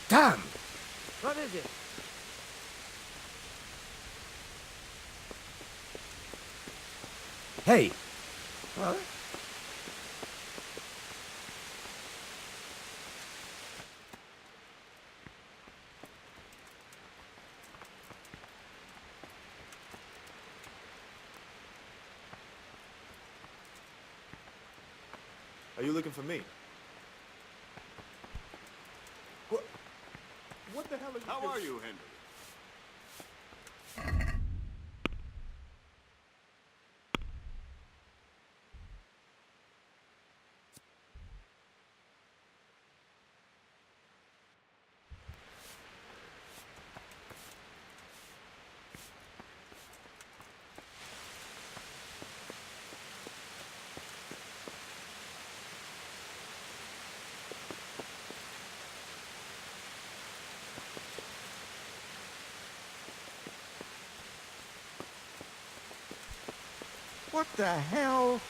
Там! What is it? Hey! What? Are you looking for me? What the hell are you doing? How are you, Henry? What the hell?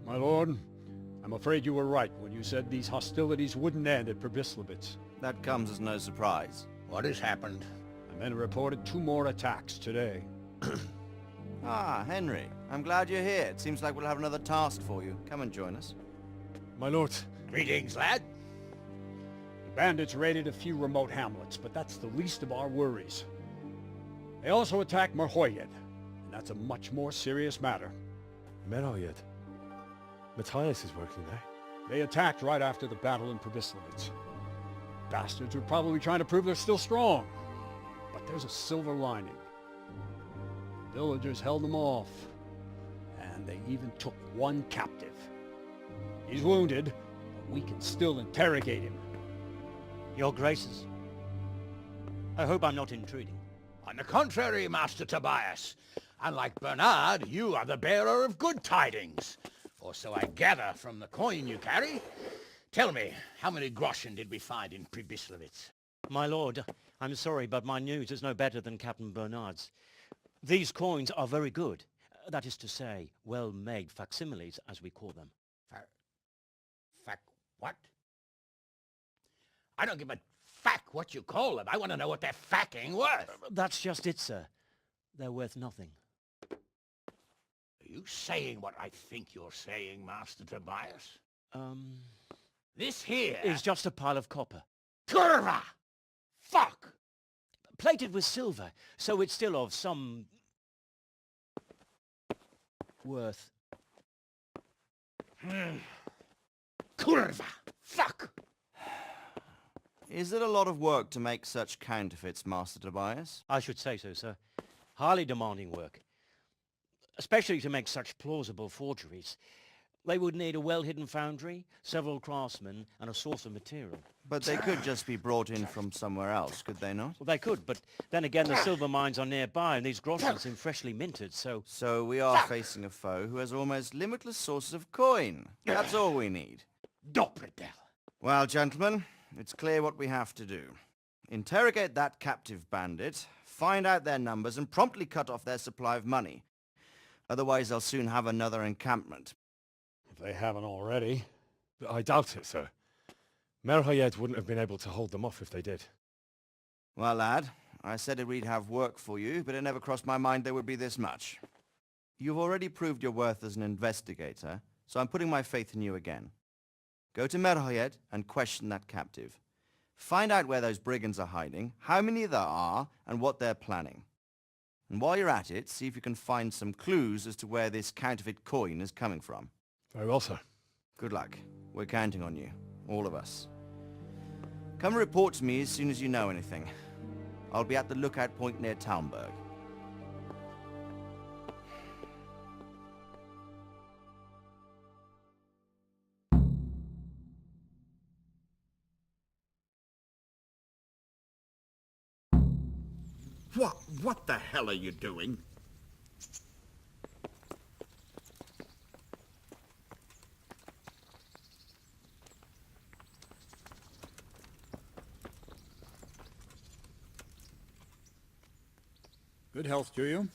My lord, I'm afraid you were right when you said these hostilities wouldn't end at Pribyslavitz. That comes as no surprise. What has happened? The men reported 2 more attacks today. Ah, Henry. I'm glad you're here. It seems like we'll have another task for you. Come and join us. My lord, Greetings, lad. the bandits raided a few remote hamlets, but that's the least of our worries. They also attacked МРХОЕДЫ, and that's a much more serious matter. МРХОЕДЫ. Matthias is working there. They attacked right after the battle in Pribyslavitz. Bastards were probably trying to prove they're still strong. But there's a silver lining. The villagers held them off, and they even took one captive. He's wounded, but we can still interrogate him. Your Graces, I hope I'm not intruding. On the contrary, Master Tobias. Unlike Bernard, you are the bearer of good tidings. Or so I gather from the coin you carry. Tell me, how many groschen did we find in Pribyslavitz? My lord, I'm sorry, but my news is no better than Captain Bernard's. These coins are very good. That is to say, well-made facsimiles, as we call them. What? I don't give a fuck what you call them. I want to know what they're fucking worth. That's just it, sir. They're worth nothing. Are you saying what I think you're saying, Master Tobias? This here Is just a pile of copper. Curva! Fuck! Plated with silver, so it's still of some worth. Curva! Fuck! Is it a lot of work to make such counterfeits, Master Tobias? I should say so, sir. Highly demanding work. Especially to make such plausible forgeries. They would need a well-hidden foundry, several craftsmen, and a source of material. But they could just be brought in from somewhere else, could they not? Well, they could, but then again, the silver mines are nearby, and these groschens seem freshly minted, so... So we are facing a foe who has almost limitless sources of coin. That's all we need. Doppelder. Well, gentlemen, it's clear what we have to do. Interrogate that captive bandit, find out their numbers, and promptly cut off their supply of money. Otherwise, they'll soon have another encampment. If they haven't already. I doubt it, sir. МРХОЕД wouldn't have been able to hold them off if they did. Well, lad, I said we'd have work for you, but it never crossed my mind there would be this much. You've already proved your worth as an investigator, so I'm putting my faith in you again. Go to МРХОЕД and question that captive. Find out where those brigands are hiding, how many there are, and what they're planning. And while you're at it, see if you can find some clues as to where this counterfeit coin is coming from. Very well, sir. Good luck. We're counting on you. All of us. Come report to me as soon as you know anything. I'll be at the lookout point near Talmberg. What the hell are you doing? Good health to you.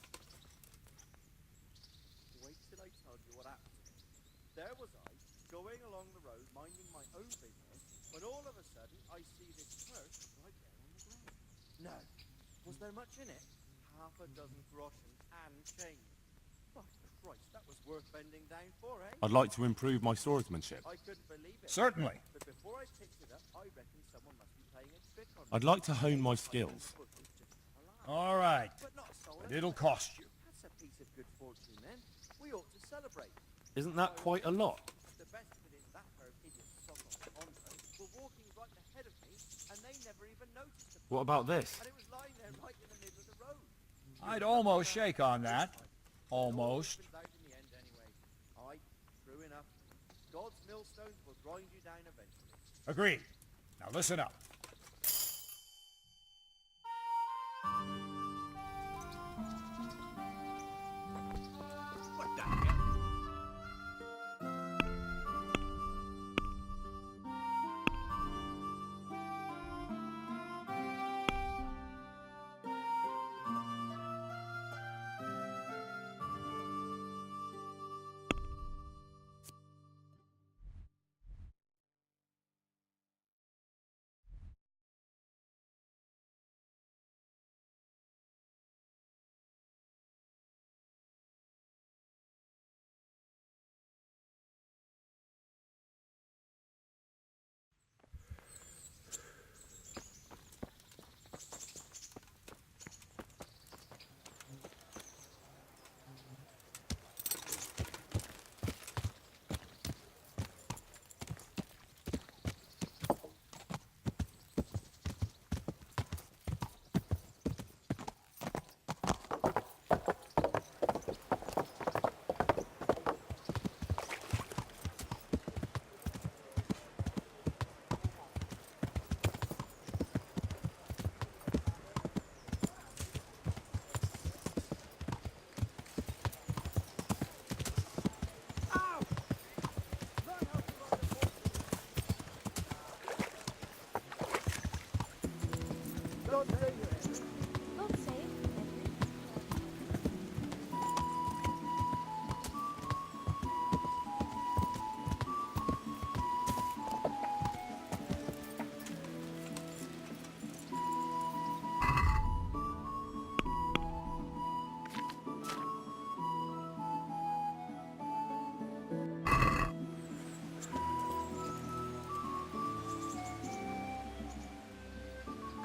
Wait till I tell you what happened to me. There was I, going along the road, minding my own business, when all of a sudden I see this purse right there on the ground. No. Was there much in it? Half a dozen groschens and change. By Christ, that was worth bending down for, eh? I'd like to improve my swordsmanship. I couldn't believe it. Certainly. But before I picked it up, I reckon someone must be playing a trick on me. I'd like to hone my skills. All right. But not so. But it'll cost you. That's a piece of good fortune, then. We ought to celebrate. Isn't that quite a lot? The best of it is that pair of idiots on were walking right ahead of me, and they never even noticed it. What about this? And it was lying there right in the middle of the road. I'd almost shake on that. Almost. It out in the end anyway. Aye, true enough. God's millstones will grind you down eventually. Agreed. Now listen up.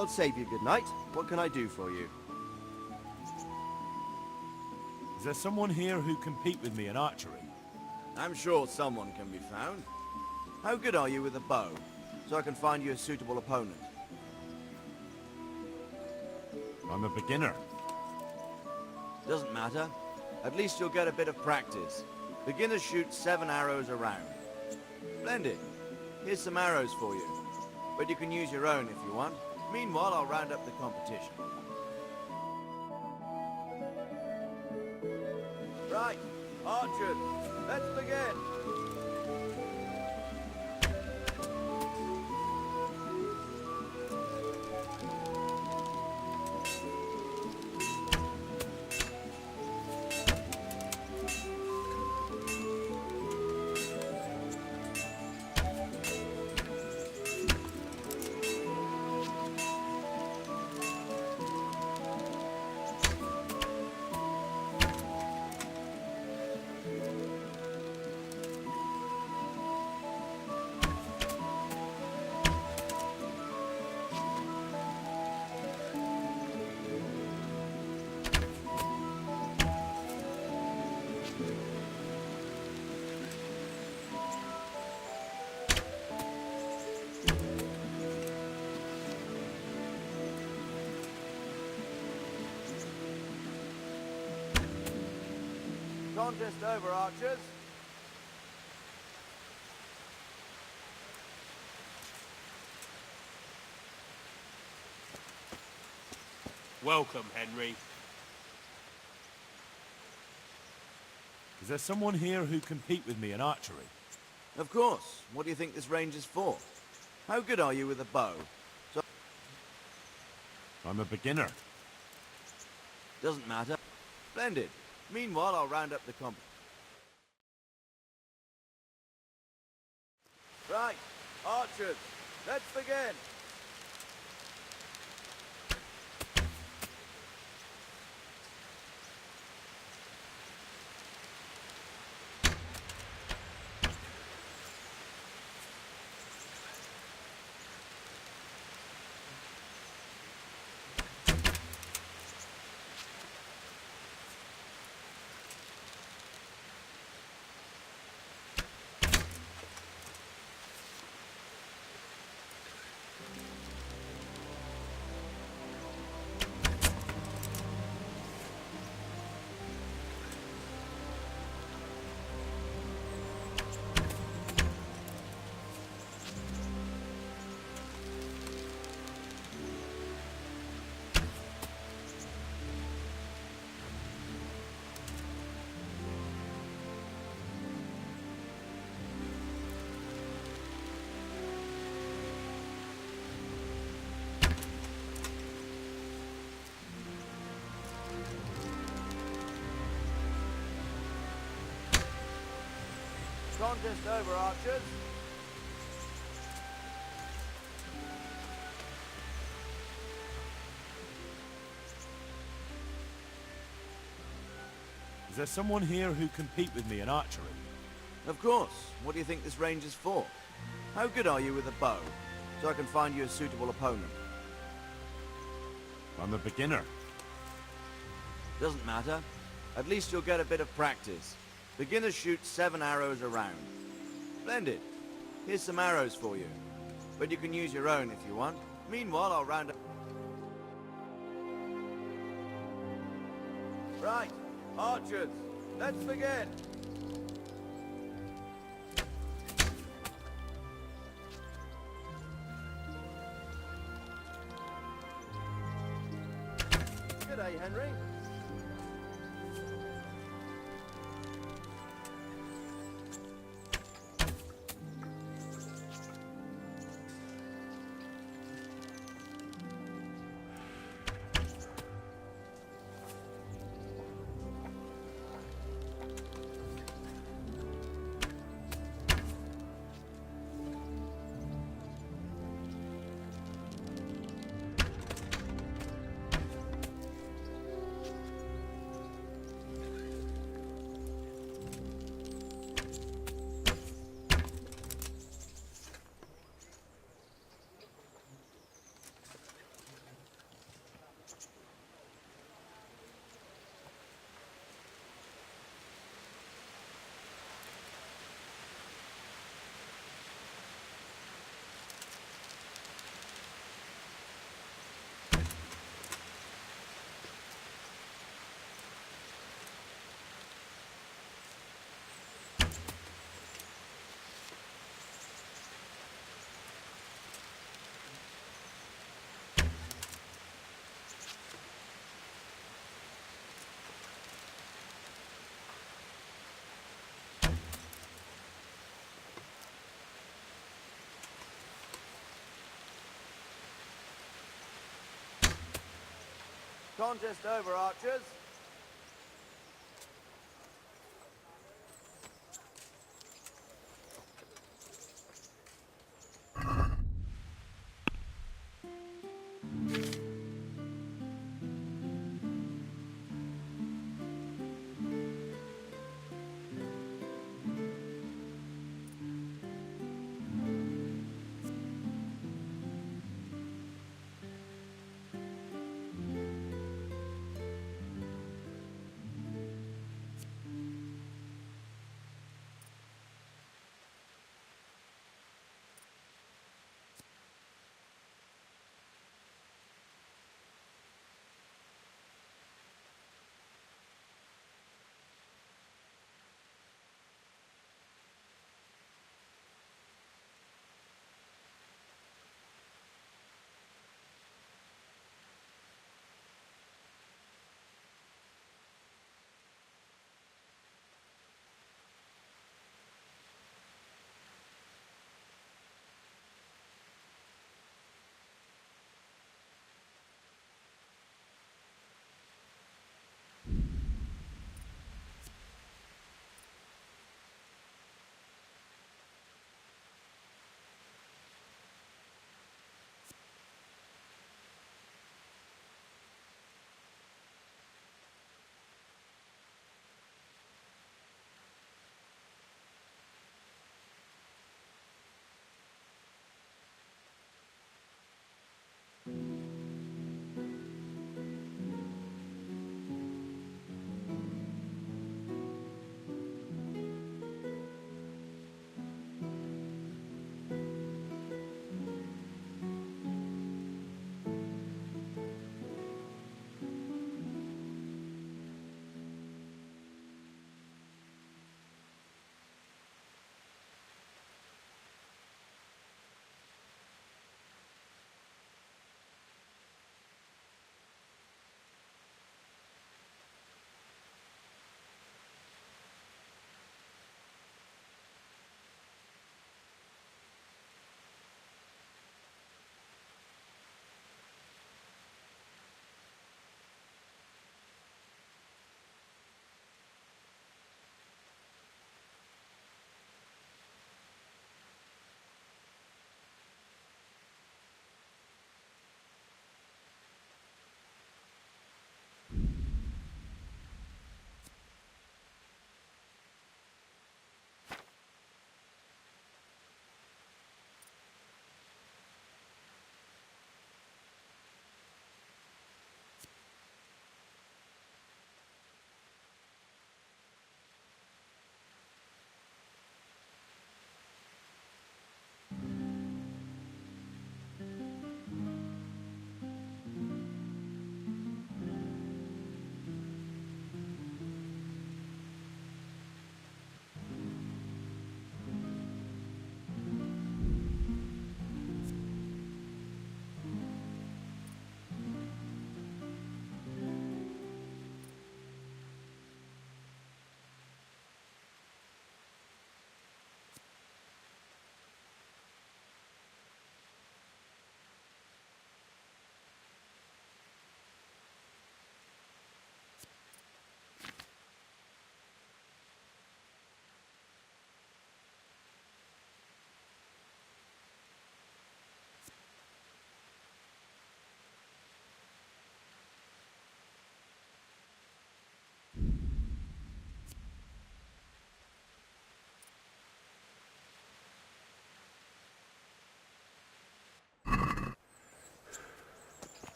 God save you, good night. What can I do for you? Is there someone here who compete with me in archery? I'm sure someone can be found. How good are you with a bow? So I can find you a suitable opponent. I'm a beginner. Doesn't matter. At least you'll get a bit of practice. Beginners shoot 7 arrows a round. Splendid. Here's some arrows for you. But you can use your own if you want. Meanwhile, I'll round up the competition. Right. Archers, let's begin. Contest over, archers. Welcome, Henry. Is there someone here who compete with me in archery? Of course. What do you think this range is for? How good are you with a bow? So I'm a beginner. doesn't matter. Splendid. Meanwhile, I'll round up the competition. Right, archers, let's begin. Contest over, archers. Is there someone here who compete with me in archery? Of course. What do you think this range is for? How good are you with a bow? So I can find you a suitable opponent. I'm a beginner. Doesn't matter. At least you'll get a bit of practice. Beginners shoot 7 arrows a round. Splendid. Here's some arrows for you. But you can use your own if you want. Meanwhile, I'll round up... Right. Archers, let's begin. Good day, Henry. Contest over, archers.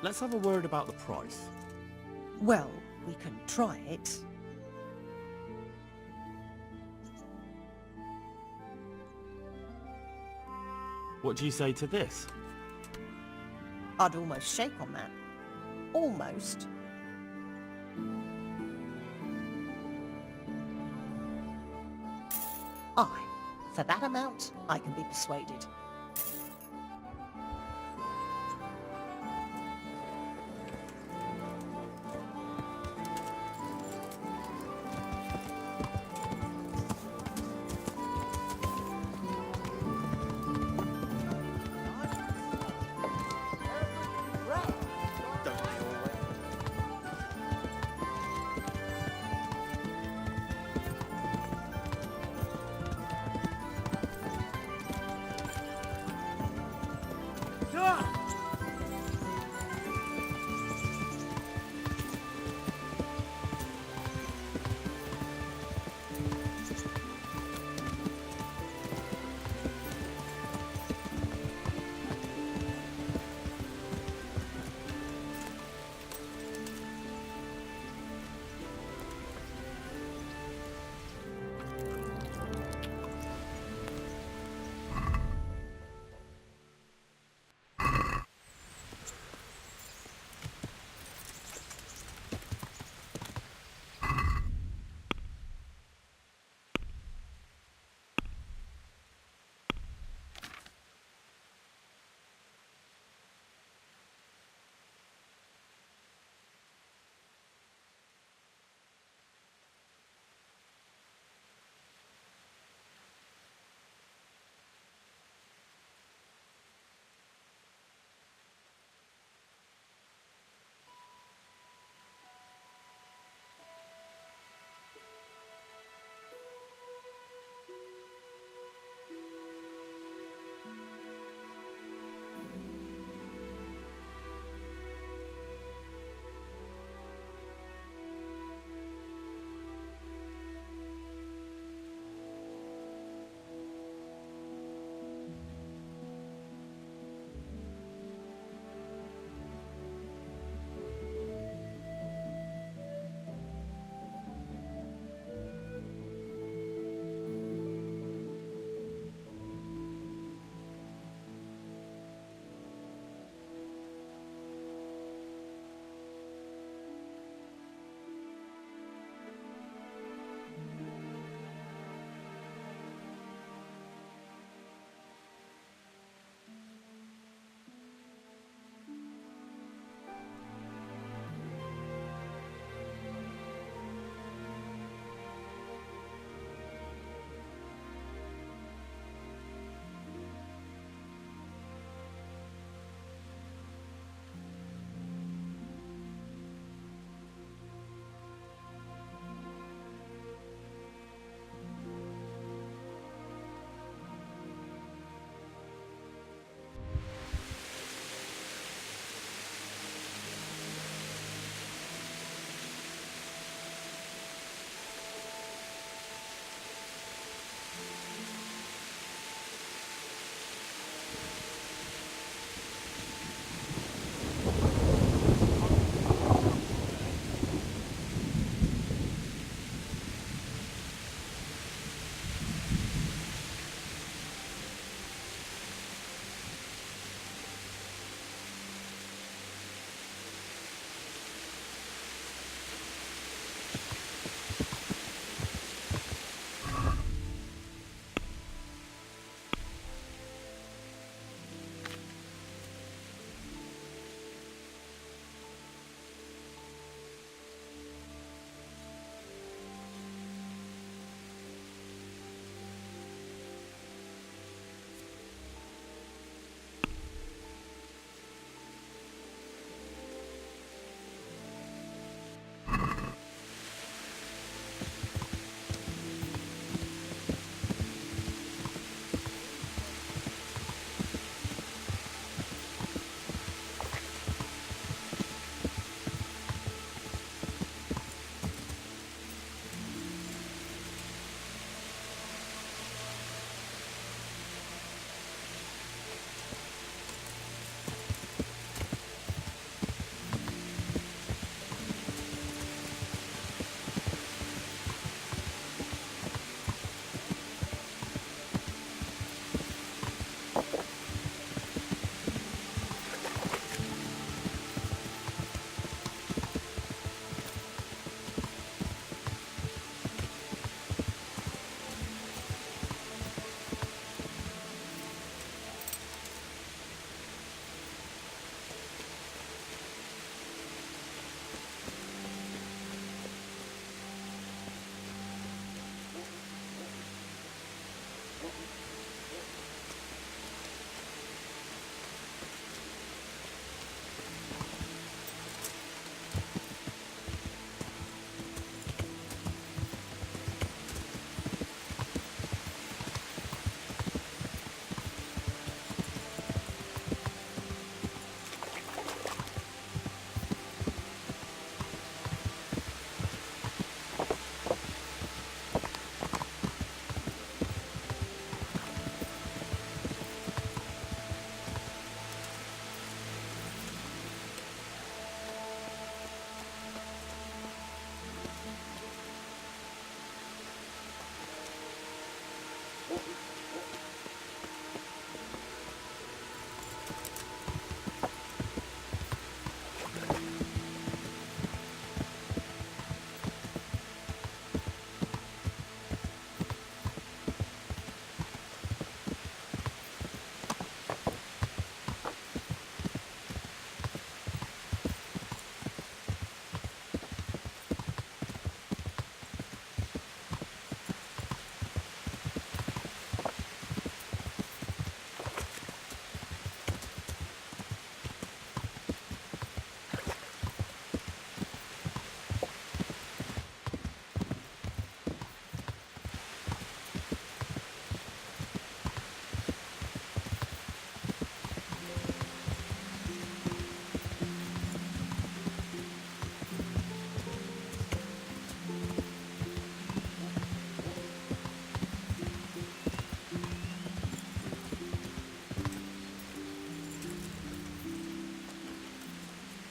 Let's have a word about the price. Well, we can try it. What do you say to this? I'd almost shake on that. Almost. Aye, for that amount, I can be persuaded.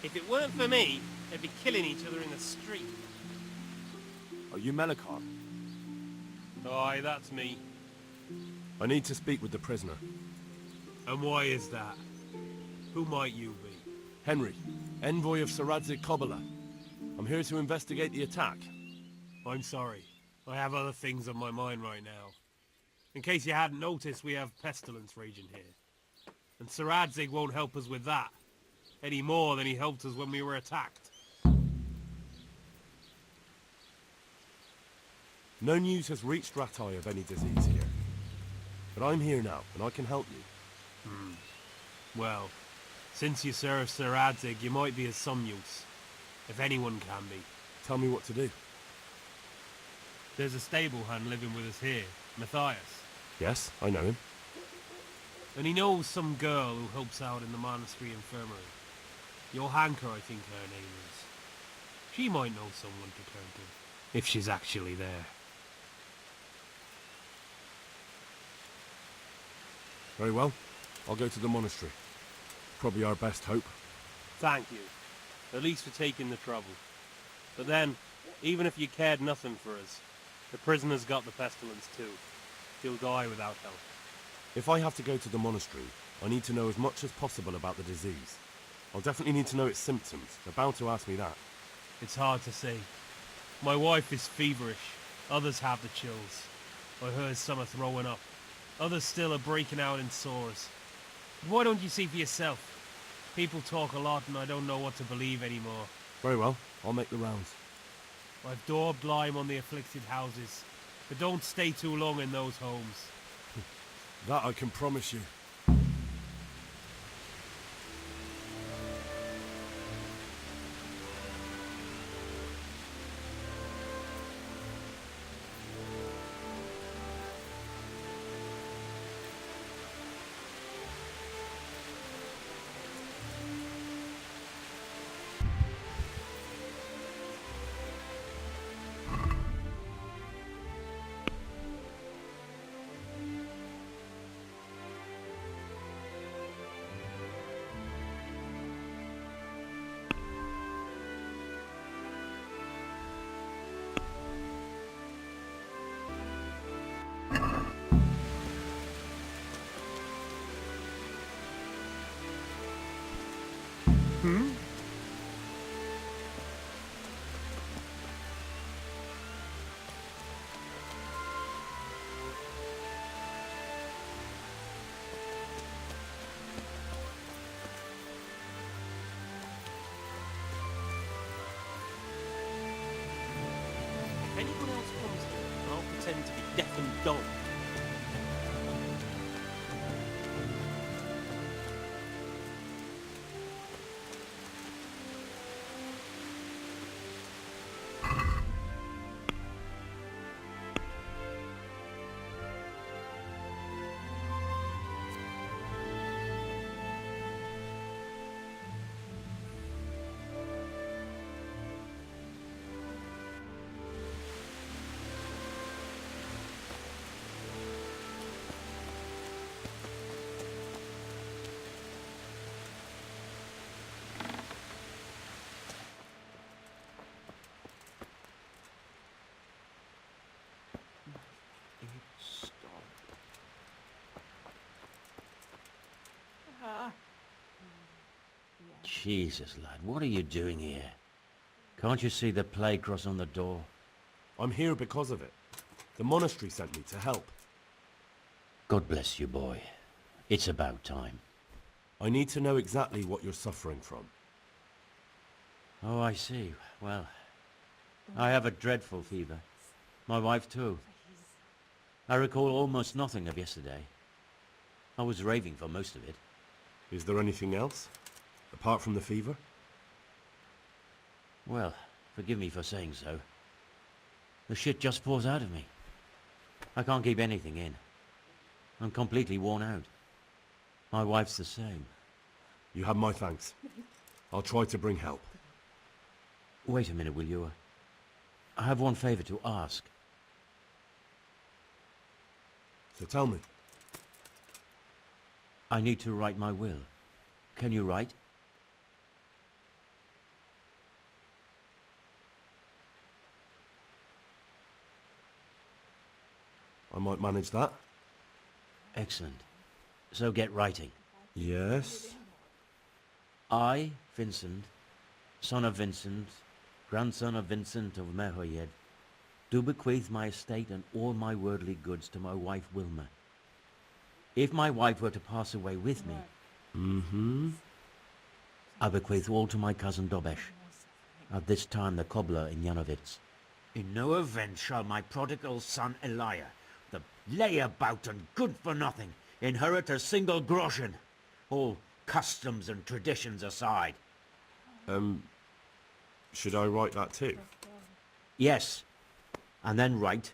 If it weren't for me, they'd be killing each other in the street. Are you Melikar? Aye, that's me. I need to speak with the prisoner. And why is that? Who might you be? Henry, envoy of Saradzik Kobala. I'm here to investigate the attack. I'm sorry. I have other things on my mind right now. In case you hadn't noticed, we have pestilence raging here. And Saradzik won't help us with that. Any more than he helped us when we were attacked. No news has reached Ratai of any disease here. But I'm here now, and I can help you. Well, since you serve Saradzik, you might be of some use. If anyone can be. Tell me what to do. There's a stable hand living with us here, Matthias. Yes, I know him. And he knows some girl who helps out in the monastery infirmary. Johanka, I think her name is. She might know someone to turn to, if she's actually there. Very well. I'll go to the monastery. Probably our best hope. Thank you. At least for taking the trouble. But then, even if you cared nothing for us, the prisoner's got the pestilence too. He'll die without help. If I have to go to the monastery, I need to know as much as possible about the disease. I'll definitely need to know its symptoms. They're bound to ask me that. It's hard to say. My wife is feverish. Others have the chills. I heard some are throwing up. Others still are breaking out in sores. But why don't you see for yourself? People talk a lot and I don't know what to believe anymore. Very well. I'll make the rounds. I've daubed lime on the afflicted houses. But don't stay too long in those homes. That I can promise you. If anyone else comes here, I'll pretend to be deaf and dumb. Jesus, lad, what are you doing here? Can't you see the plague cross on the door? I'm here because of it. The monastery sent me to help. God bless you, boy. It's about time. I need to know exactly what you're suffering from. Oh, I see. Well, I have a dreadful fever. My wife too. I recall almost nothing of yesterday. I was raving for most of it. Is there anything else? Apart from the fever? Well, forgive me for saying so. The shit just pours out of me. I can't keep anything in. I'm completely worn out. My wife's the same. You have my thanks. I'll try to bring help. Wait a minute, will you? I have one favor to ask. So tell me. I need to write my will. Can you write? I might manage that. Excellent. So get writing. Yes. I, Vincent, son of Vincent, grandson of Vincent of МРХОЕДЫ, do bequeath my estate and all my worldly goods to my wife Wilma. If my wife were to pass away with me, I bequeath all to my cousin Dobesh, at this time the cobbler in Janovitz. In no event shall my prodigal son Elia, the layabout and good-for-nothing, inherit a single groschen, all customs and traditions aside. Should I write that too? Yes, and then write,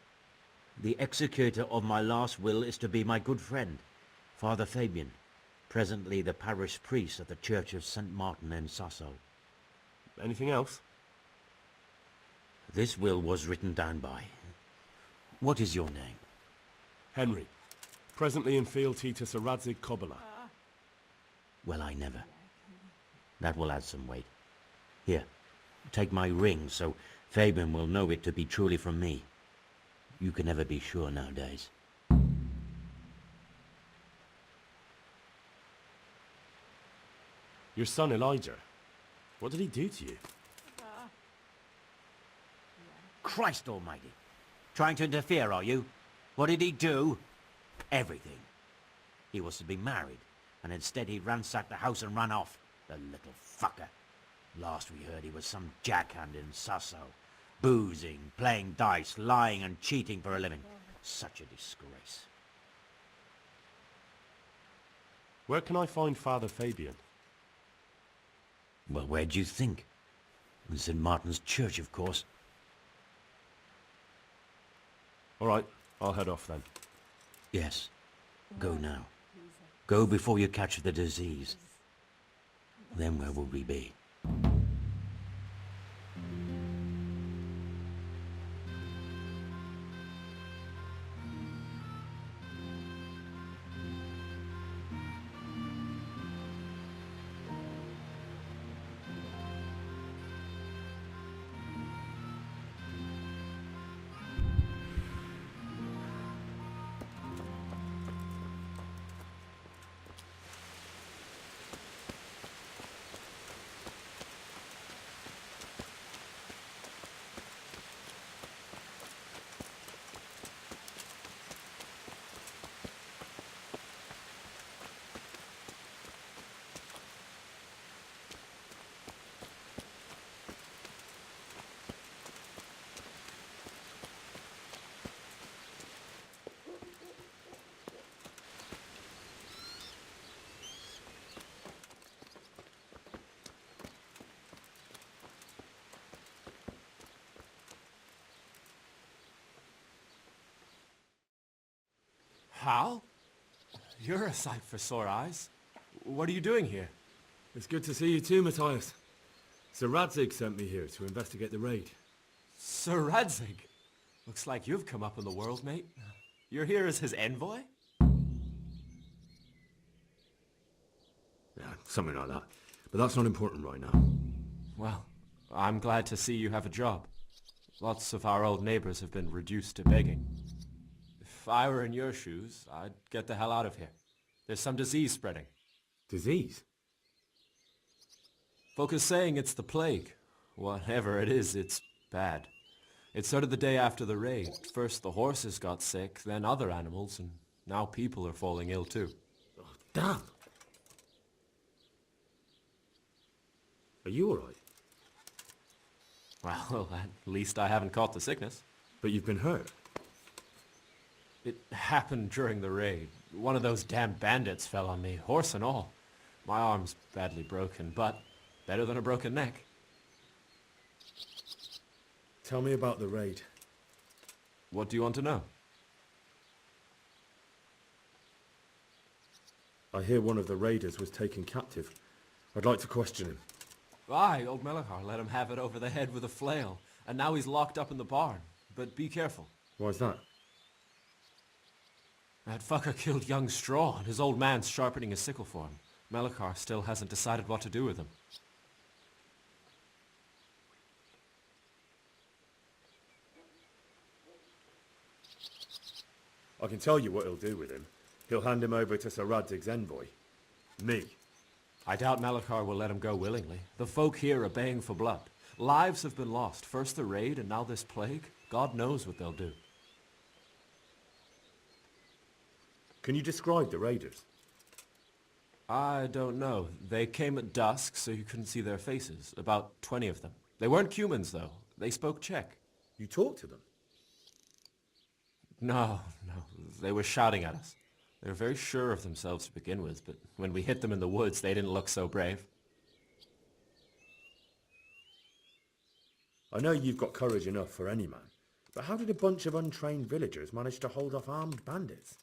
the executor of my last will is to be my good friend, Father Fabian, presently the parish priest at the Church of St. Martin in Sasso. Anything else? This will was written down by. What is your name? Henry. Presently in fealty to Sir Radzig Kobyla. Well, I never. That will add some weight. Here, take my ring so Fabian will know it to be truly from me. You can never be sure nowadays. Your son Elijah. What did he do to you? Christ almighty. Trying to interfere, are you? What did he do? Everything. He was to be married, and instead he ransacked the house and ran off. The little fucker. Last we heard he was some jackhand in Sasso. Boozing, playing dice, lying and cheating for a living. Such a disgrace. Where can I find Father Fabian? Well, where do you think? In St. Martin's Church, of course. All right, I'll head off then. Yes. Go now. Go before you catch the disease. Then where will we be? Hal? You're a sight for sore eyes. What are you doing here? It's good to see you too, Matthias. Sir Radzig sent me here to investigate the raid. Sir Radzig? Looks like you've come up in the world, mate. You're here as his envoy? Yeah, something like that. But that's not important right now. Well, I'm glad to see you have a job. Lots of our old neighbors have been reduced to begging. If I were in your shoes, I'd get the hell out of here. There's some disease spreading. Disease? Folk is saying it's the plague. Whatever it is, it's bad. It started the day after the raid. First the horses got sick, then other animals, and now people are falling ill too. Oh, damn! Are you alright? Well, at least I haven't caught the sickness. But you've been hurt? It happened during the raid. One of those damn bandits fell on me, horse and all. My arm's badly broken, but better than a broken neck. Tell me about the raid. What do you want to know? I hear one of the raiders was taken captive. I'd like to question him. Aye, old Melechar let him have it over the head with a flail, and now he's locked up in the barn. But be careful. Why's that? That fucker killed young Straw, and his old man's sharpening a sickle for him. Melechar still hasn't decided what to do with him. I can tell you what he'll do with him. He'll hand him over to Sir Radzig's envoy. Me. I doubt Melechar will let him go willingly. The folk here are baying for blood. Lives have been lost. First the raid, and now this plague. God knows what they'll do. Can you describe the raiders? I don't know. They came at dusk, so you couldn't see their faces. About 20 of them. They weren't humans, though. They spoke Czech. You talked to them? No. They were shouting at us. They were very sure of themselves to begin with, but when we hit them in the woods, they didn't look so brave. I know you've got courage enough for any man, but how did a bunch of untrained villagers manage to hold off armed bandits?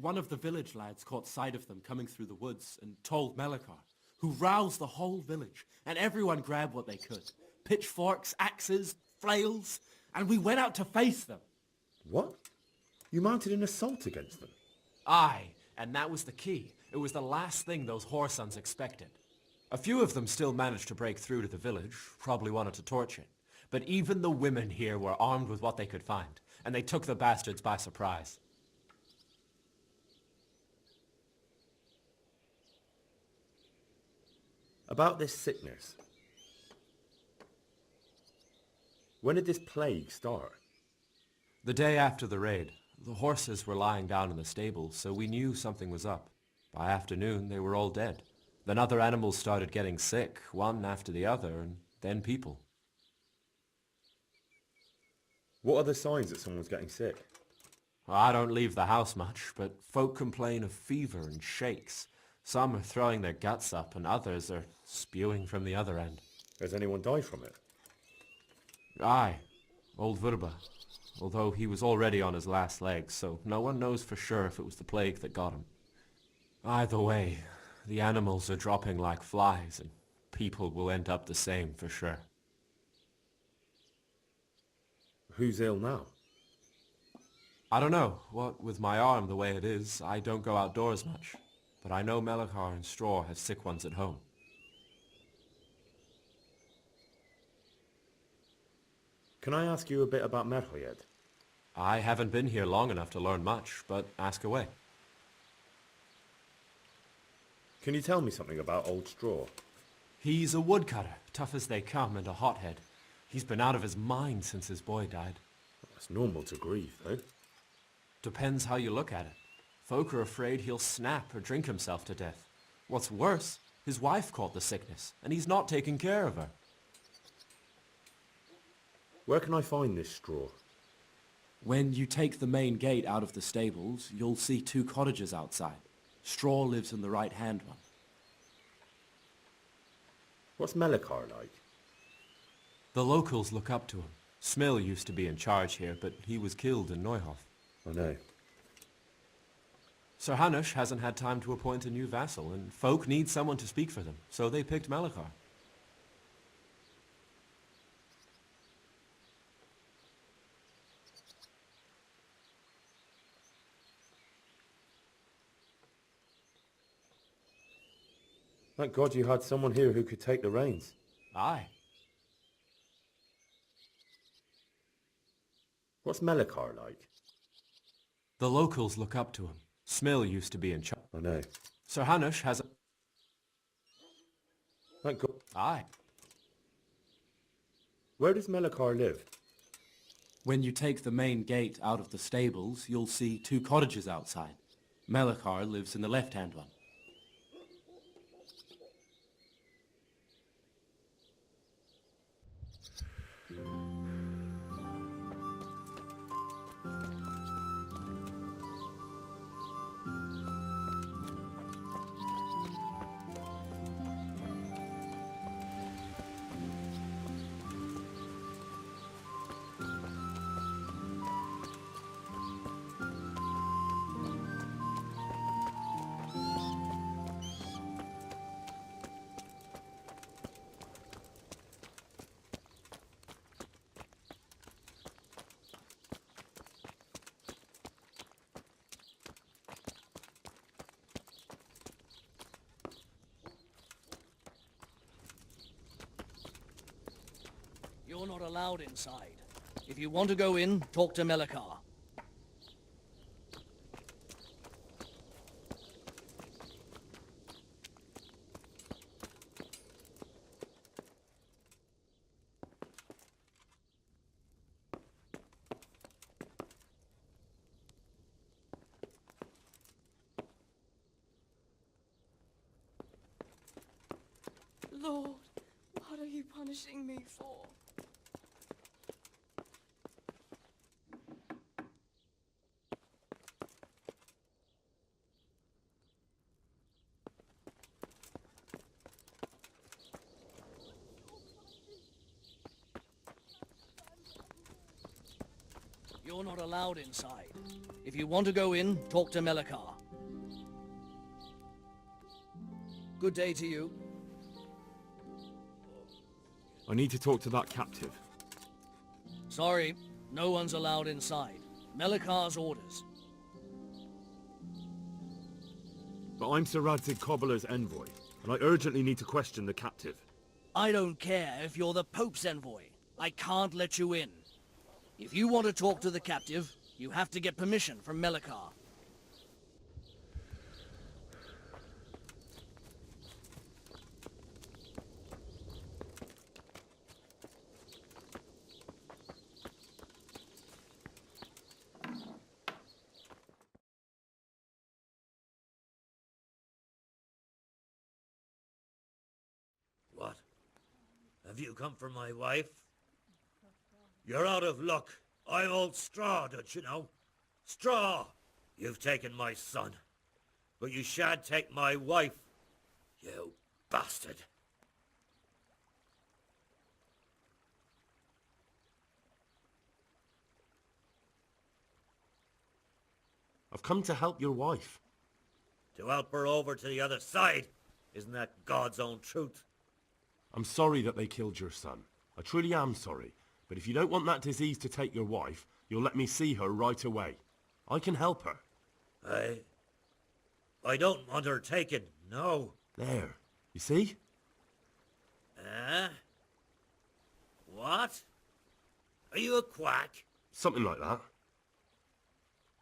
One of the village lads caught sight of them coming through the woods and told Melechar, who roused the whole village, and everyone grabbed what they could. Pitchforks, axes, flails, and we went out to face them. What? You mounted an assault against them? Aye, and that was the key. It was the last thing those whoresons expected. A few of them still managed to break through to the village, probably wanted to torch it. But even the women here were armed with what they could find, and they took the bastards by surprise. About this sickness. When did this plague start? The day after the raid. The horses were lying down in the stable, so we knew something was up. By afternoon, they were all dead. Then other animals started getting sick, one after the other, and then people. What are the signs that someone's getting sick? I don't leave the house much, but folk complain of fever and shakes. Some are throwing their guts up, and others are spewing from the other end. Has anyone died from it? Aye, old Verba. Although he was already on his last legs, so no one knows for sure if it was the plague that got him. Either way, the animals are dropping like flies, and people will end up the same for sure. Who's ill now? I don't know. What with my arm the way it is, I don't go outdoors much. But I know Melechar and Straw have sick ones at home. Can I ask you a bit about МРХОЕДЫ? I haven't been here long enough to learn much, but ask away. Can you tell me something about old Straw? He's a woodcutter, tough as they come, and a hothead. He's been out of his mind since his boy died. That's normal to grieve, though. Depends how you look at it. Folk are afraid he'll snap or drink himself to death. What's worse, his wife caught the sickness, and he's not taking care of her. Where can I find this Straw? When you take the main gate out of the stables, you'll see 2 cottages outside. Straw lives in the right-hand one. What's Melechar like? The locals look up to him. Smill used to be in charge here, but he was killed in Neuhof. I know. Sir Hanush hasn't had time to appoint a new vassal, and folk need someone to speak for them, so they picked Melechar. Thank God you had someone here who could take the reins. Aye. What's Melechar like? The locals look up to him. Smill used to be in charge. I know. Sir Hanush has Thank God. Aye. Where does Melekar live? When you take the main gate out of the stables, you'll see 2 cottages outside. Melekar lives in the left-hand one. You're not allowed inside. If you want to go in, talk to Melekar. Lord, what are you punishing me for? You're not allowed inside. If you want to go in, talk to Melekar. Good day to you. I need to talk to that captive. Sorry, no one's allowed inside. Melekar's orders. But I'm Sir Radzig Cobbler's envoy, and I urgently need to question the captive. I don't care if you're the Pope's envoy. I can't let you in. If you want to talk to the captive, you have to get permission from Melekar. What? Have you come for my wife? You're out of luck. I'm old Straw, don't you know? Straw! You've taken my son. But you shan't take my wife. You bastard. I've come to help your wife. To help her over to the other side. Isn't that God's own truth? I'm sorry that they killed your son. I truly am sorry. But if you don't want that disease to take your wife, you'll let me see her right away. I can help her. I don't want her taken, no. There. You see? What? Are you a quack? Something like that.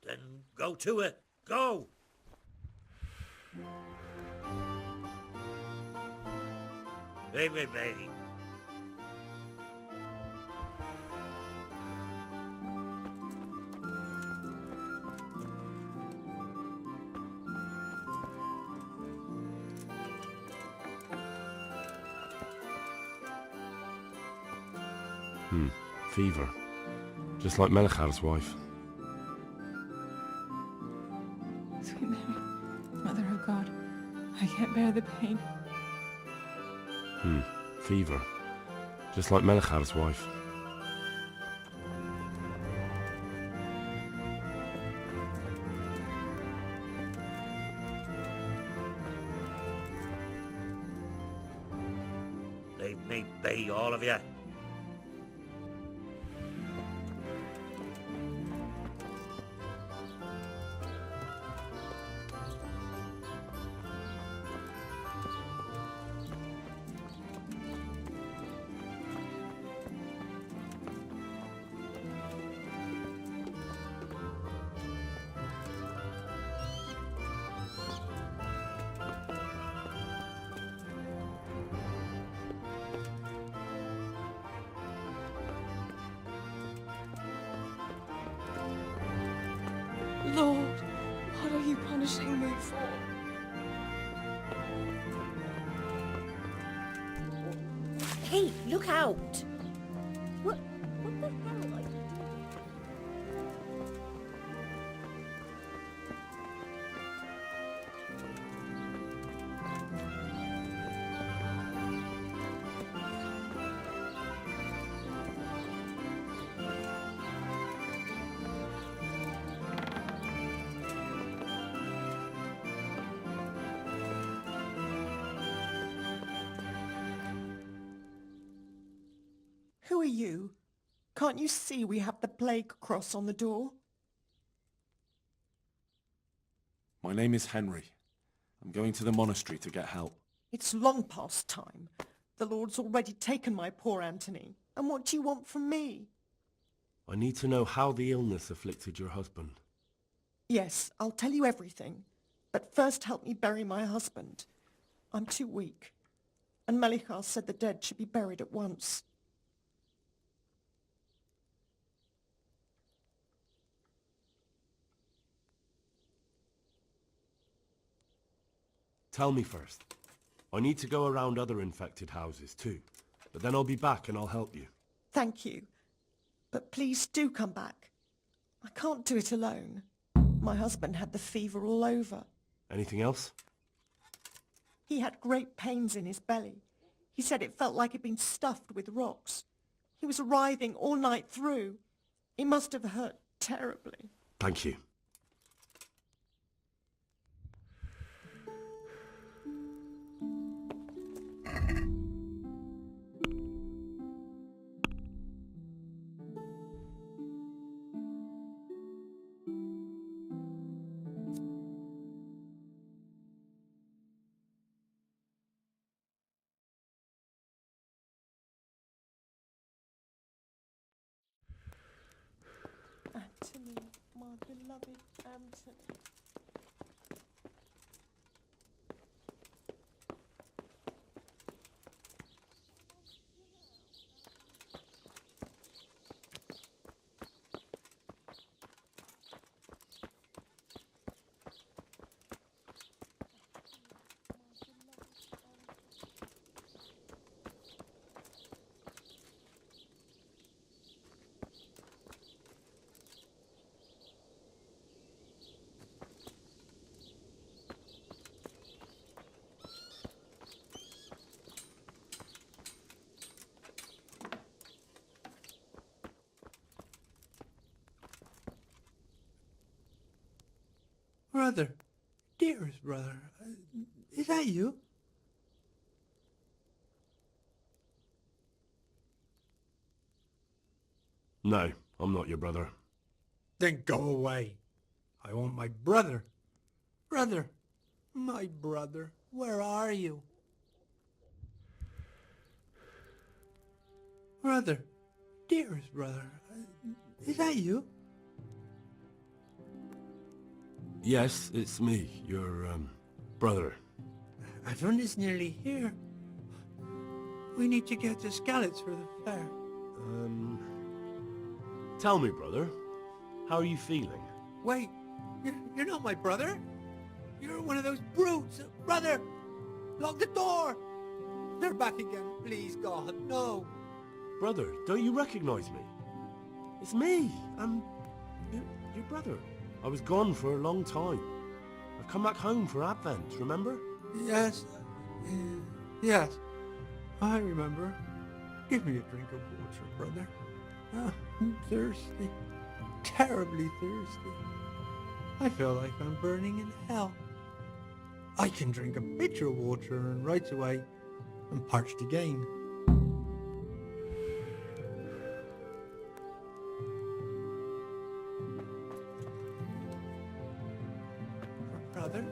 Then go to it. Go! Baby. Fever. Just like Melekar's wife. Sweet Mary, Mother of God, I can't bear the pain. Fever. Just like Melekar's wife. Leave me be, all of you. punishing me for? Hey, look out! What the hell are you doing? Who are you? Can't you see we have the plague cross on the door? My name is Henry. I'm going to the monastery to get help. It's long past time. The Lord's already taken my poor Anthony. And what do you want from me? I need to know how the illness afflicted your husband. Yes, I'll tell you everything. But first help me bury my husband. I'm too weak. And Melichar said the dead should be buried at once. Tell me first. I need to go around other infected houses too. But then I'll be back and I'll help you. Thank you. But please do come back. I can't do it alone. My husband had the fever all over. Anything else? He had great pains in his belly. He said it felt like it'd been stuffed with rocks. He was writhing all night through. It must have hurt terribly. Thank you. Anthony, my beloved Anthony. Brother, dearest brother, is that you? No, I'm not your brother. Then go away. I want my brother. Brother, my brother, where are you? Brother, dearest brother, is that you? Yes, it's me, your, brother. Everyone is nearly here. We need to get to Skalitz for the fair. Tell me, brother, how are you feeling? Wait, you're not my brother? You're one of those brutes. Brother, lock the door. They're back again. Please, God, no. Brother, don't you recognize me? It's me. I'm your brother. I was gone for a long time. I've come back home for Advent, remember? Yes. Yes. I remember. Give me a drink of water, brother. I'm thirsty. Terribly thirsty. I feel like I'm burning in hell. I can drink a pitcher of water and right away I'm parched again. Brother,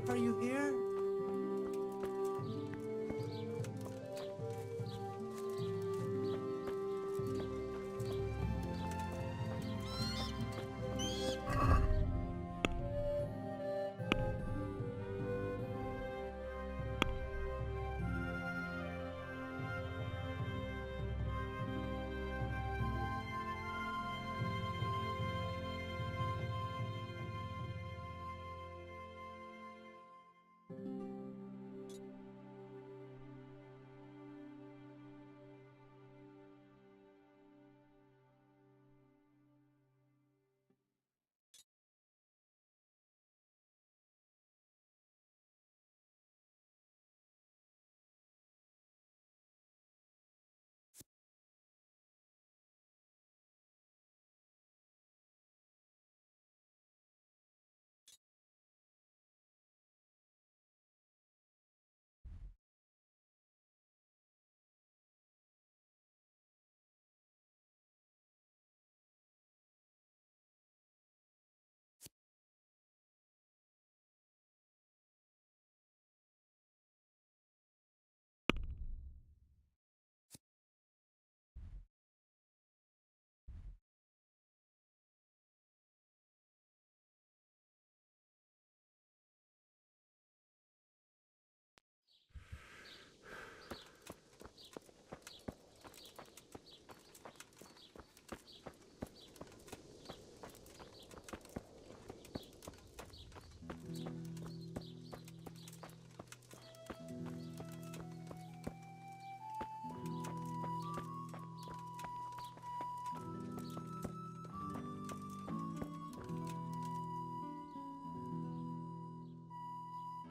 are you here?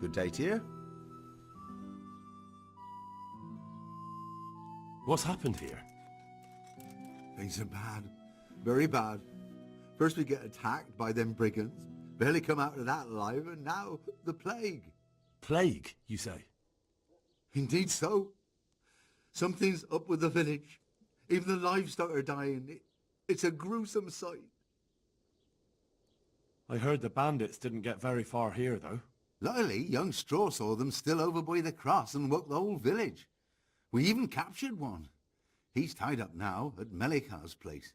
Good day to you. What's happened here? Things are bad. Very bad. First we get attacked by them brigands. Barely come out of that alive, and now the plague. Plague, you say? Indeed so. Something's up with the village. Even the livestock are dying. It's a gruesome sight. I heard the bandits didn't get very far here, though. Luckily, young Straw saw them still over by the cross and woke the whole village. We even captured one. He's tied up now at Melikar's place.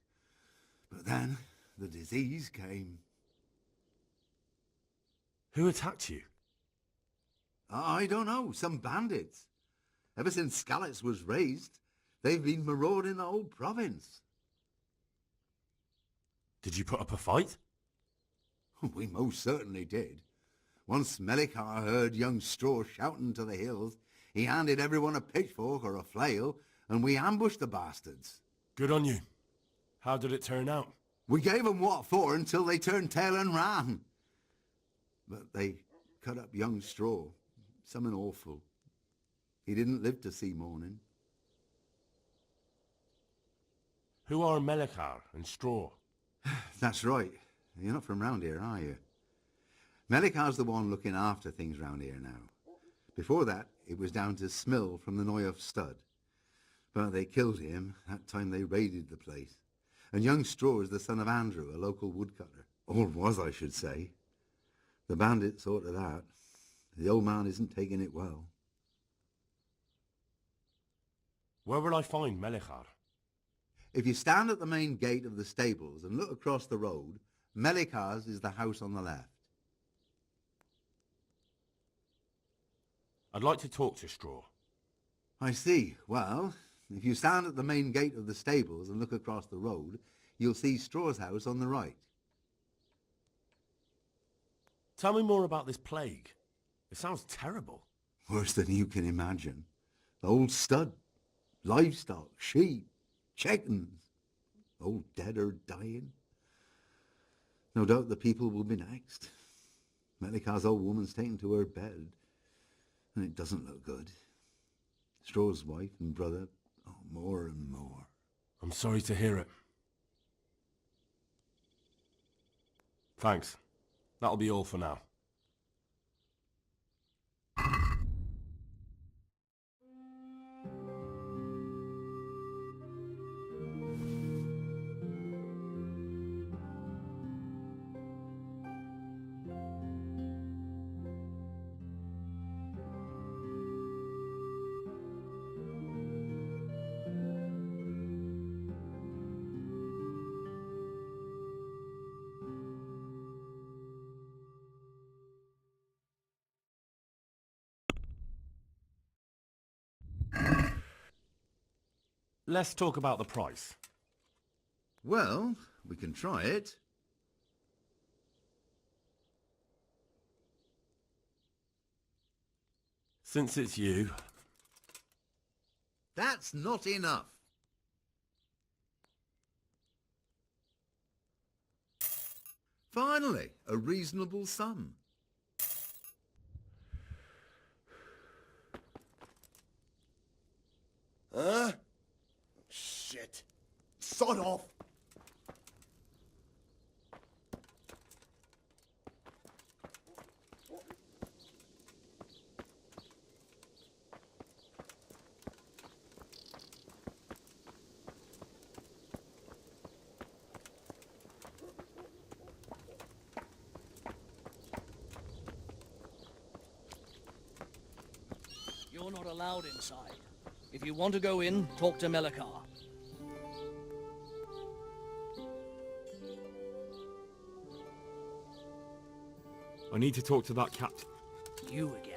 But then the disease came. Who attacked you? I don't know, some bandits. Ever since Skalitz was raised, they've been marauding the whole province. Did you put up a fight? We most certainly did. Once Melikar heard young Straw shouting to the hills, he handed everyone a pitchfork or a flail, and we ambushed the bastards. Good on you. How did it turn out? We gave them what for until they turned tail and ran. But they cut up young Straw. Something awful. He didn't live to see morning. Who are Melikar and Straw? That's right. You're not from round here, are you? Melikar's the one looking after things round here now. Before that, it was down to Smill from the Noyoff Stud. But they killed him that time they raided the place. And young Straw is the son of Andrew, a local woodcutter. Or was, I should say. The bandits saw to that. The old man isn't taking it well. Where will I find Melikar? If you stand at the main gate of the stables and look across the road, Melikar's is the house on the left. I'd like to talk to Straw. I see. Well, if you stand at the main gate of the stables and look across the road, you'll see Straw's house on the right. Tell me more about this plague. It sounds terrible. Worse than you can imagine. The old stud, livestock, sheep, chickens, all dead or dying. No doubt the people will be next. Melikar's old woman's taken to her bed, and it doesn't look good. Straw's wife and brother, more and more. I'm sorry to hear it. Thanks. That'll be all for now. Let's talk about the price. Well, we can try it. Since it's you... That's not enough. Finally, a reasonable sum. Huh? Shit. Sod off. You're not allowed inside. If you want to go in, talk to Melikar. I need to talk to that captain. You again.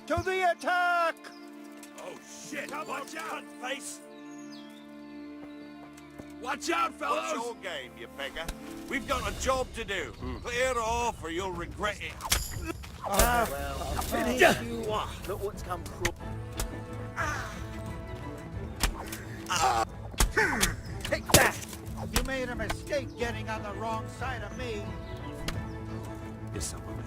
To the attack! Oh shit! Watch out, face! Watch out, fellows! What's your game, you beggar? We've got a job to do. Clear off or you'll regret it. Oh, well, finish you. Look what's come Take that! You made a mistake getting on the wrong side of me. Is someone there?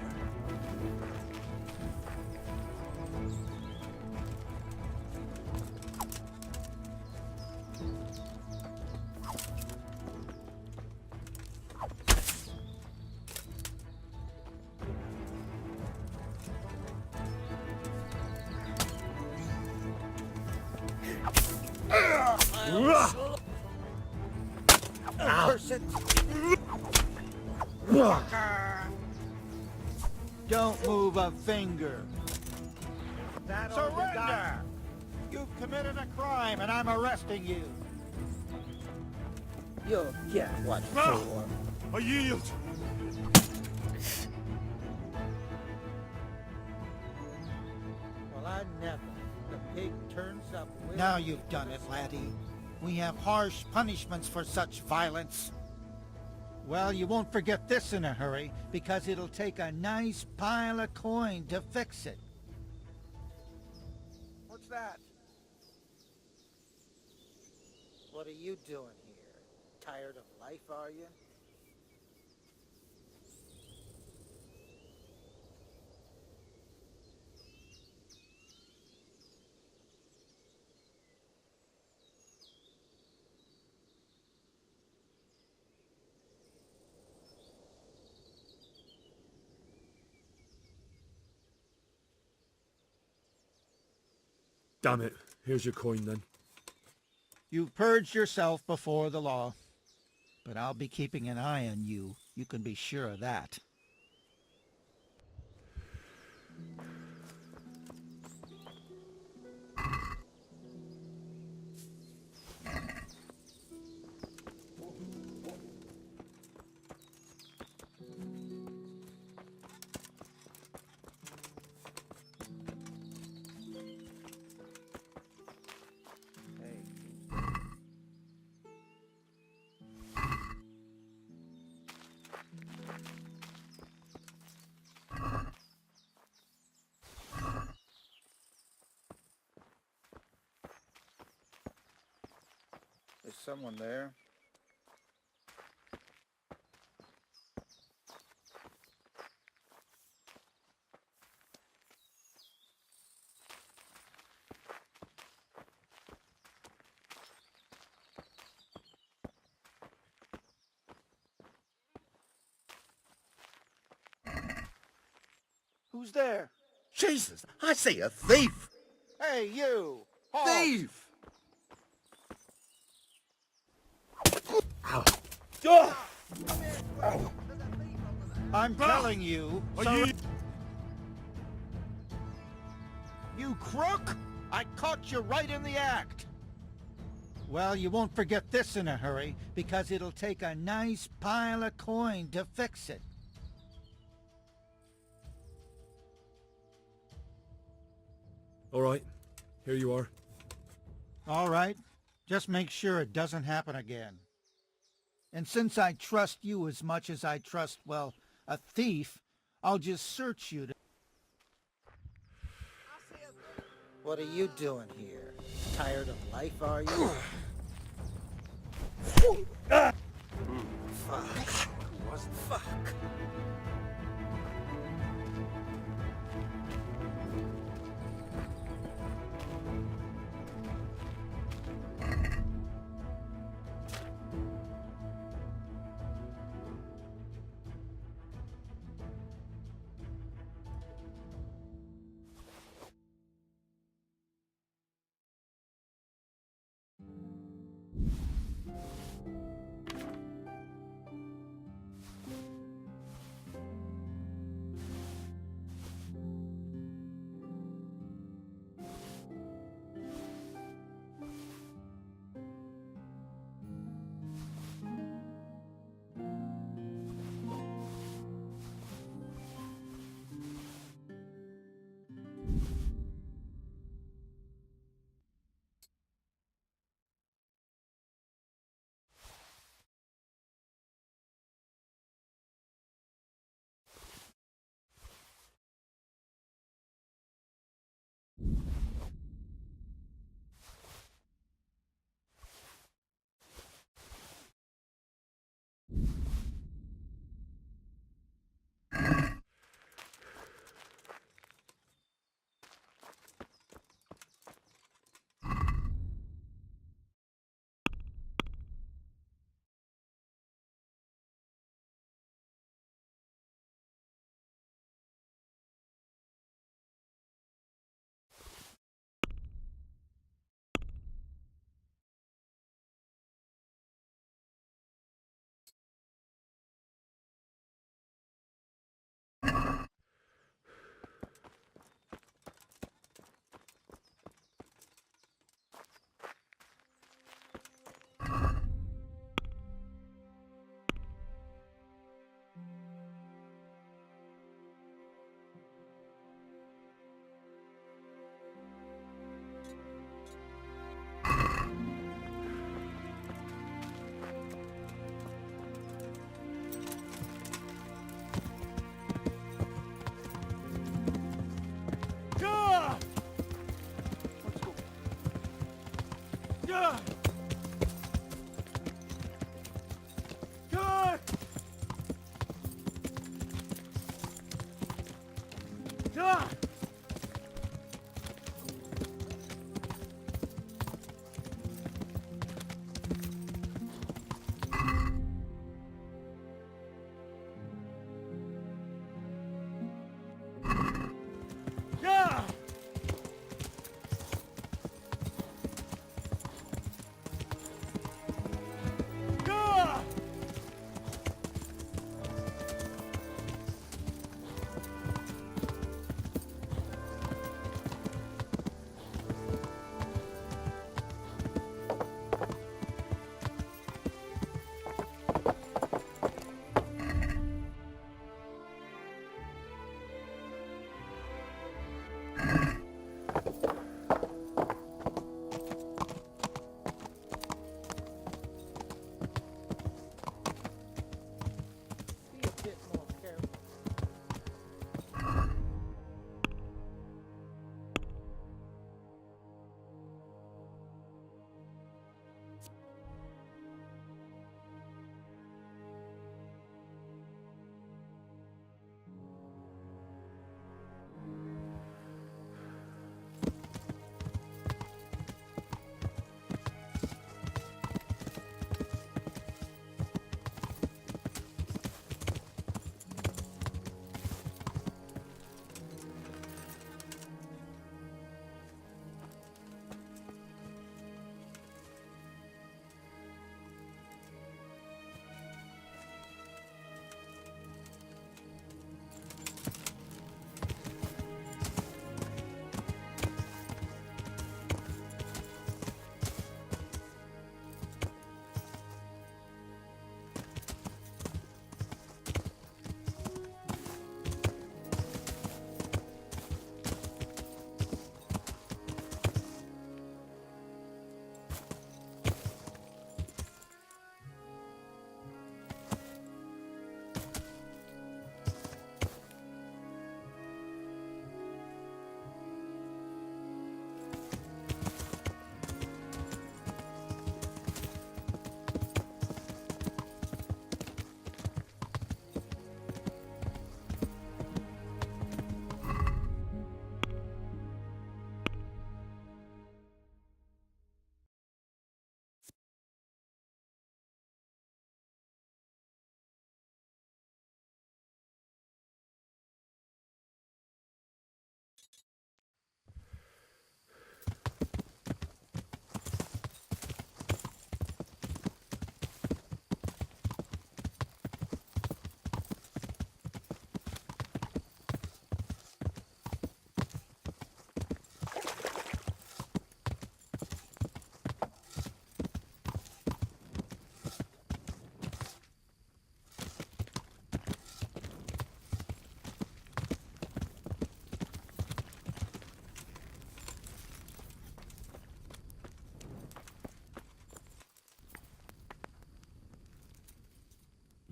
Don't move a finger. Surrender! You've committed a crime and I'm arresting you. You'll get what for. I yield! Well, I never. The pig turns up with... Now you've done it, laddie. We have harsh punishments for such violence. Well, you won't forget this in a hurry, because it'll take a nice pile of coin to fix it. What's that? What are you doing here? Tired of life, are you? Damn it. Here's your coin then. You've purged yourself before the law, but I'll be keeping an eye on you. You can be sure of that. Is someone there? Who's there? Jesus, I see a thief! Hey, you! Halt. Thief! I'm telling you, You crook! I caught you right in the act! Well, you won't forget this in a hurry, because it'll take a nice pile of coin to fix it. All right. Here you are. All right. Just make sure it doesn't happen again. And since I trust you as much as I trust, well, a thief, I'll just search you to... What are you doing here? Tired of life, are you? Fuck. Fuck.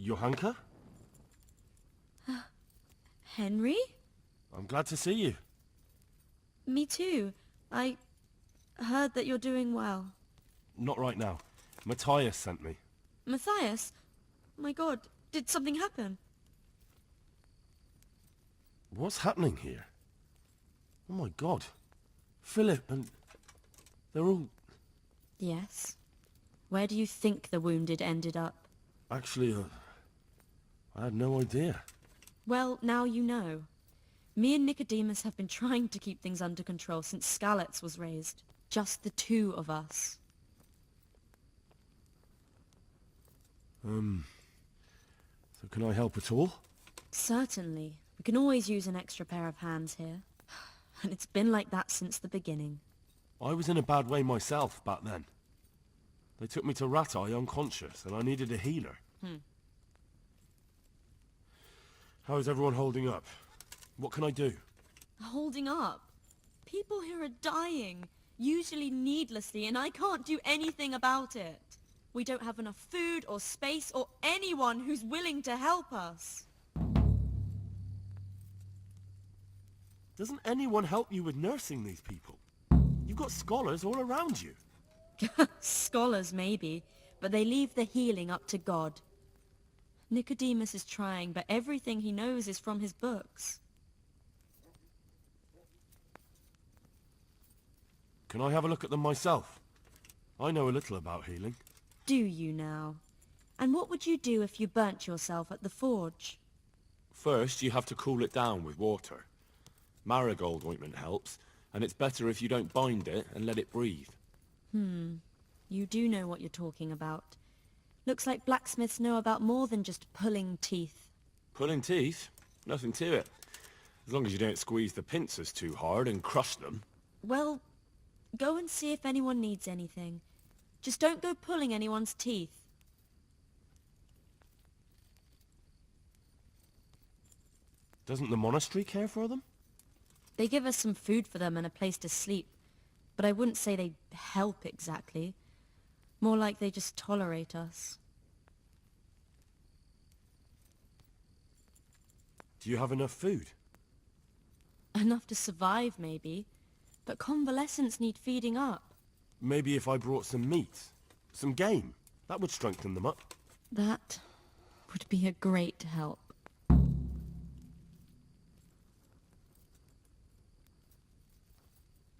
Johanka? Henry? I'm glad to see you. Me too. I heard that you're doing well. Not right now. Matthias sent me. Matthias? My God, did something happen? What's happening here? Oh my God. Philip and... they're all... Yes. Where do you think the wounded ended up? Actually, I had no idea. Well, now you know. Me and Nicodemus have been trying to keep things under control since Skalitz was raised. Just the two of us. So can I help at all? Certainly. We can always use an extra pair of hands here. And it's been like that since the beginning. I was in a bad way myself back then. They took me to Ratai unconscious, and I needed a healer. How is everyone holding up? What can I do? Holding up? People here are dying, usually needlessly, and I can't do anything about it. We don't have enough food or space or anyone who's willing to help us. Doesn't anyone help you with nursing these people? You've got scholars all around you. Scholars, maybe, but they leave the healing up to God. Nicodemus is trying, but everything he knows is from his books. Can I have a look at them myself? I know a little about healing. Do you now? And what would you do if you burnt yourself at the forge? First, you have to cool it down with water. Marigold ointment helps, and it's better if you don't bind it and let it breathe. You do know what you're talking about. Looks like blacksmiths know about more than just pulling teeth. Pulling teeth? Nothing to it. As long as you don't squeeze the pincers too hard and crush them. Well, go and see if anyone needs anything. Just don't go pulling anyone's teeth. Doesn't the monastery care for them? They give us some food for them and a place to sleep, but I wouldn't say they help exactly. More like they just tolerate us. Do you have enough food? Enough to survive, maybe, but convalescents need feeding up. Maybe if I brought some meat, some game, that would strengthen them up. That would be a great help.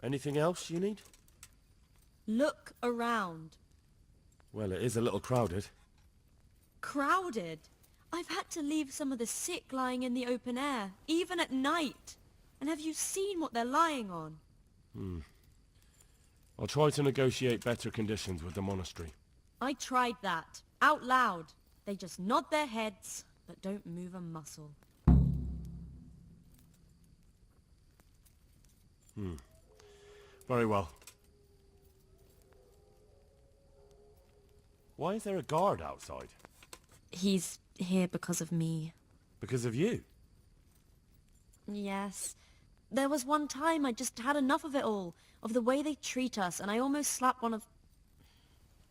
Anything else you need? Look around. Well, it is a little crowded. Crowded? I've had to leave some of the sick lying in the open air, even at night. And have you seen what they're lying on? I'll try to negotiate better conditions with the monastery. I tried that, out loud. They just nod their heads, but don't move a muscle. Very well. Why is there a guard outside? He's here because of me. Because of you? Yes. There was one time I just had enough of it all, of the way they treat us, and I almost slapped one of...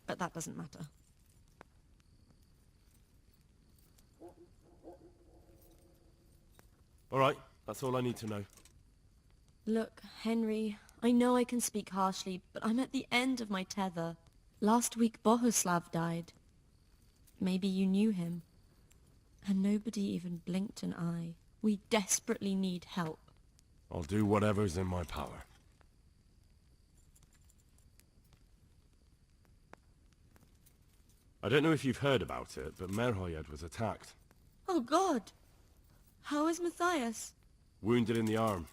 But that doesn't matter. All right, that's all I need to know. Look, Henry, I know I can speak harshly, but I'm at the end of my tether. Last week Bohuslav died. Maybe you knew him. And nobody even blinked an eye. We desperately need help. I'll do whatever's in my power. I don't know if you've heard about it, but МРХОЕДы was attacked. Oh God! How is Matthias? Wounded in the arm.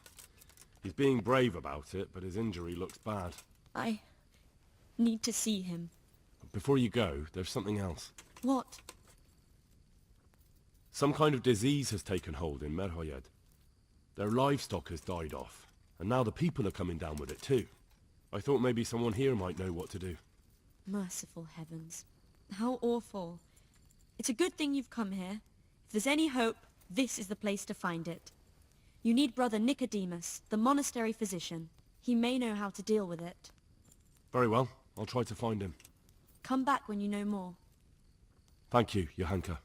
He's being brave about it, but his injury looks bad. I need to see him. Before you go, there's something else. What? Some kind of disease has taken hold in МРХОЕДы. Their livestock has died off, and now the people are coming down with it too. I thought maybe someone here might know what to do. Merciful heavens. How awful. It's a good thing you've come here. If there's any hope, this is the place to find it. You need Brother Nicodemus, the monastery physician. He may know how to deal with it. Very well, I'll try to find him. Come back when you know more. Thank you, Johanka.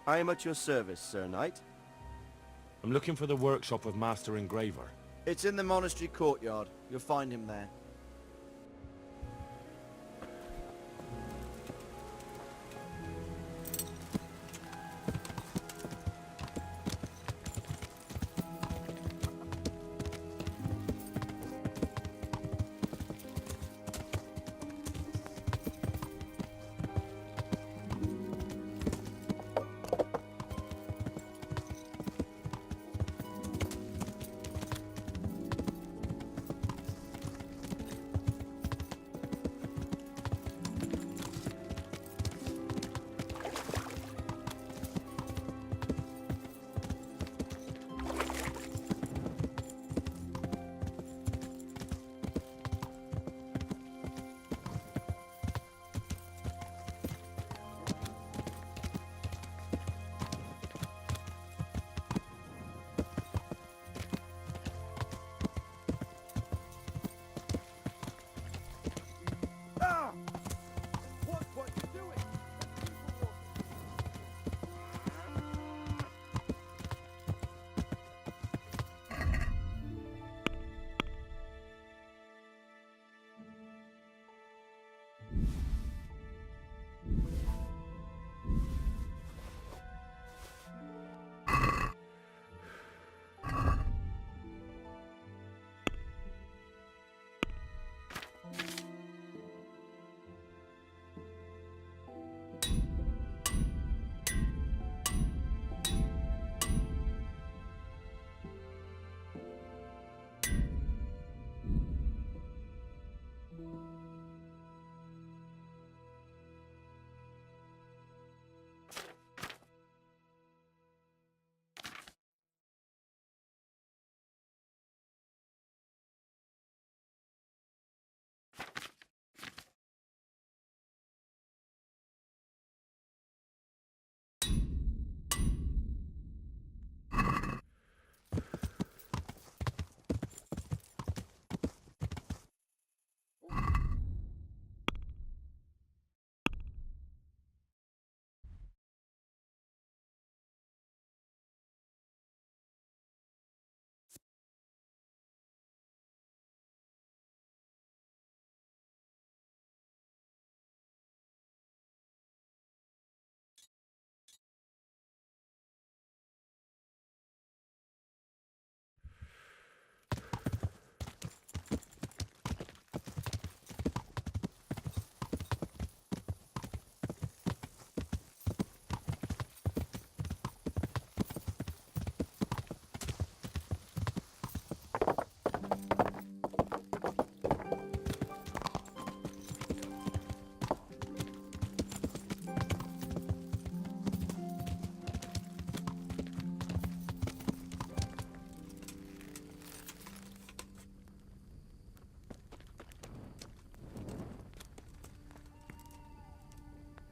I am at your service, Sir Knight. I'm looking for the workshop of Master Engraver. It's in the monastery courtyard. You'll find him there.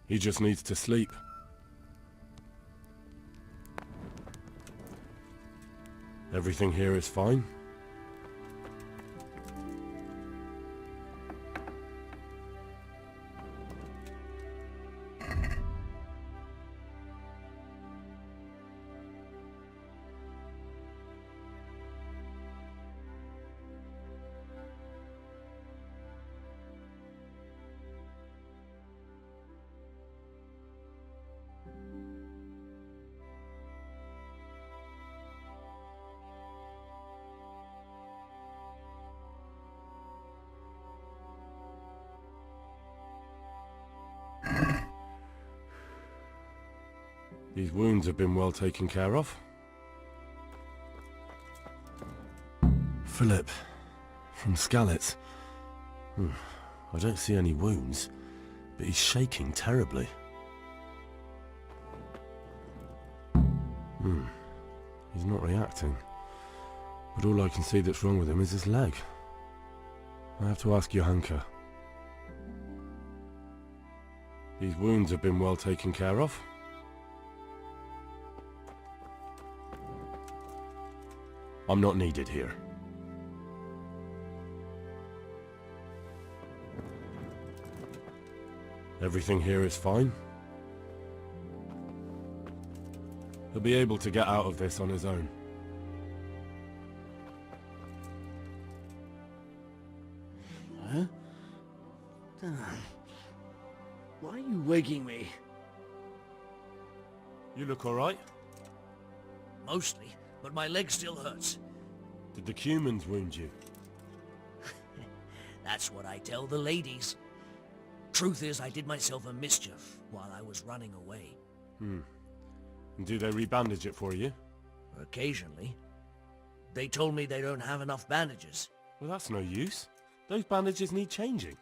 He just needs to sleep. Everything here is fine. These wounds have been well taken care of. Philip, from Skalitz. I don't see any wounds, but he's shaking terribly. He's not reacting. But all I can see that's wrong with him is his leg. I have to ask Johanka. These wounds have been well taken care of. I'm not needed here. Everything here is fine. He'll be able to get out of this on his own. Huh? Why are you waking me? You look alright? Mostly, but my leg still hurts. Did the humans wound you? That's what I tell the ladies. Truth is, I did myself a mischief while I was running away. And do they rebandage it for you? Occasionally. They told me they don't have enough bandages. Well, that's no use. Those bandages need changing.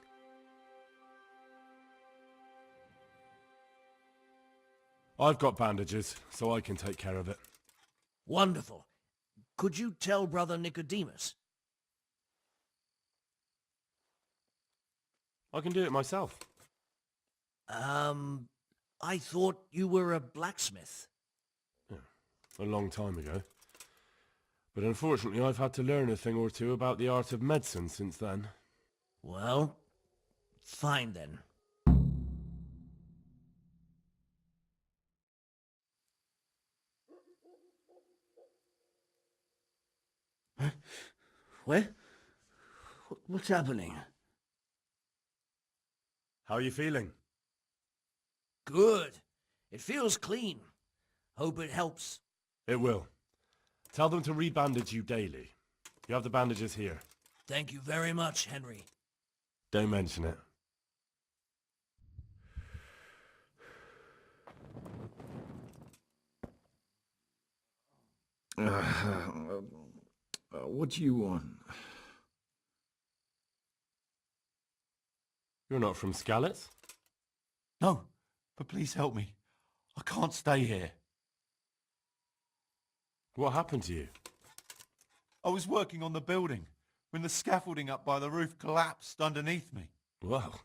I've got bandages, so I can take care of it. Wonderful. Could you tell Brother Nicodemus? I can do it myself. I thought you were a blacksmith. A long time ago. But unfortunately I've had to learn a thing or two about the art of medicine since then. Well, fine then. Where? What's happening? How are you feeling? Good. It feels clean. Hope it helps. It will. Tell them to rebandage you daily. You have the bandages here. Thank you very much, Henry. Don't mention it. What do you want? You're not from Skalitz? No, but please help me. I can't stay here. What happened to you? I was working on the building when the scaffolding up by the roof collapsed underneath me. Well,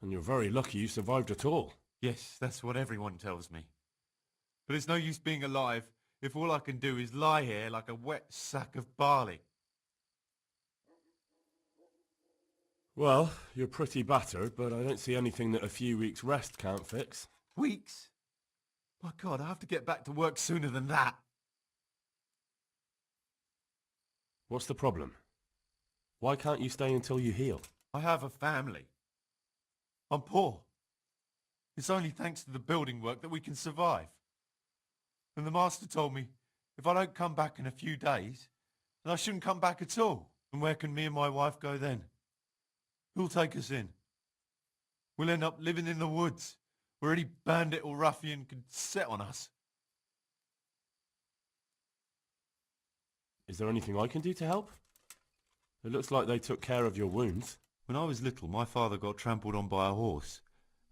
and you're very lucky you survived at all. Yes, that's what everyone tells me. But it's no use being alive if all I can do is lie here like a wet sack of barley. Well, you're pretty battered, but I don't see anything that a few weeks' rest can't fix. Weeks? My God, I have to get back to work sooner than that. What's the problem? Why can't you stay until you heal? I have a family. I'm poor. It's only thanks to the building work that we can survive. And the master told me if I don't come back in a few days, then I shouldn't come back at all. And where can me and my wife go then? Who'll take us in? We'll end up living in the woods, where any bandit or ruffian could set on us. Is there anything I can do to help? It looks like they took care of your wounds. When I was little, my father got trampled on by a horse,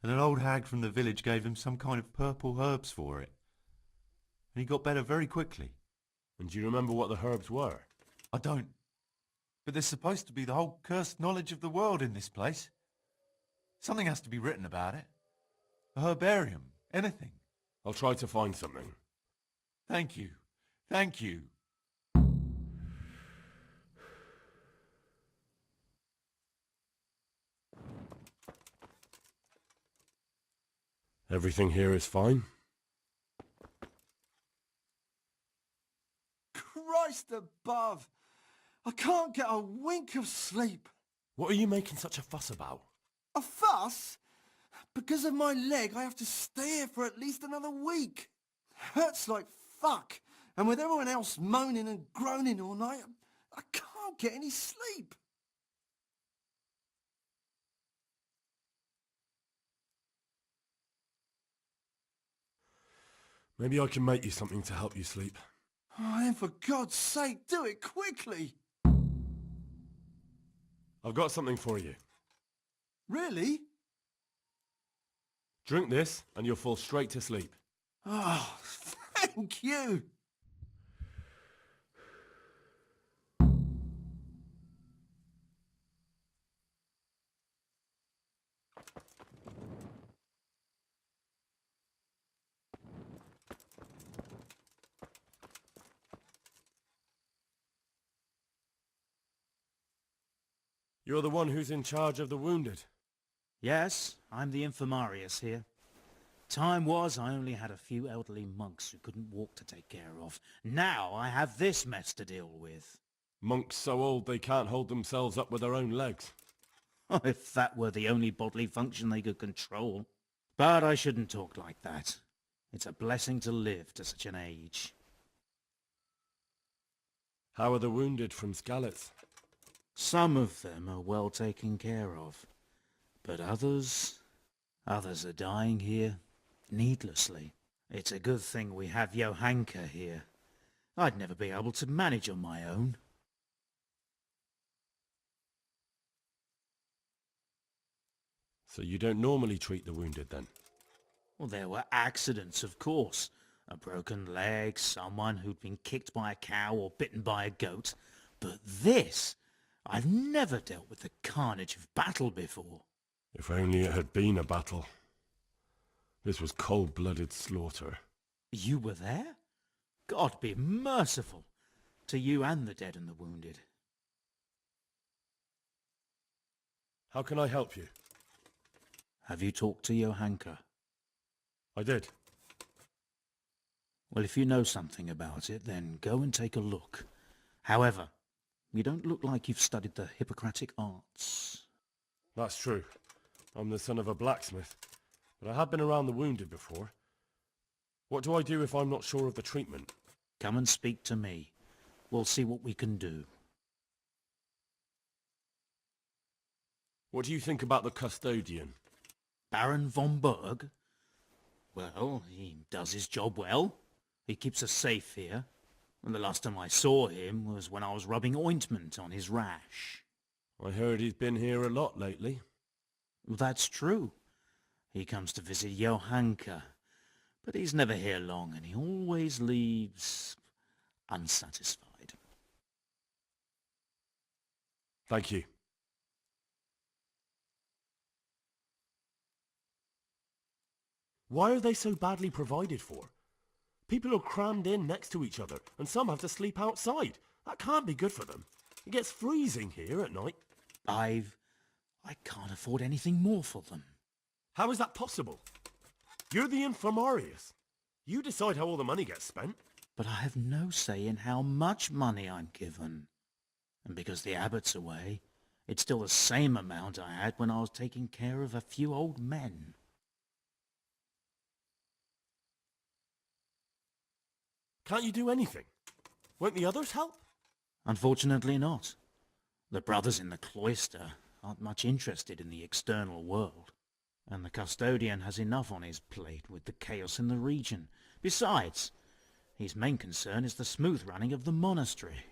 and an old hag from the village gave him some kind of purple herbs for it. And he got better very quickly. And do you remember what the herbs were? I don't. But there's supposed to be the whole cursed knowledge of the world in this place. Something has to be written about it. A herbarium, anything. I'll try to find something. Thank you. Thank you. Everything here is fine? Christ above! I can't get a wink of sleep. What are you making such a fuss about? A fuss? Because of my leg, I have to stay here for at least another week. Hurts like fuck. And with everyone else moaning and groaning all night, I can't get any sleep. Maybe I can make you something to help you sleep. Oh, then for God's sake, do it quickly. I've got something for you. Really? Drink this and you'll fall straight to sleep. Oh, thank you. You're the one who's in charge of the wounded. Yes, I'm the infirmarius here. Time was I only had a few elderly monks who couldn't walk to take care of. Now I have this mess to deal with. Monks so old they can't hold themselves up with their own legs. If that were the only bodily function they could control. But I shouldn't talk like that. It's a blessing to live to such an age. How are the wounded from Skalitz? Some of them are well taken care of. But others are dying here needlessly. It's a good thing we have Johanka here. I'd never be able to manage on my own. So you don't normally treat the wounded then? Well, there were accidents, of course. A broken leg, someone who'd been kicked by a cow or bitten by a goat. But this, I've never dealt with the carnage of battle before. If only it had been a battle. This was cold-blooded slaughter. You were there? God be merciful to you and the dead and the wounded. How can I help you? Have you talked to Johanka? I did. Well, if you know something about it, then go and take a look. However, you don't look like you've studied the Hippocratic arts. That's true. I'm the son of a blacksmith, but I have been around the wounded before. What do I do if I'm not sure of the treatment? Come and speak to me. We'll see what we can do. What do you think about the custodian? Baron von Berg? Well, he does his job well. He keeps us safe here. And the last time I saw him was when I was rubbing ointment on his rash. I heard he's been here a lot lately. Well, that's true. He comes to visit Johanka. But he's never here long, and he always leaves unsatisfied. Thank you. Why are they so badly provided for? People are crammed in next to each other, and some have to sleep outside. That can't be good for them. It gets freezing here at night. I can't afford anything more for them. How is that possible? You're the infirmarius. You decide how all the money gets spent. But I have no say in how much money I'm given. And because the abbot's away, it's still the same amount I had when I was taking care of a few old men. Can't you do anything? Won't the others help? Unfortunately not. The brothers in the cloister aren't much interested in the external world. And the custodian has enough on his plate with the chaos in the region. Besides, his main concern is the smooth running of the monastery.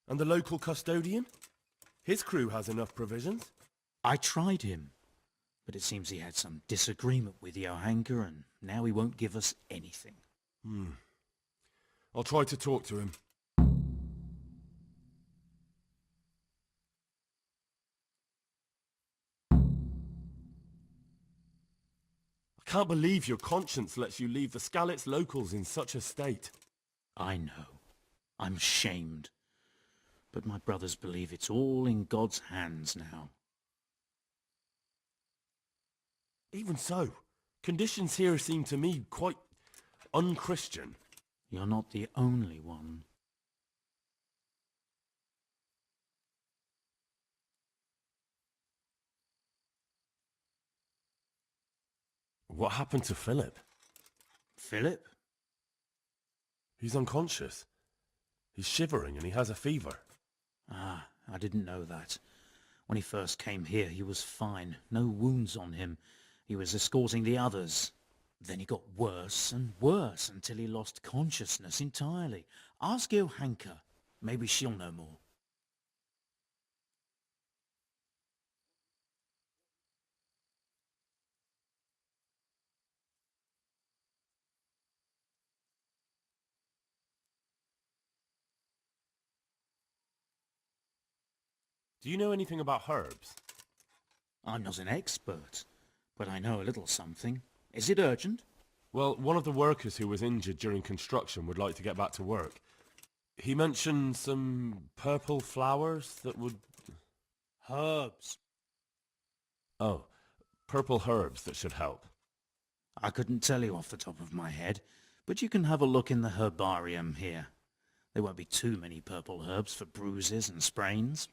And the local custodian? His crew has enough provisions. I tried him, but it seems he had some disagreement with Johanka, and now he won't give us anything. I'll try to talk to him. I can't believe your conscience lets you leave the Skalitz locals in such a state. I know. I'm shamed. But my brothers believe it's all in God's hands now. Even so, conditions here seem to me quite un-Christian. You're not the only one. What happened to Philip? Philip? He's unconscious. He's shivering and he has a fever. Ah, I didn't know that. When he first came here, he was fine. No wounds on him. He was escorting the others. Then he got worse and worse until he lost consciousness entirely. Ask Johanka. Maybe she'll know more. Do you know anything about herbs? I'm not an expert, but I know a little something. Is it urgent? Well, one of the workers who was injured during construction would like to get back to work. He mentioned some purple flowers that would... Herbs. Oh, purple herbs that should help. I couldn't tell you off the top of my head, but you can have a look in the herbarium here. There won't be too many purple herbs for bruises and sprains.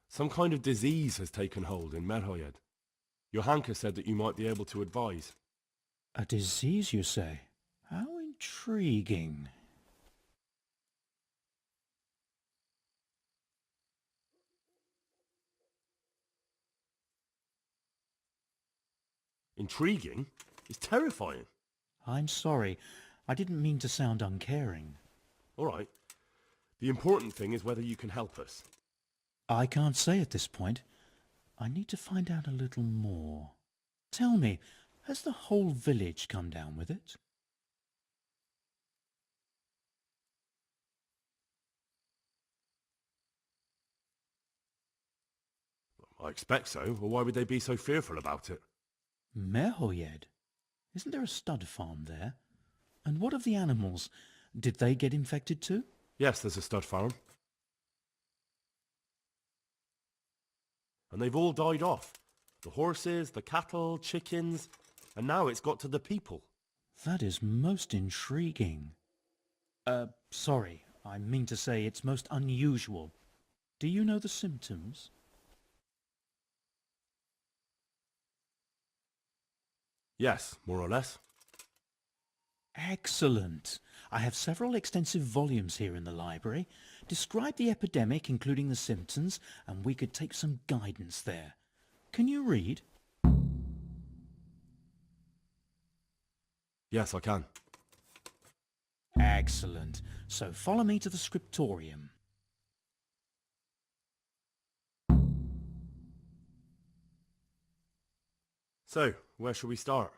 Some kind of disease has taken hold in МРХОЕД. Johanka said that you might be able to advise. A disease, you say? How intriguing. Intriguing? It's terrifying. I'm sorry. I didn't mean to sound uncaring. All right. The important thing is whether you can help us. I can't say at this point. I need to find out a little more. Tell me, has the whole village come down with it? I expect so, or why would they be so fearful about it? МРХОЕД? Isn't there a stud farm there? And what of the animals? Did they get infected too? Yes, there's a stud farm. And they've all died off. The horses, the cattle, chickens, and now it's got to the people. That is most intriguing. Sorry, I mean to say it's most unusual. Do you know the symptoms? Yes, more or less. Excellent. I have several extensive volumes here in the library. Describe the epidemic, including the symptoms, and we could take some guidance there. Can you read? Yes, I can. Excellent. So follow me to the scriptorium. So, where shall we start?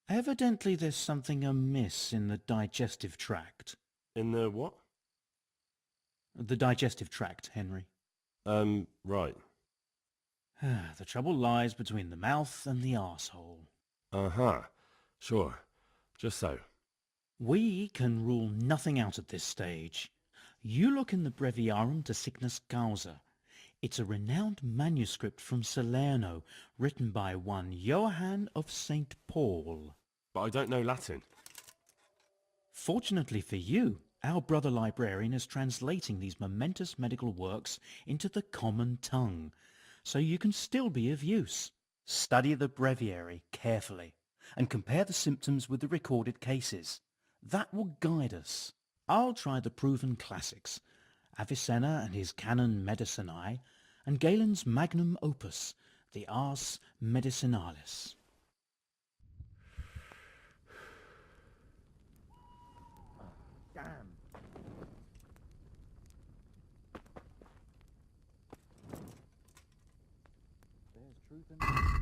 Evidently there's something amiss in the digestive tract. In the what? The digestive tract, Henry. Right. The trouble lies between the mouth and the arsehole. Uh-huh. Sure. Just so. We can rule nothing out at this stage. You look in the Breviarum de Sickness Causa. It's a renowned manuscript from Salerno, written by one Johann of St. Paul. But I don't know Latin. Fortunately for you, our brother librarian is translating these momentous medical works into the common tongue, so you can still be of use. Study the breviary carefully, and compare the symptoms with the recorded cases. That will guide us. I'll try the proven classics, Avicenna and his Canon Medicinae, and Galen's magnum opus, the Ars Medicinalis. Damn. There's truth in that.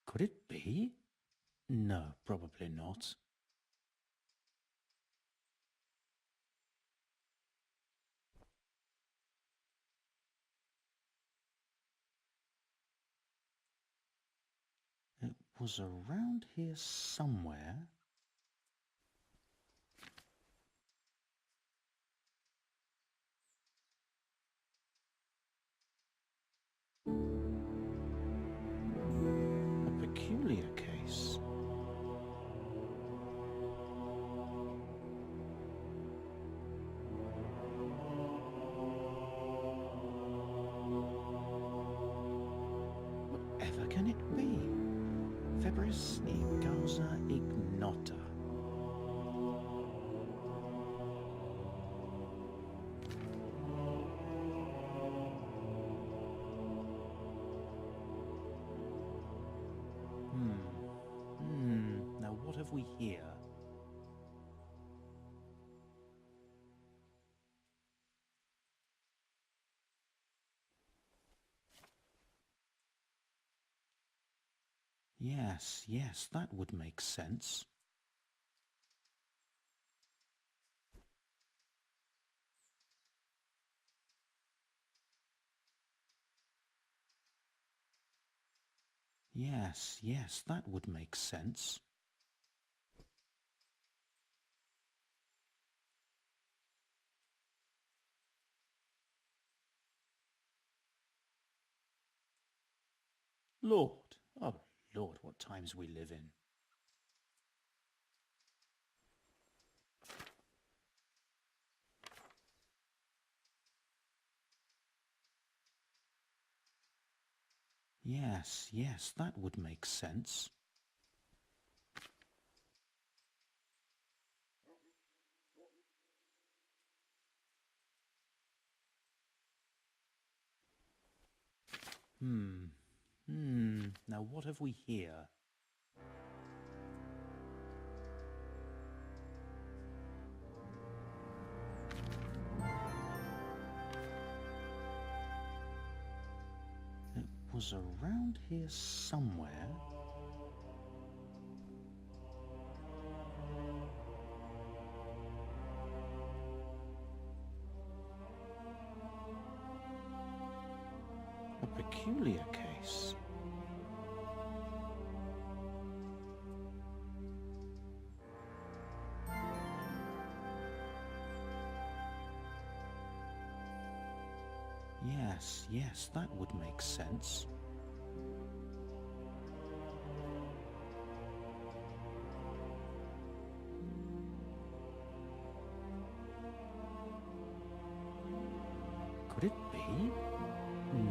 Could it be? No, probably not. It was around here somewhere. A peculiar case. Whatever can it be? Febris e causa ignota. Now what have we here? Yes, that would make sense. Yes, that would make sense. Lord, oh Lord, what times we live in. Yes, that would make sense. Now what have we here? It was around here somewhere. A peculiar case. Yes, that would make sense. Could it be?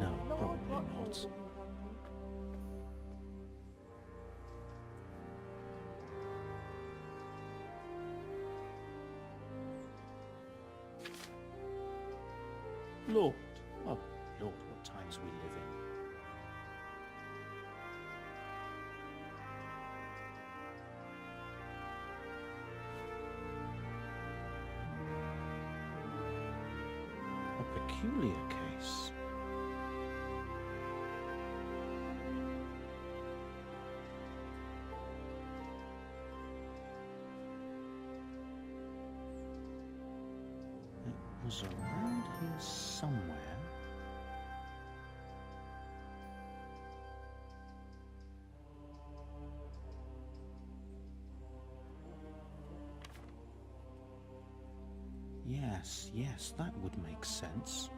No, probably not. Lord, oh Lord, what times we live in. A peculiar case. It was around here somewhere. Yes, that would make sense.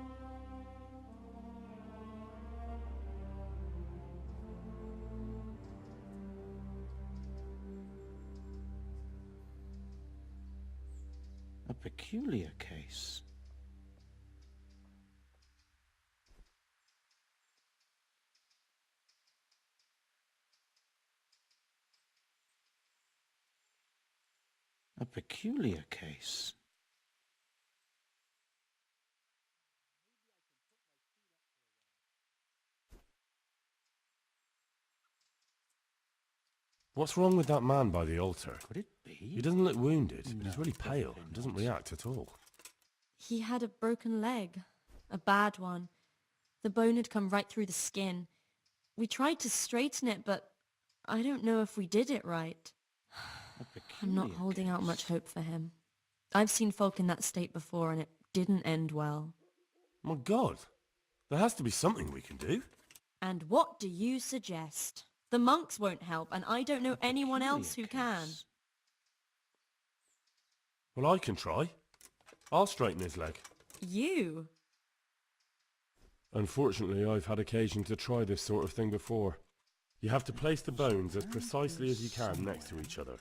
A peculiar case. A peculiar case. What's wrong with that man by the altar? Could it be? He doesn't look wounded, but No, he's really pale probably and doesn't not. react at all. He had a broken leg. A bad one. The bone had come right through the skin. We tried to straighten it, but I don't know if we did it right. I'm not holding out much hope for him. I've seen folk in that state before and it didn't end well. My God, there has to be something we can do. And what do you suggest? The monks won't help and I don't know anyone else who can. Well, I can try. I'll straighten his leg. You? Unfortunately, I've had occasion to try this sort of thing before. You have to place the bones as precisely as you can next to each other.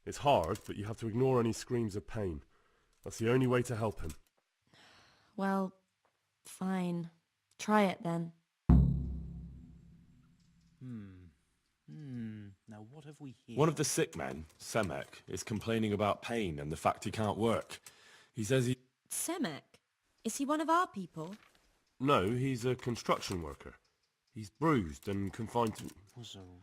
It's hard, but you have to ignore any screams of pain. That's the only way to help him. Well, fine. Try it then. Now what have we here? One of the sick men, Semek, is complaining about pain and the fact he can't work. He says he... Semek? Is he one of our people? No, he's a construction worker. He's bruised and confined to...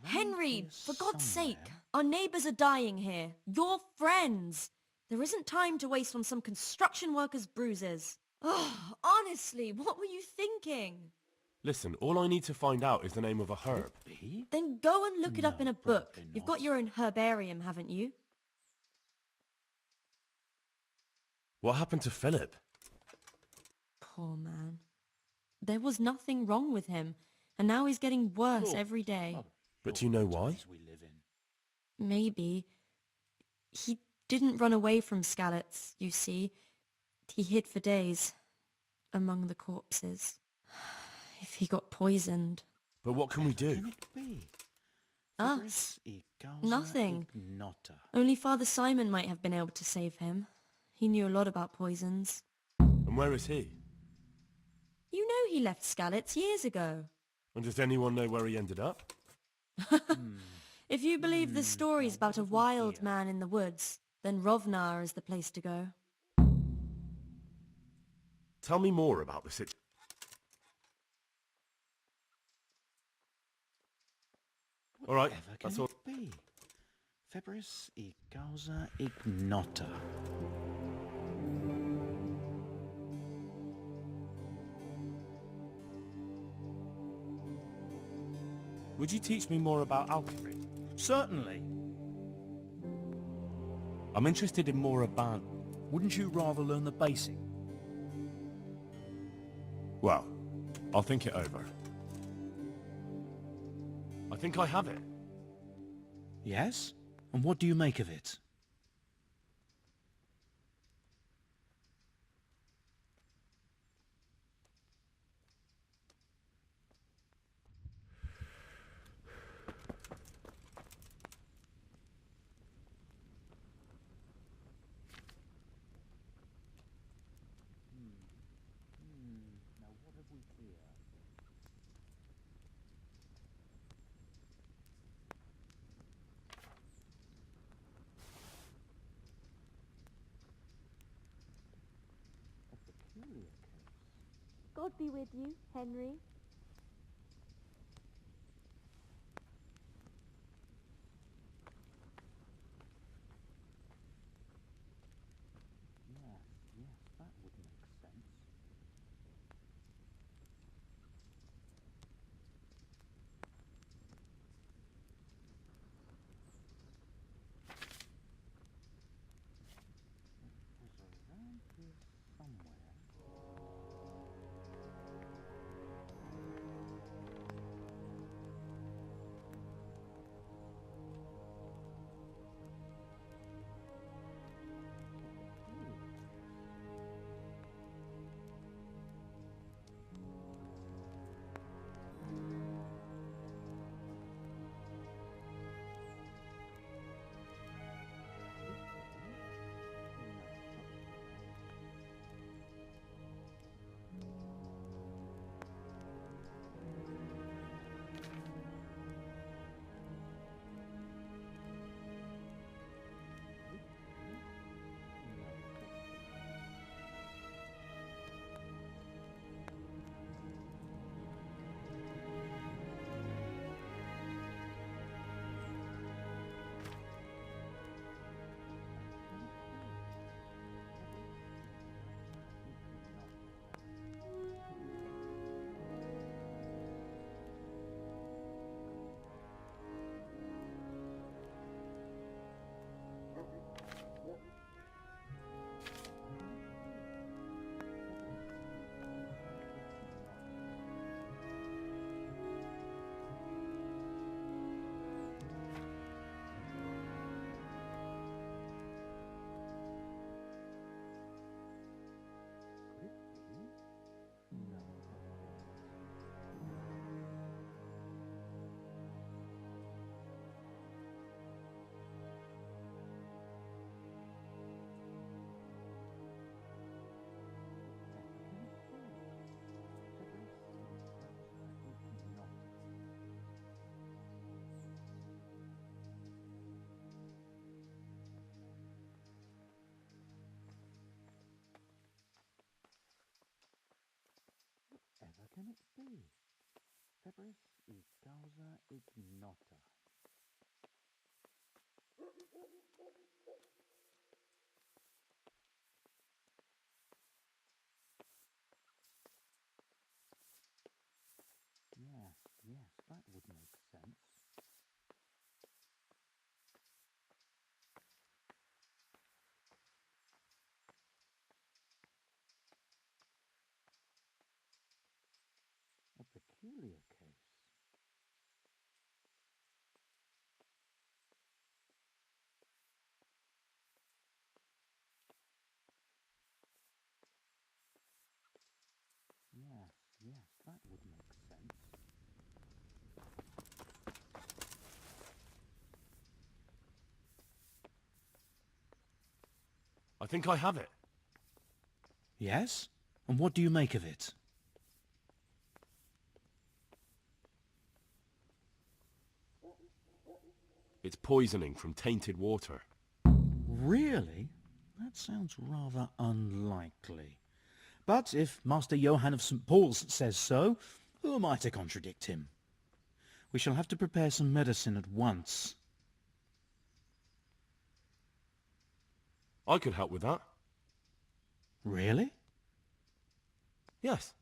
Henry, for God's sake, our neighbours are dying here. You're friends. There isn't time to waste on some construction worker's bruises. Oh, honestly, what were you thinking? Listen, all I need to find out is the name of a herb. Then go and look it up in a book. You've got your own herbarium, haven't you? What happened to Philip? Poor man. There was nothing wrong with him, and now he's getting worse every day. But do you know why? Maybe. He didn't run away from Skalitz, you see. He hid for days, among the corpses. If he got poisoned. But what can we do? Us? Nothing. Only Father Simon might have been able to save him. He knew a lot about poisons. And where is he? You know he left Skalitz years ago. And does anyone know where he ended up? If you believe the stories about a wild man in the woods, then Rovnar is the place to go. Tell me more about the situation. All right, that's all. Febris e causa ignota. Would you teach me more about alchemy? Certainly. I'm interested in more about... Wouldn't you rather learn the basic? Well, I'll think it over. I think I have it. Yes? And what do you make of it? Now what have we here? God be with you, Henry. Yes, that would make sense. It was around here somewhere. can it be? Febris y causa ignota. Yes, that would make sense. A peculiar case. Yes, that would make sense. I think I have it. Yes? And what do you make of it? It's poisoning from tainted water. Really? That sounds rather unlikely. But if Master Johann of St. Paul's says so, who am I to contradict him? We shall have to prepare some medicine at once. I could help with that. Really? Yes.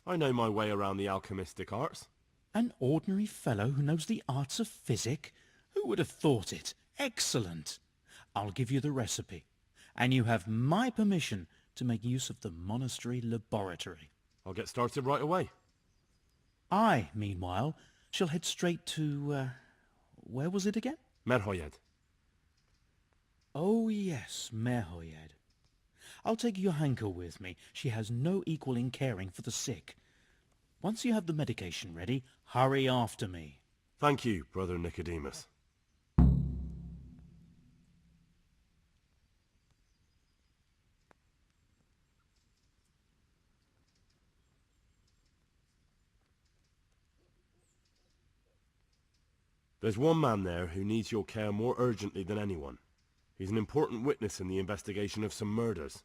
I know my way around the alchemistic arts. An ordinary fellow who knows the arts of physic? Who would have thought it? Excellent. I'll give you the recipe, and you have my permission to make use of the monastery laboratory. I'll get started right away. I, meanwhile, shall head straight to, where was it again? МРХОЕД. Oh yes, МРХОЕДы. I'll take Johanka with me. She has no equal in caring for the sick. Once you have the medication ready, hurry after me. Thank you, Brother Nicodemus. There's one man there who needs your care more urgently than anyone. He's an important witness in the investigation of some murders.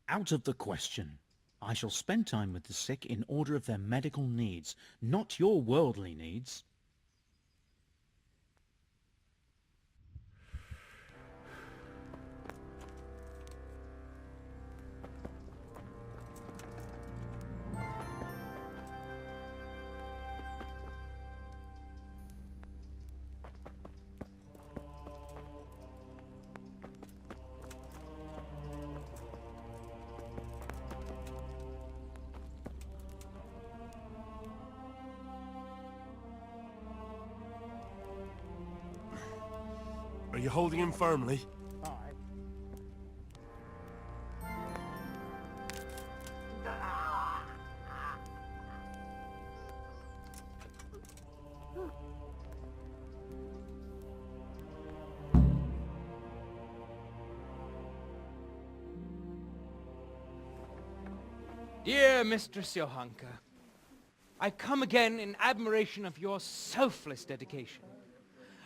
Out of the question. I shall spend time with the sick in order of their medical needs, not your worldly needs. Are you holding him firmly? Dear Mistress Johanka, I come again in admiration of your selfless dedication.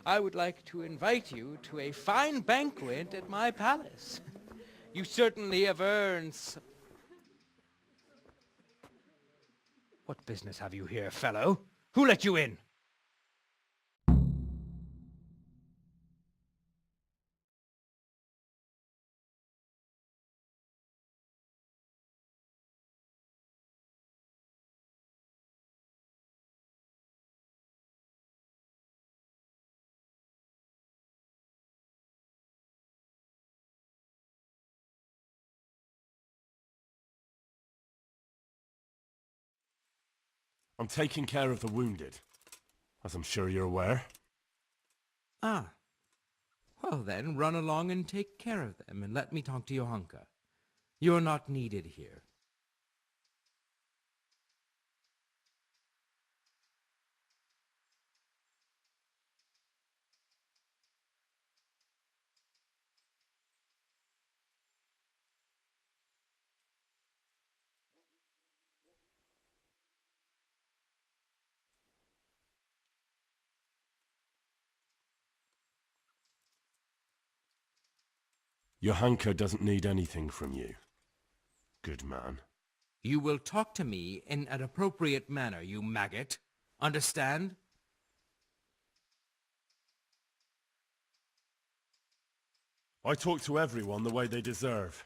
I would like to invite you to a fine banquet at my palace. You certainly have earned What business have you here, fellow? Who let you in? I'm taking care of the wounded, as I'm sure you're aware. Ah. Well then, run along and take care of them, and let me talk to Johanka. You're not needed here. Johanka doesn't need anything from you. Good man. You will talk to me in an appropriate manner, you maggot. Understand? I talk to everyone the way they deserve.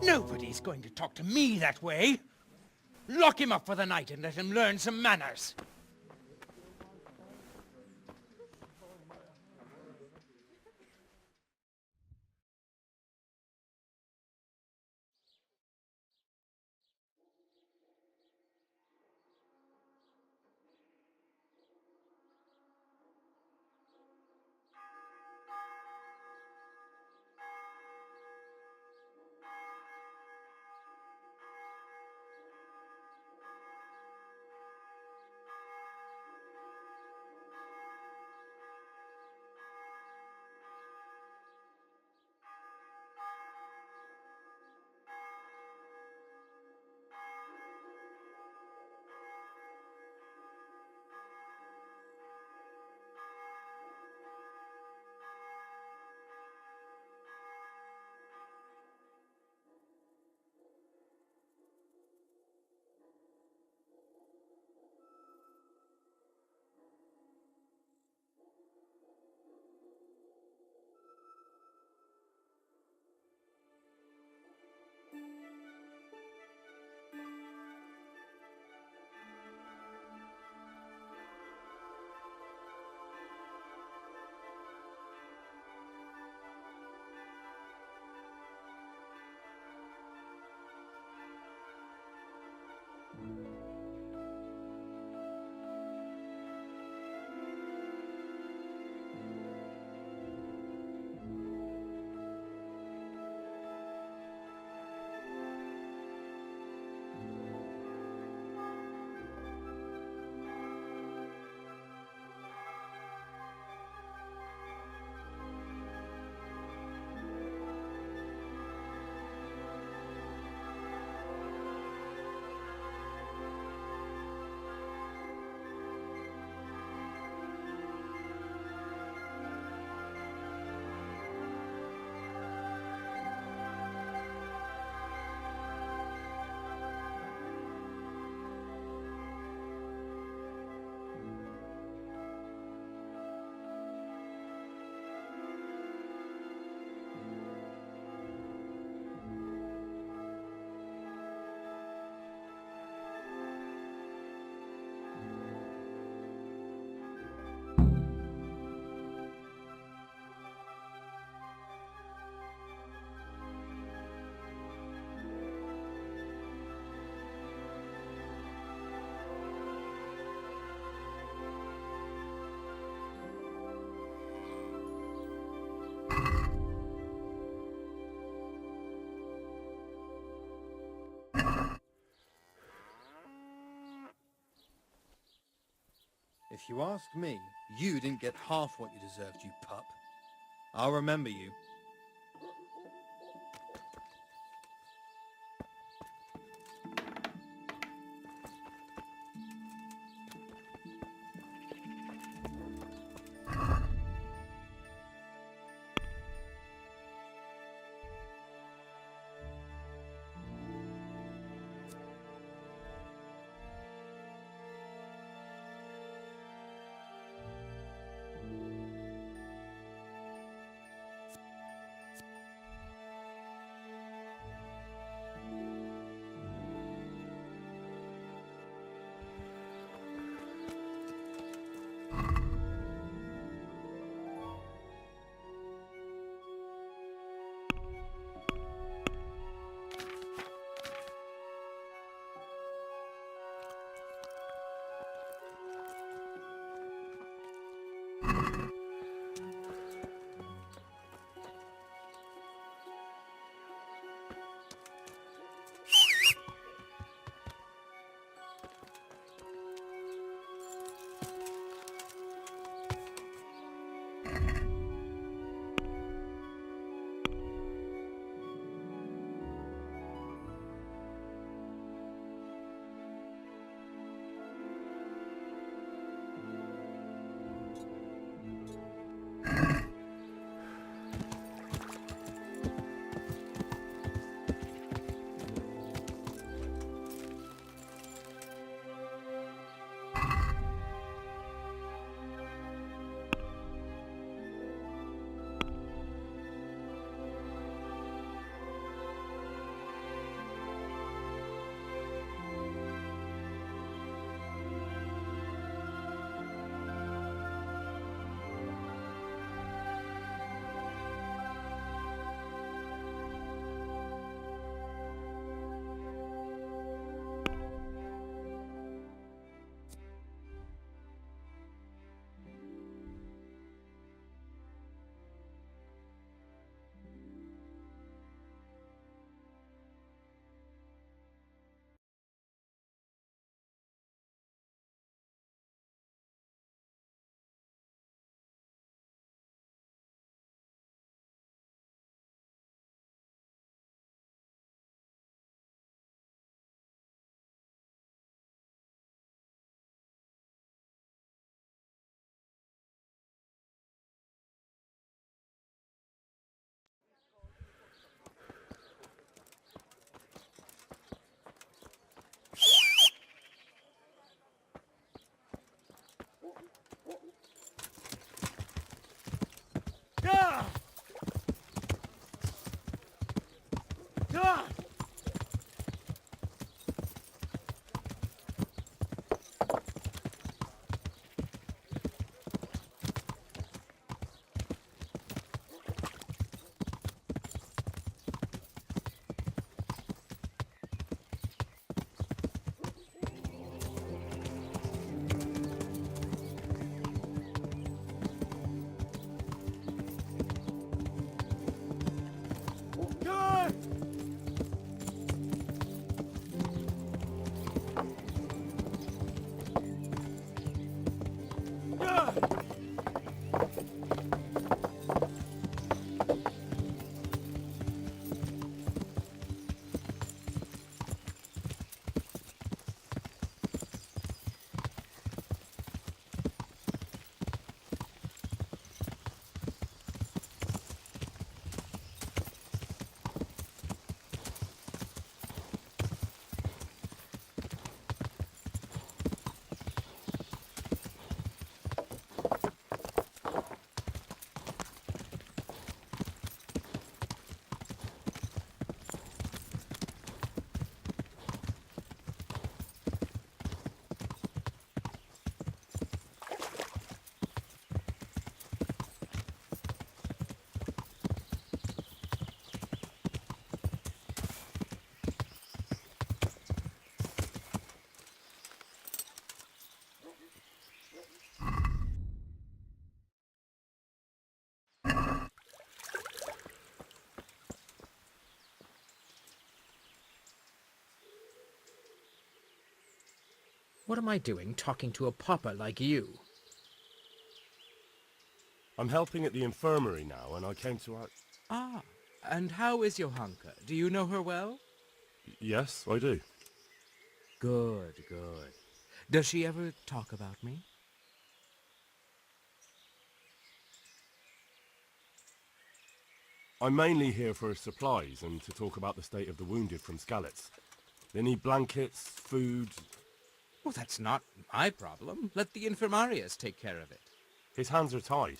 Nobody's going to talk to me that way. Lock him up for the night and let him learn some manners. If you ask me, you didn't get half what you deserved, you pup. I'll remember you. What am I doing talking to a pauper like you? I'm helping at the infirmary now, and I came to... Ah, and how is Johanka? Do you know her well? Yes, I do. Good, good. Does she ever talk about me? I'm mainly here for supplies and to talk about the state of the wounded from Skalitz. They need blankets, food... Well, that's not my problem. Let the infirmarius take care of it. His hands are tied.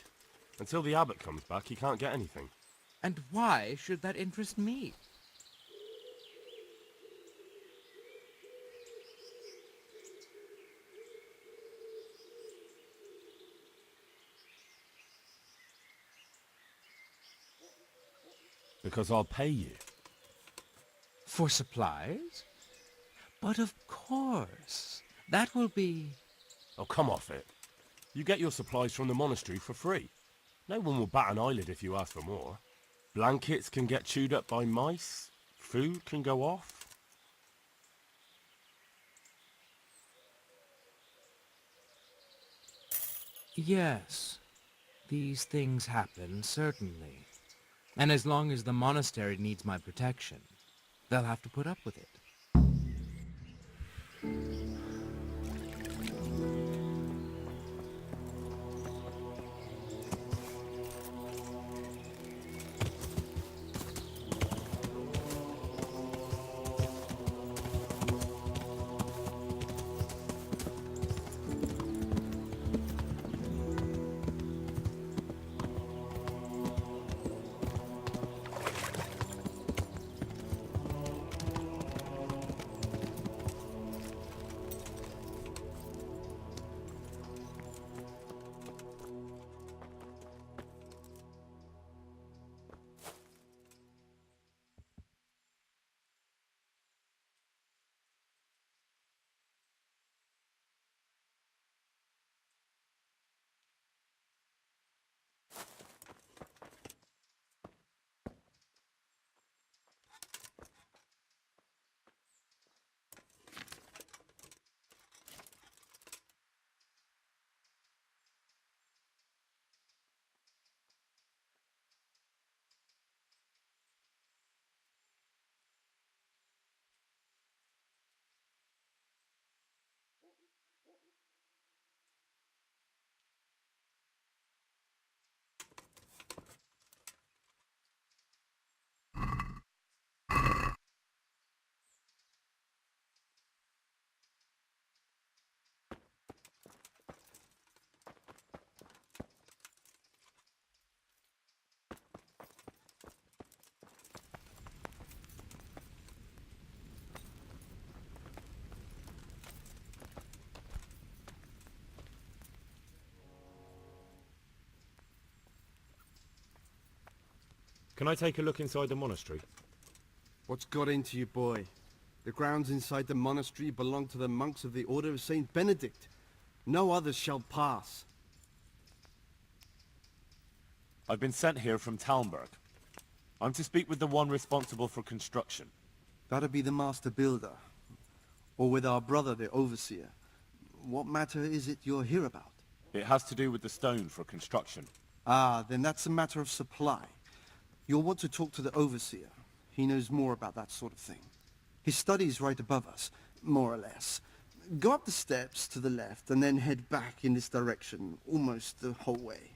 Until the abbot comes back, he can't get anything. And why should that interest me? Because I'll pay you. For supplies? But of course. That will be... Oh, come off it. You get your supplies from the monastery for free. No one will bat an eyelid if you ask for more. Blankets can get chewed up by mice. Food can go off. Yes. These things happen, certainly. And as long as the monastery needs my protection, they'll have to put up with it. Can I take a look inside the monastery? What's got into you, boy? The grounds inside the monastery belong to the monks of the Order of Saint Benedict. No others shall pass. I've been sent here from Talmberg. I'm to speak with the one responsible for construction. That'd be the master builder. Or with our brother, the overseer. What matter is it you're here about? It has to do with the stone for construction. Ah, then that's a matter of supply. You'll want to talk to the overseer. He knows more about that sort of thing. His study's right above us, more or less. Go up the steps to the left and then head back in this direction, almost the whole way.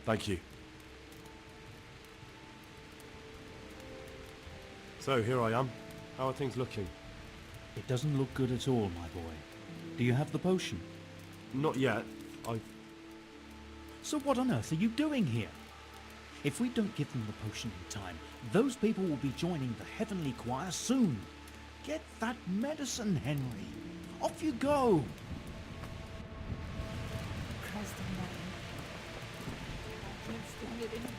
Thank you. So, here I am. How are things looking? It doesn't look good at all, my boy. Do you have the potion? Not yet. So what on earth are you doing here? If we don't give them the potion in time, those people will be joining the heavenly choir soon. Get that medicine, Henry. Off you go. Christ almighty. I can't stand it anymore.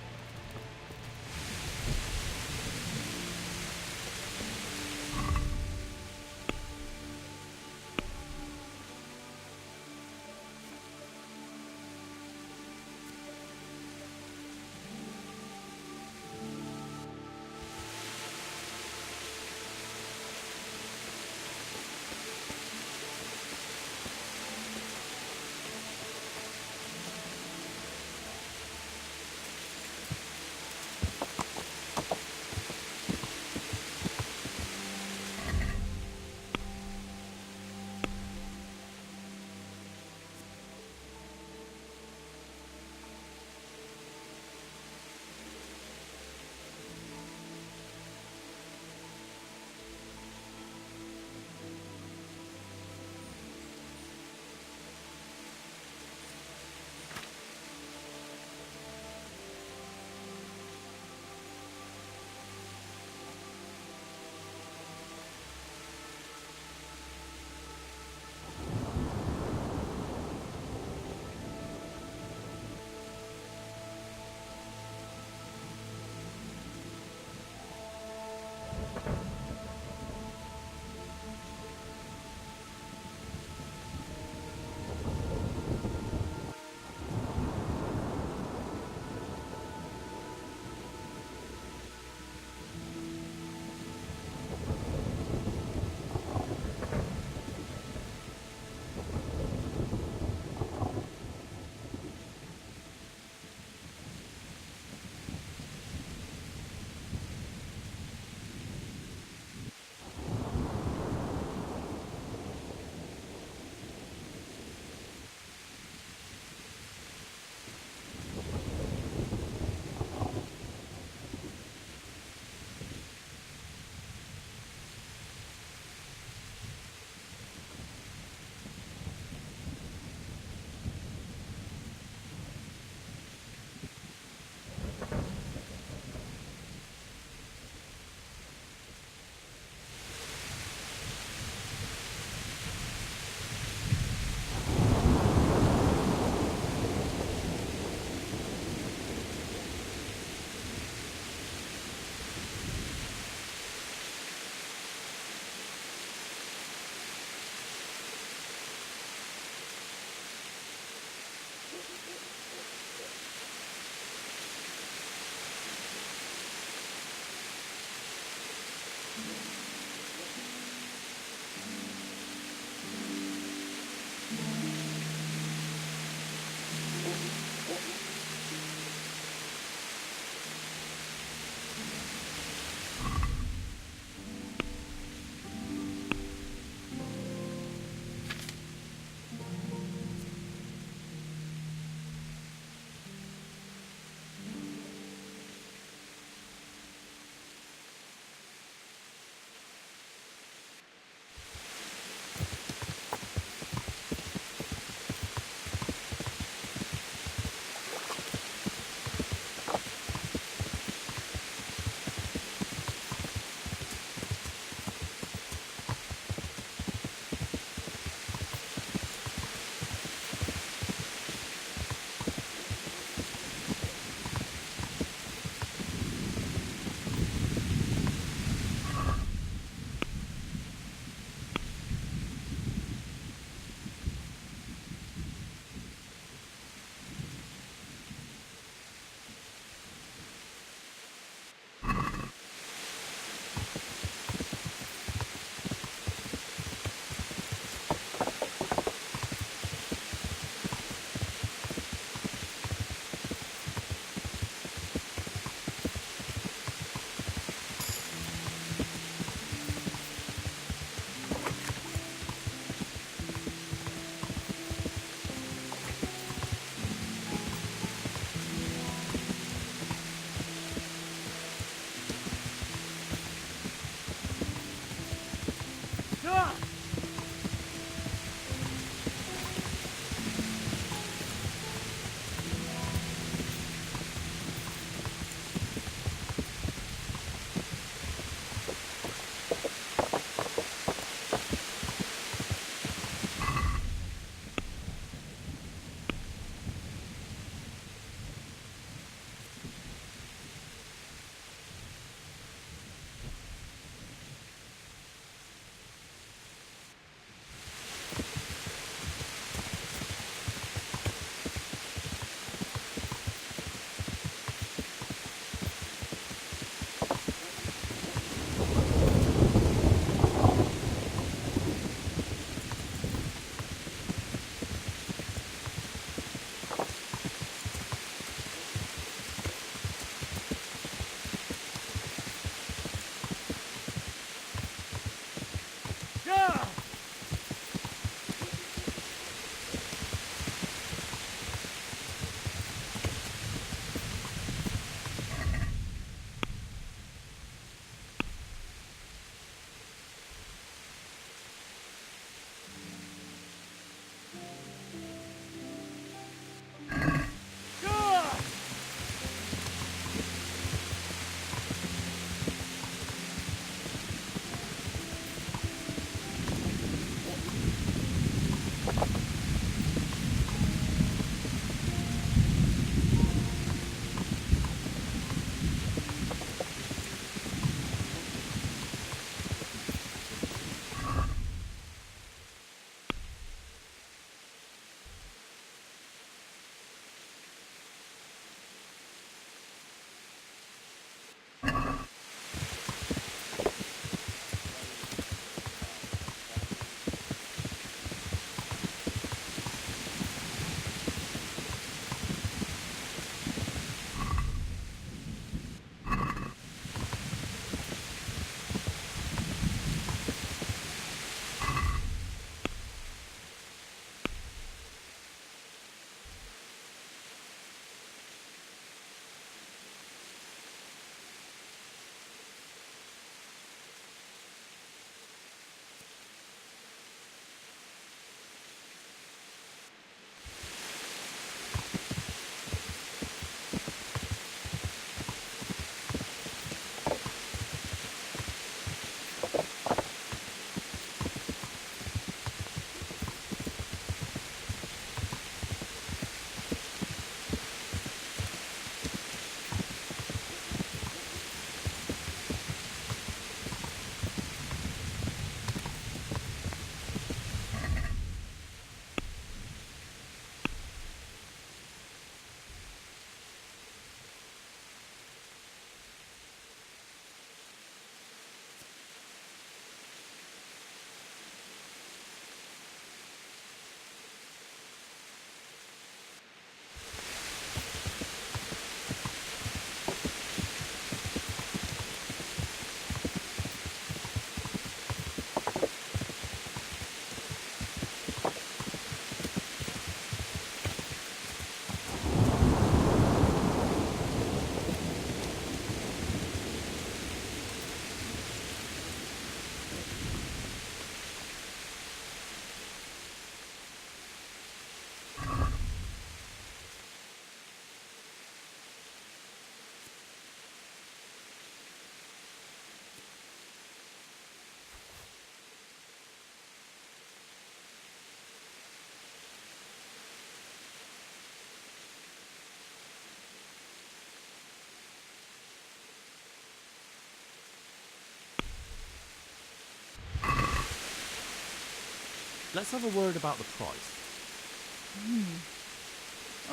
let's have a word about the price.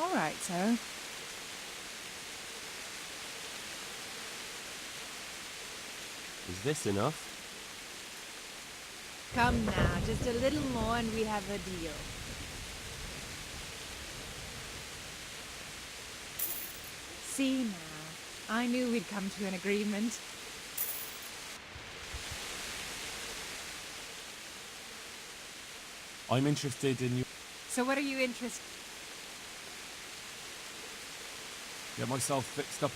All right, sir. Is this enough? Come now, just a little more and we have a deal. See now, I knew we'd come to an agreement. I'm interested in you. So what are you interested? Get myself fixed up.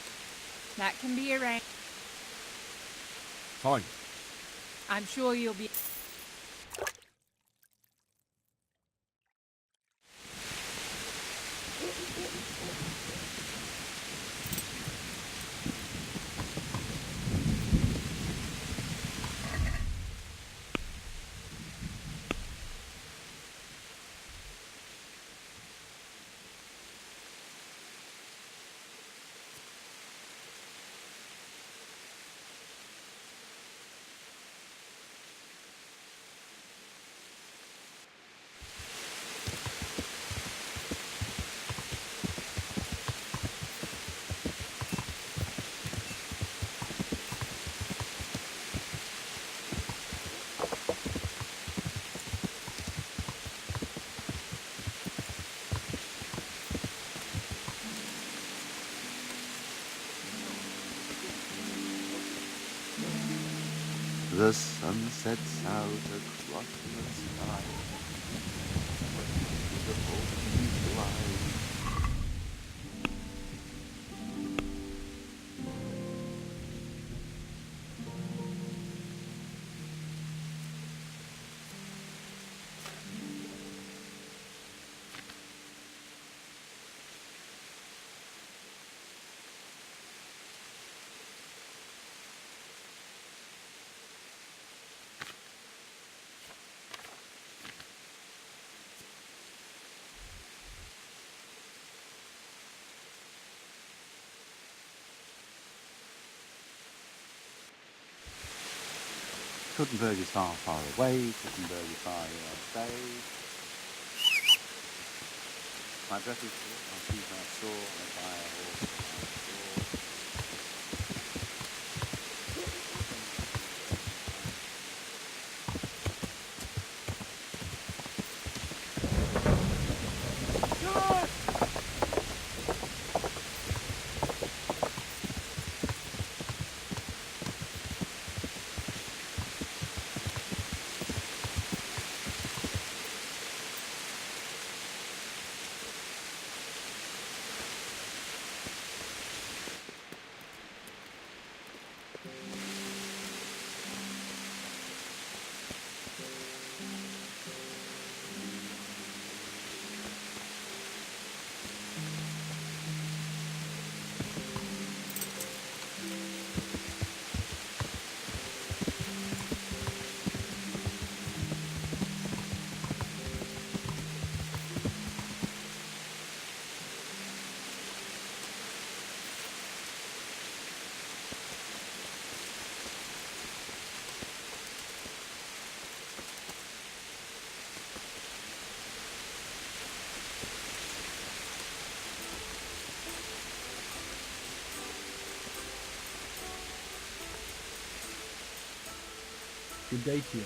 That can be arranged. Fine. I'm sure you'll be... The sun sets out across the sky. The boat flies. Kuttenberg is far, far away. Kuttenberg is far away. My breath is short. My feet are sore. I buy a horse. Good day to you.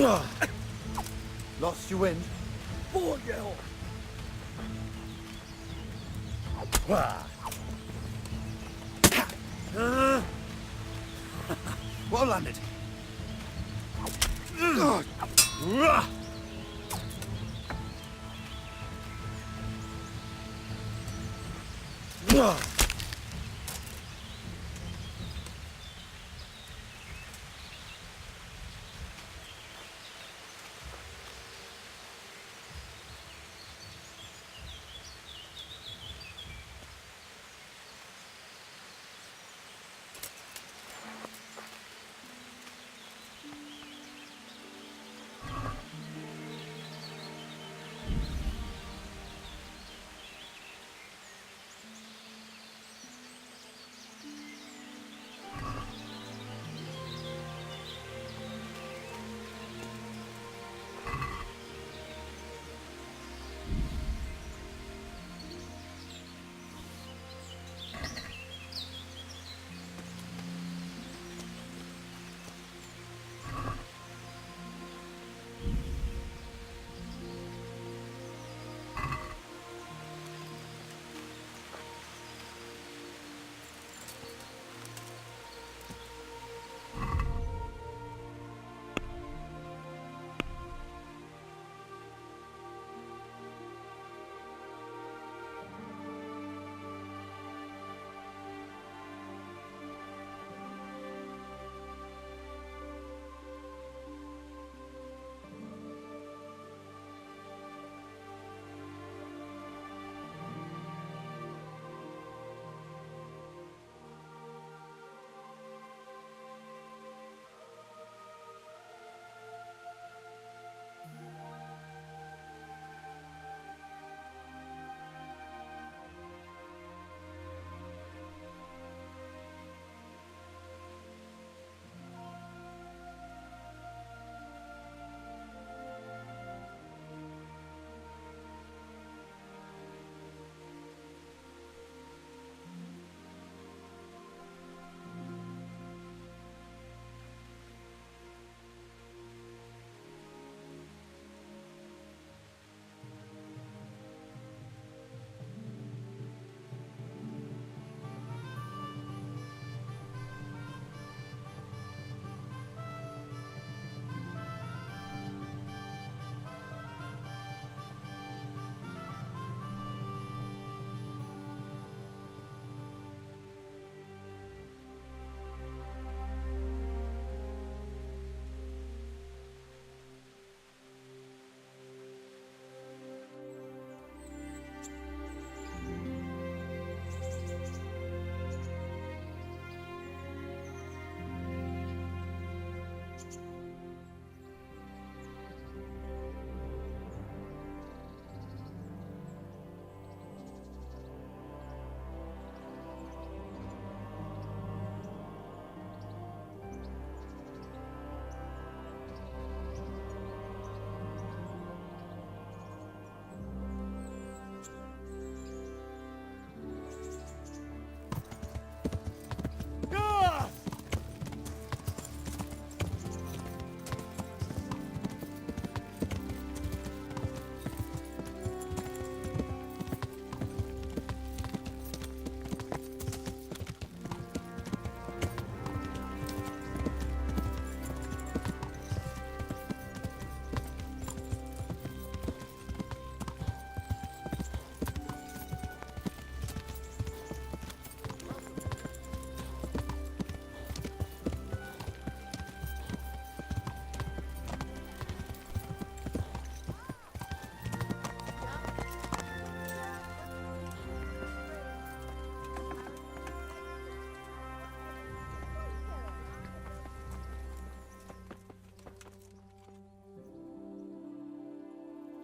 Lost your wind? Board yell! Well landed.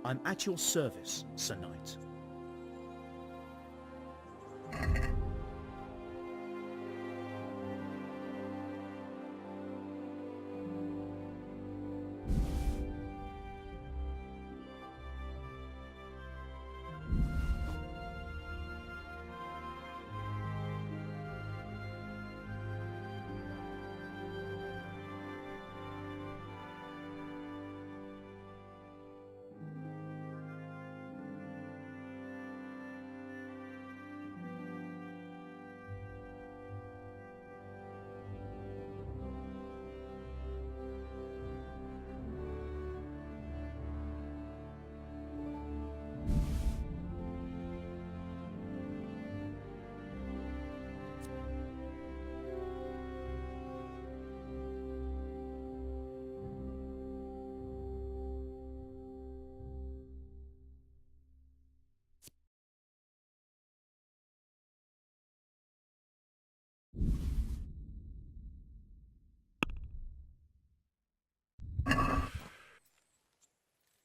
I'm at your service, Sir Knight.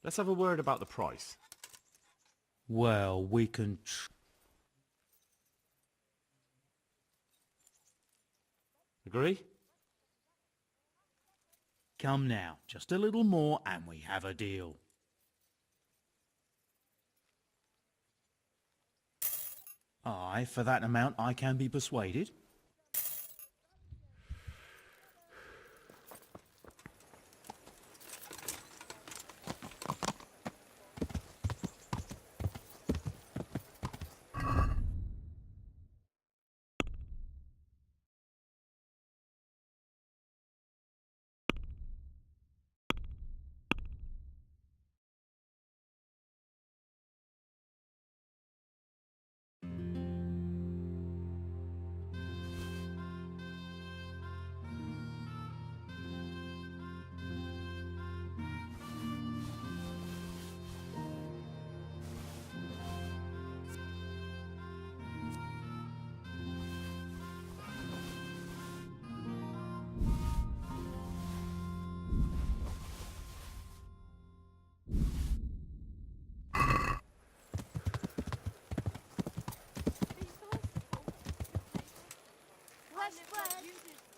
Let's have a word about the price. Well, we can Agree? Come now, just a little more and we have a deal. Aye, for that amount I can be persuaded.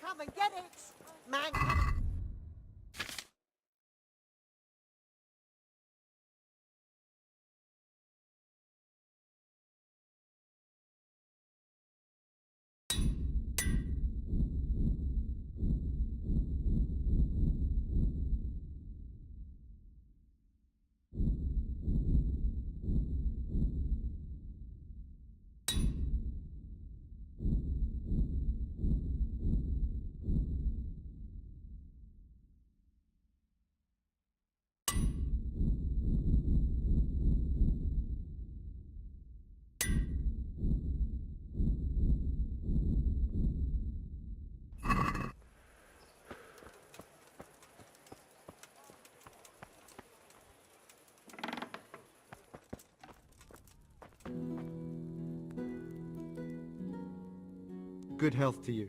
Come and get it, man. Good health to you.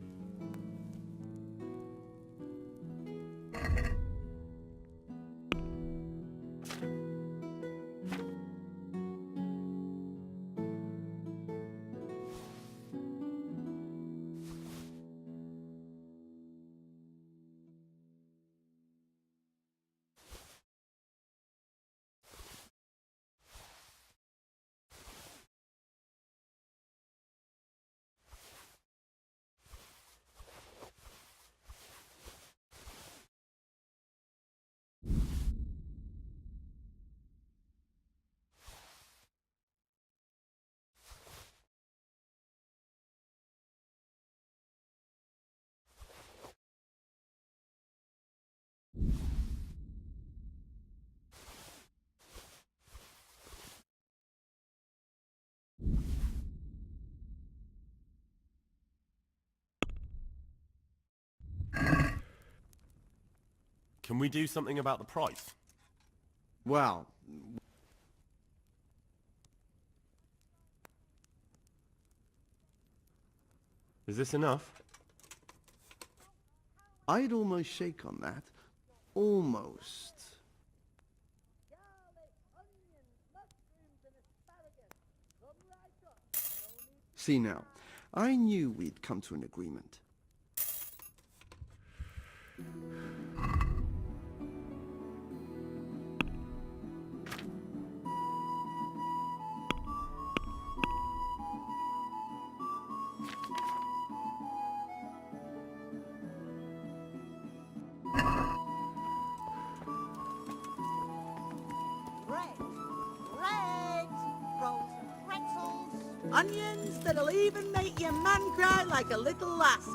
Can we do something about the price? Well, is this enough? I'd almost shake on that. Almost. See now, I knew we'd come to an agreement. Onions that'll even make your man cry like a little lass.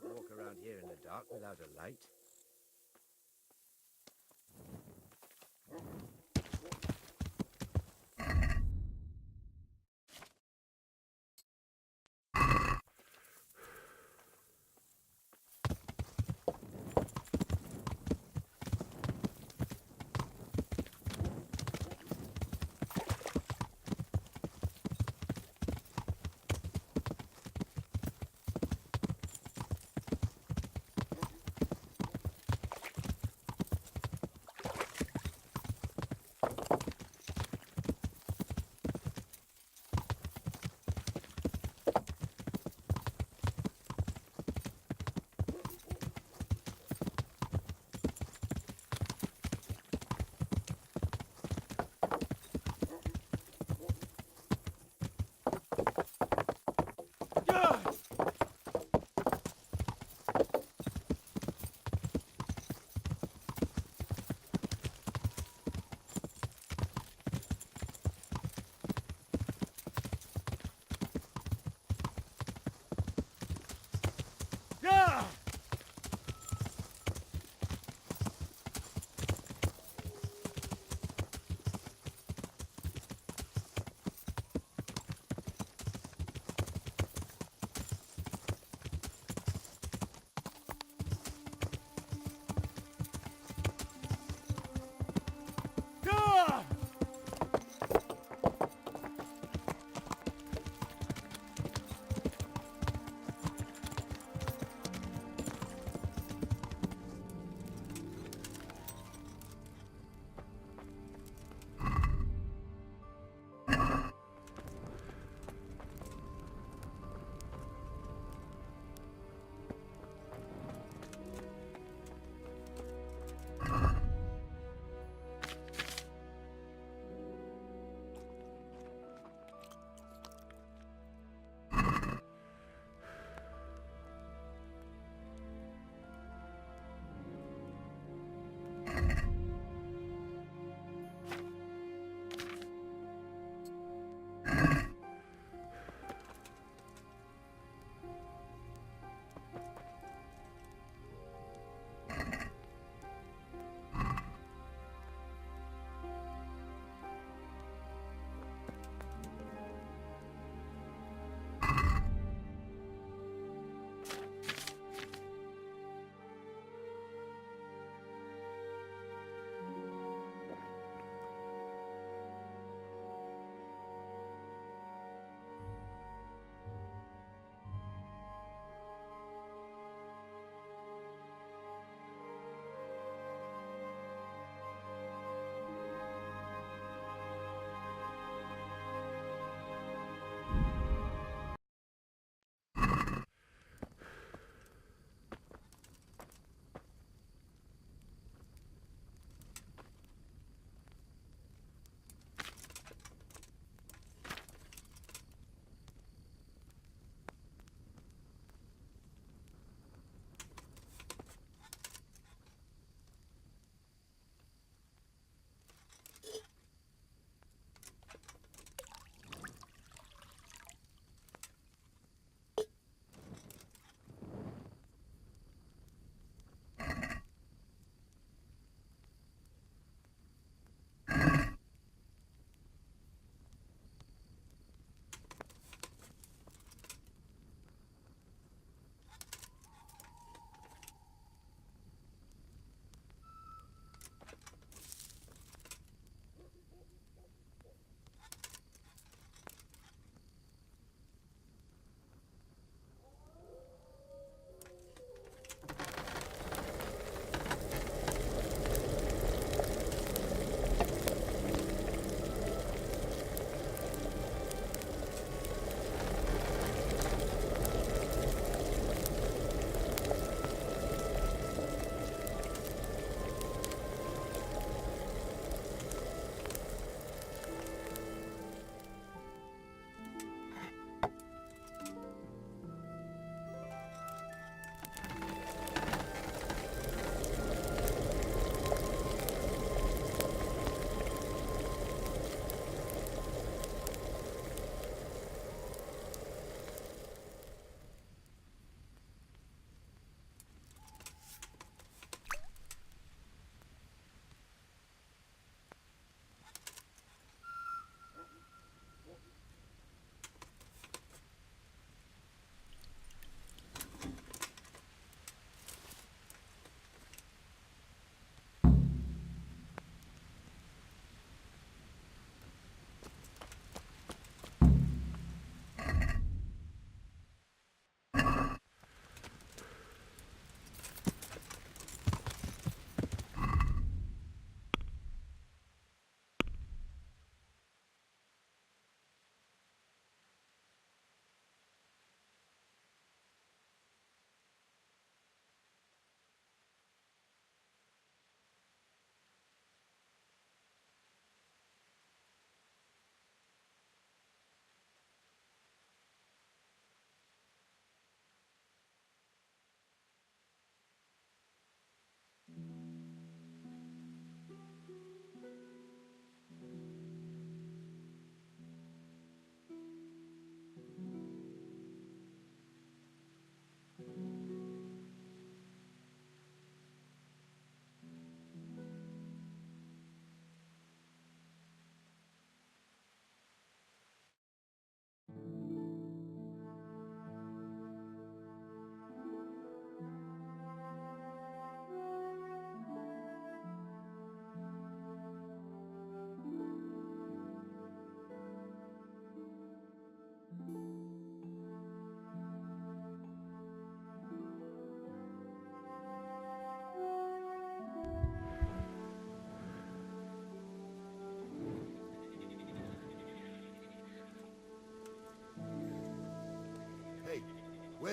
Can't walk around here in the dark without a light.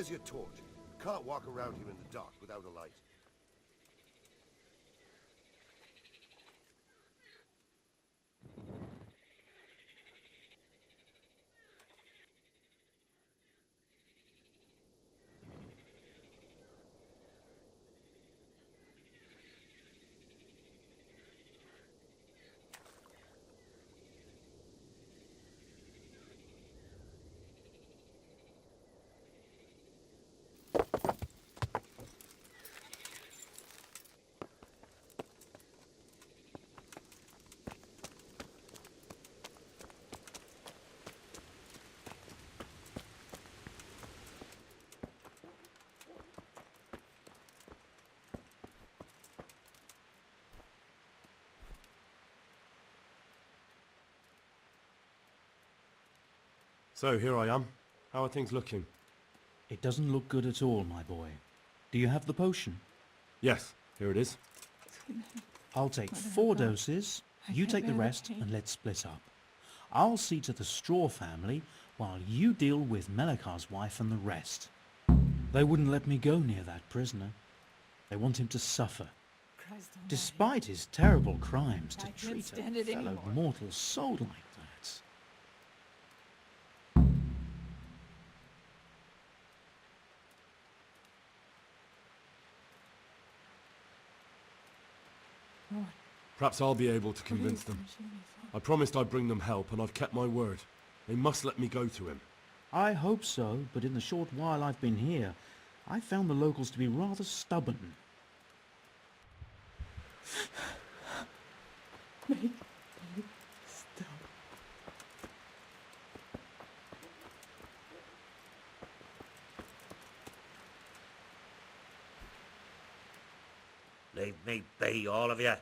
Where's your torch? You can't walk around here in the dark without a light. So, here I am. How are things looking? It doesn't look good at all, my boy. Do you have the potion? Yes, here it is. I'll take 4 doses, you take the rest, and let's split up. I'll see to the Straw family, while you deal with Melikar's wife and the rest. They wouldn't let me go near that prisoner. They want him to suffer. Despite his terrible crimes, to treat a fellow mortal soul like that. Perhaps I'll be able to convince them. I promised I'd bring them help, and I've kept my word. They must let me go to him. I hope so, but in the short while I've been here, I found the locals to be rather stubborn. Make me stop. Leave me be, all of you.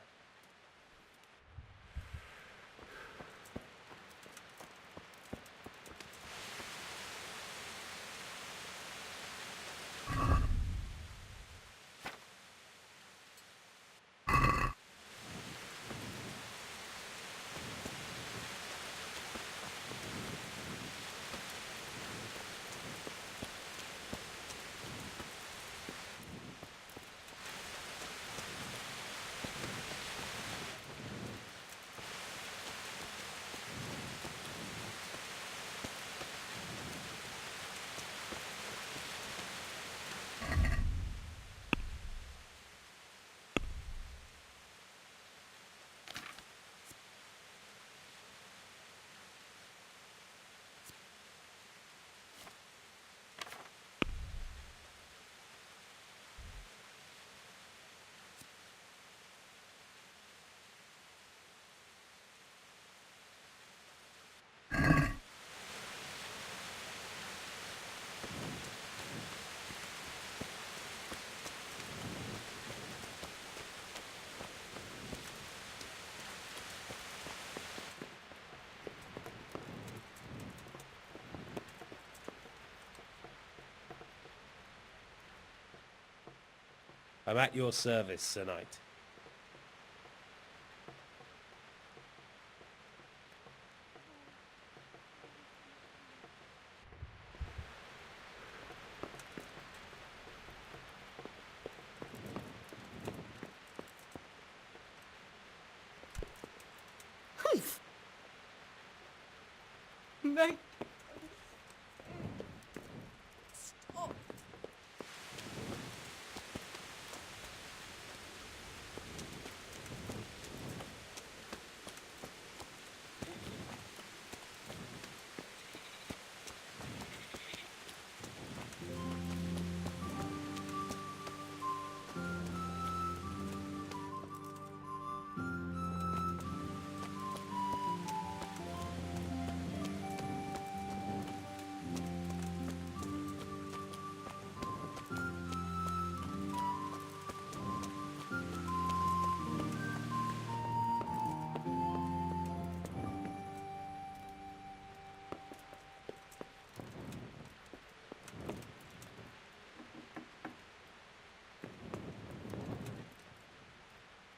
I'm at your service, Sir Knight. Make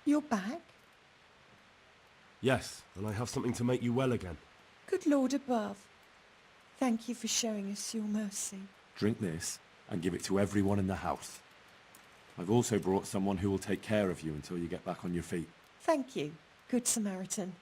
You're back? Yes, and I have something to make you well again. Good Lord above. Thank you for showing us your mercy. Drink this, and give it to everyone in the house. I've also brought someone who will take care of you until you get back on your feet. Thank you, Good Samaritan.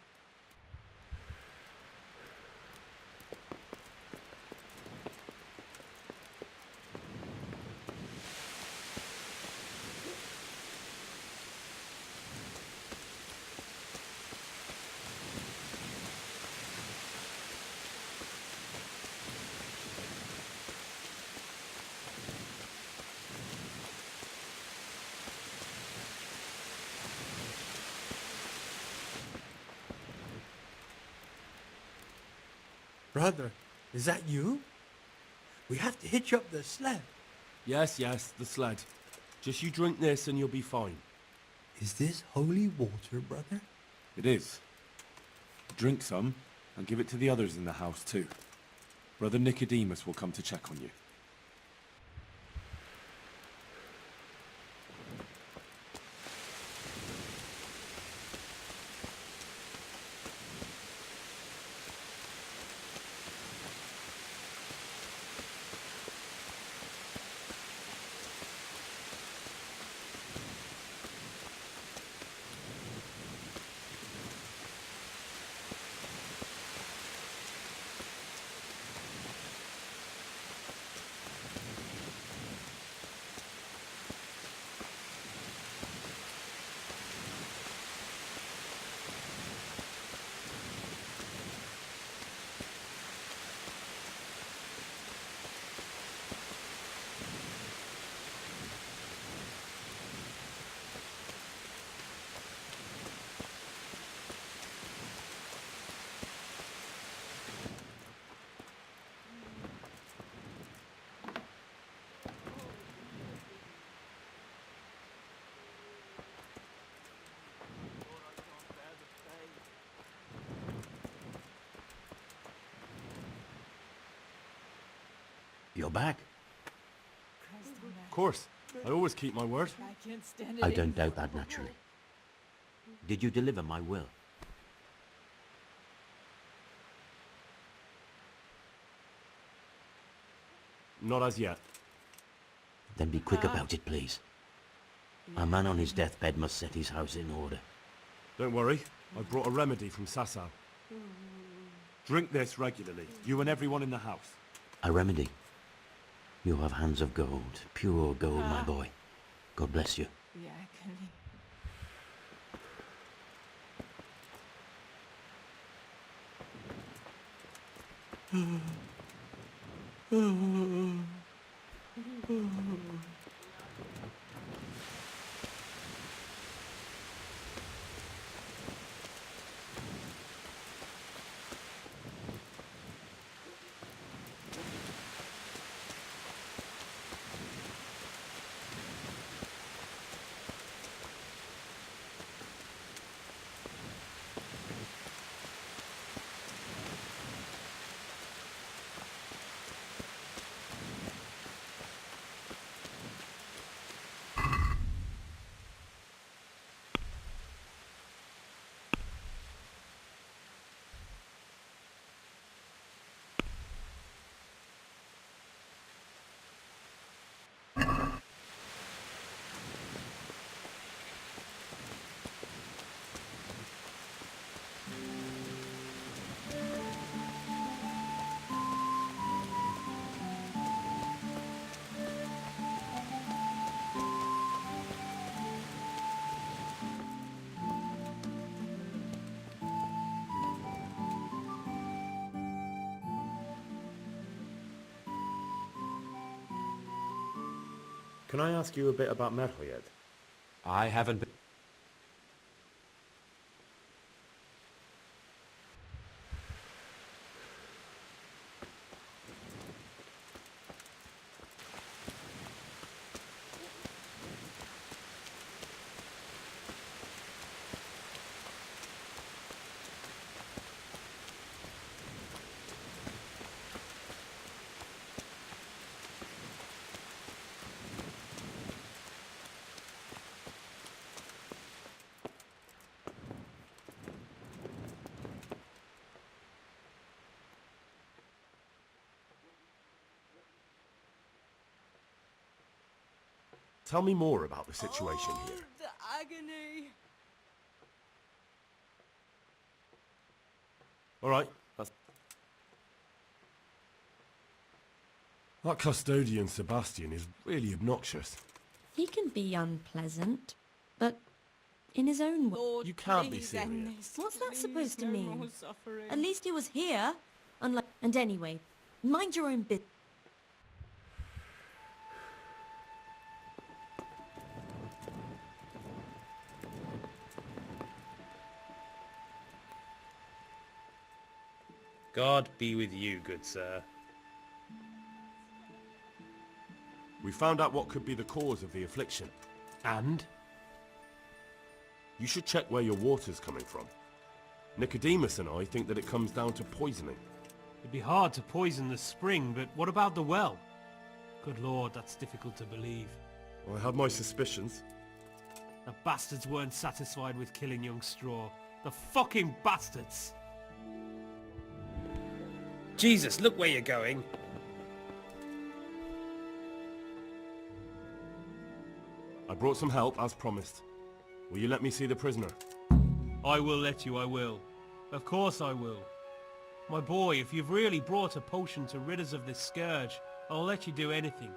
Brother, is that you? We have to hitch up the sled. Yes, the sled. Just you drink this and you'll be fine. Is this holy water, brother? It is. Drink some, and give it to the others in the house too. Brother Nicodemus will come to check on you. You're back? Of course. I always keep my word. I don't doubt that, naturally. Did you deliver my will? Not as yet. Then be quick about it, please. A man on his deathbed must set his house in order. Don't worry. I brought a remedy from Sasau. Drink this regularly, you and everyone in the house. A remedy? You have hands of gold, pure gold, my boy. God bless you. Can I ask you a bit about МРХОЕД? I haven't been... Tell me more about the situation here. The agony. Alright, that custodian Sebastian is really obnoxious. He can be unpleasant, but in his own way. Lord, You can't be please serious. end this. What's that Please, supposed to no mean? more suffering. At least he was here. Unlike, and anyway, mind your own business. God be with you, good sir. We found out what could be the cause of the affliction. And? You should check where your water's coming from. Nicodemus and I think that it comes down to poisoning. It'd be hard to poison the spring, but what about the well? Good lord, that's difficult to believe. I have my suspicions. The bastards weren't satisfied with killing young Straw. The fucking bastards! Jesus, look where you're going. I brought some help, as promised. Will you let me see the prisoner? I will let you, I will. Of course I will. My boy, if you've really brought a potion to rid us of this scourge, I'll let you do anything.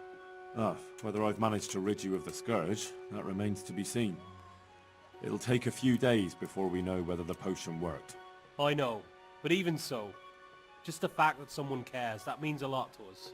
Whether I've managed to rid you of the scourge, that remains to be seen. It'll take a few days before we know whether the potion worked. I know, but even so, just the fact that someone cares, that means a lot to us.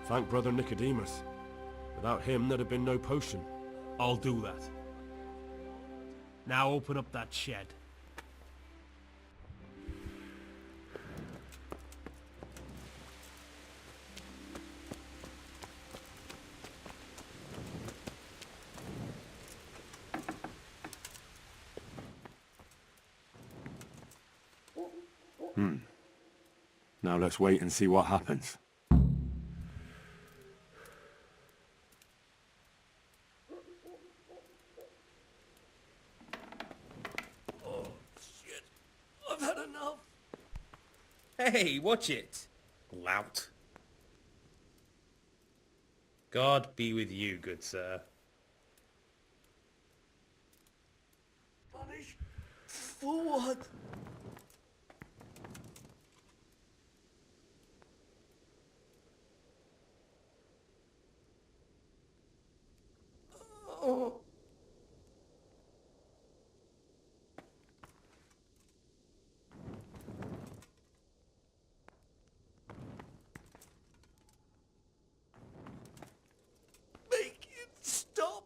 Thank Brother Nicodemus. Without him, there'd have been no potion. I'll do that. Now open up that shed. Now let's wait and see what happens. Hey, watch it, lout. God be with you, good sir. Punish? For what? Oh. Make it stop.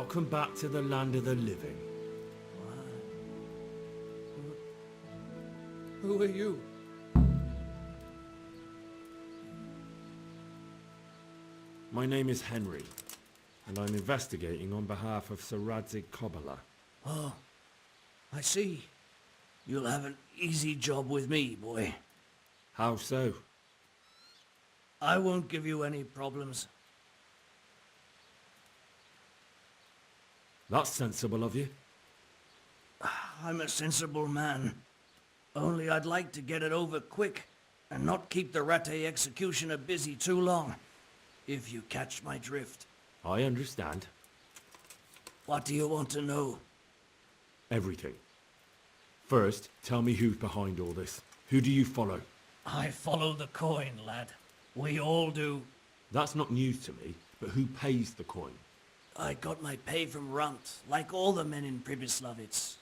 Welcome back to the land of the living. Who are you? My name is Henry, and I'm investigating on behalf of Sir Radzig Kobyla. Oh, I see. You'll have an easy job with me, boy. How so? I won't give you any problems. That's sensible of you. I'm a sensible man. Only I'd like to get it over quick and not keep the Rattay executioner busy too long, if you catch my drift. I understand. What do you want to know? Everything. First, tell me who's behind all this. Who do you follow? I follow the coin, lad. We all do. That's not news to me, but who pays the coin? I got my pay from Runt, like all the men in Pribyslavitz.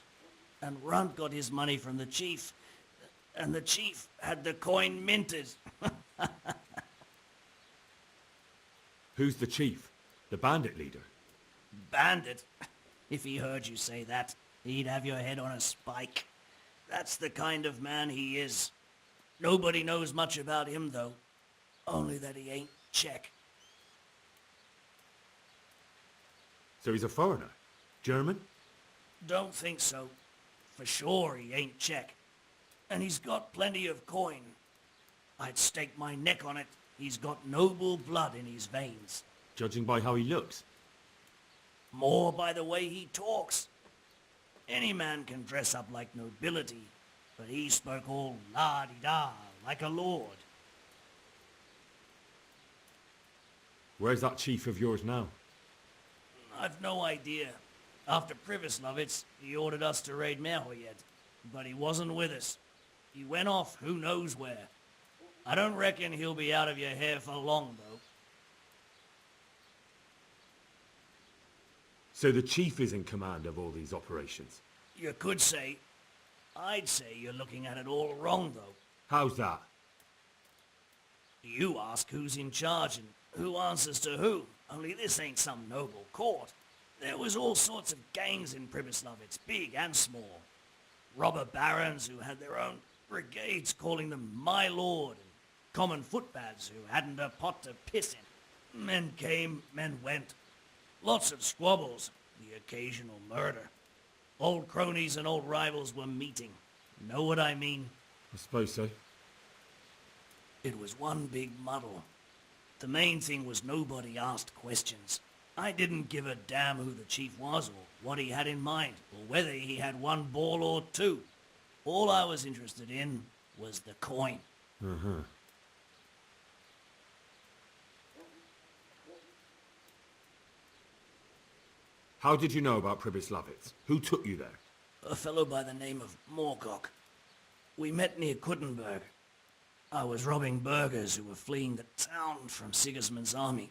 And Runt got his money from the chief. And the chief had the coin minted. Who's the chief? The bandit leader? Bandit? If he heard you say that, he'd have your head on a spike. That's the kind of man he is. Nobody knows much about him, though. Only that he ain't Czech. So he's a foreigner? German? Don't think so. For sure he ain't Czech. And he's got plenty of coin. I'd stake my neck on it. He's got noble blood in his veins. Judging by how he looks? More by the way he talks. Any man can dress up like nobility, but he spoke all la-di-da, like a lord. Where's that chief of yours now? I've no idea. After Pribyslavitz, he ordered us to raid МРХОЕДЫ, but he wasn't with us. He went off who knows where. I don't reckon he'll be out of your hair for long, though. So the chief is in command of all these operations? You could say. I'd say you're looking at it all wrong, though. How's that? You ask who's in charge and who answers to who. Only this ain't some noble court. There was all sorts of gangs in Pribyslavitz, big and small. Robber barons who had their own brigades calling them my lord, and common footpads who hadn't a pot to piss in. Men came, men went. Lots of squabbles, the occasional murder. Old cronies and old rivals were meeting. Know what I mean? I suppose so. It was one big muddle. The main thing was nobody asked questions. I didn't give a damn who the chief was or what he had in mind, or whether he had one ball or two. All I was interested in was the coin. Uh-huh. How did you know about Pribyslavitz? Who took you there? A fellow by the name of Morcock. We met near Kuttenberg. I was robbing burghers who were fleeing the town from Sigismund's army.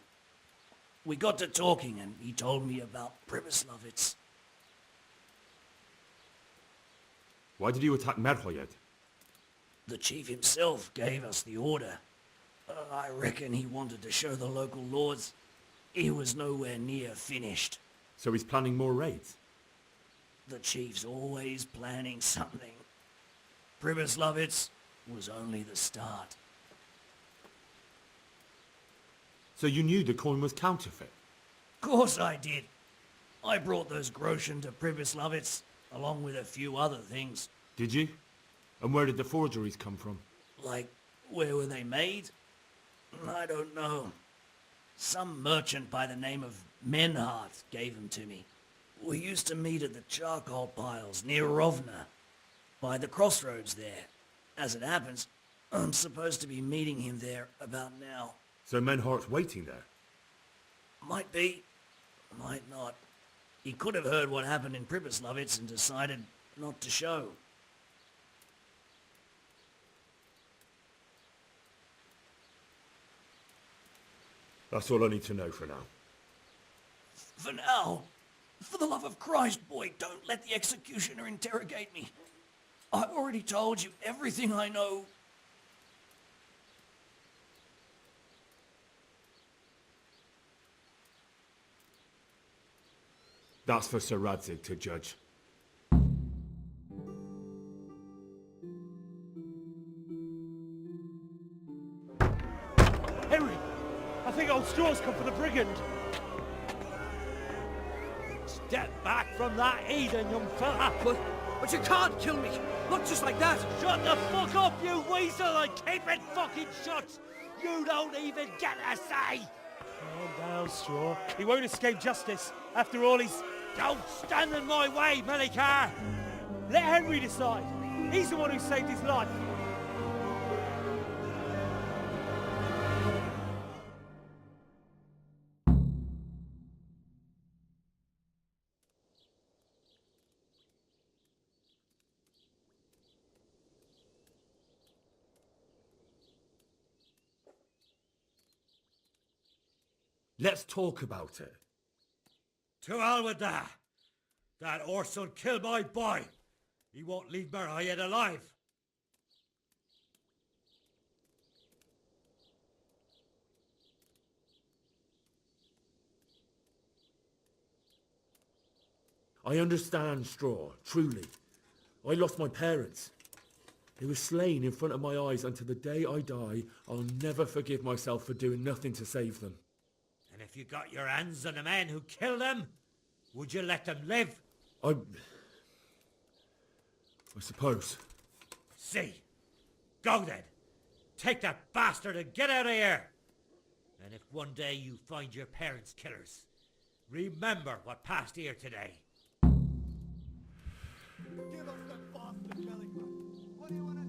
We got to talking and he told me about Pribyslavitz. Why did you attack МРХОЕДЫ? The chief himself gave us the order. I reckon he wanted to show the local lords he was nowhere near finished. So he's planning more raids? The chief's always planning something. Pribyslavitz was only the start. So you knew the coin was counterfeit? Course I did. I brought those groschen to Pribyslavitz, along with a few other things. Did you? And where did the forgeries come from? Like, where were they made? I don't know. Some merchant by the name of Menhart gave them to me. We used to meet at the charcoal piles near Rovna, by the crossroads there. As it happens, I'm supposed to be meeting him there about now. So Menhart's waiting there? Might be, might not. He could have heard what happened in Pribyslavitz and decided not to show. That's all I need to know for now. For now, for the love of Christ, boy, don't let the executioner interrogate me. I've already told you everything I know. That's for Sir Radzig to judge. Henry! I think old Straw's come for the brigand! Step back from that heathen, young fella! But you can't kill me! Not just like that! Shut the fuck up, you weasel, and keep it fucking shut! You don't even get a say! Calm down, Straw. He won't escape justice. After all, he's... Don't stand in my way, Melikar! Let Henry decide. He's the one who saved his life. Let's talk about it. To hell with that! That horse will kill my boy! He won't leave МРХОЕДЫ alive! I understand, Straw, truly. I lost my parents. They were slain in front of my eyes, and to the day I die, I'll never forgive myself for doing nothing to save them. And if you got your hands on the men who killed them, would you let them live? I suppose. See. Go then. Take that bastard and get out of here. And if one day you find your parents' killers, remember what passed here today. Give us the bastard, Bellingham. What do you want to do?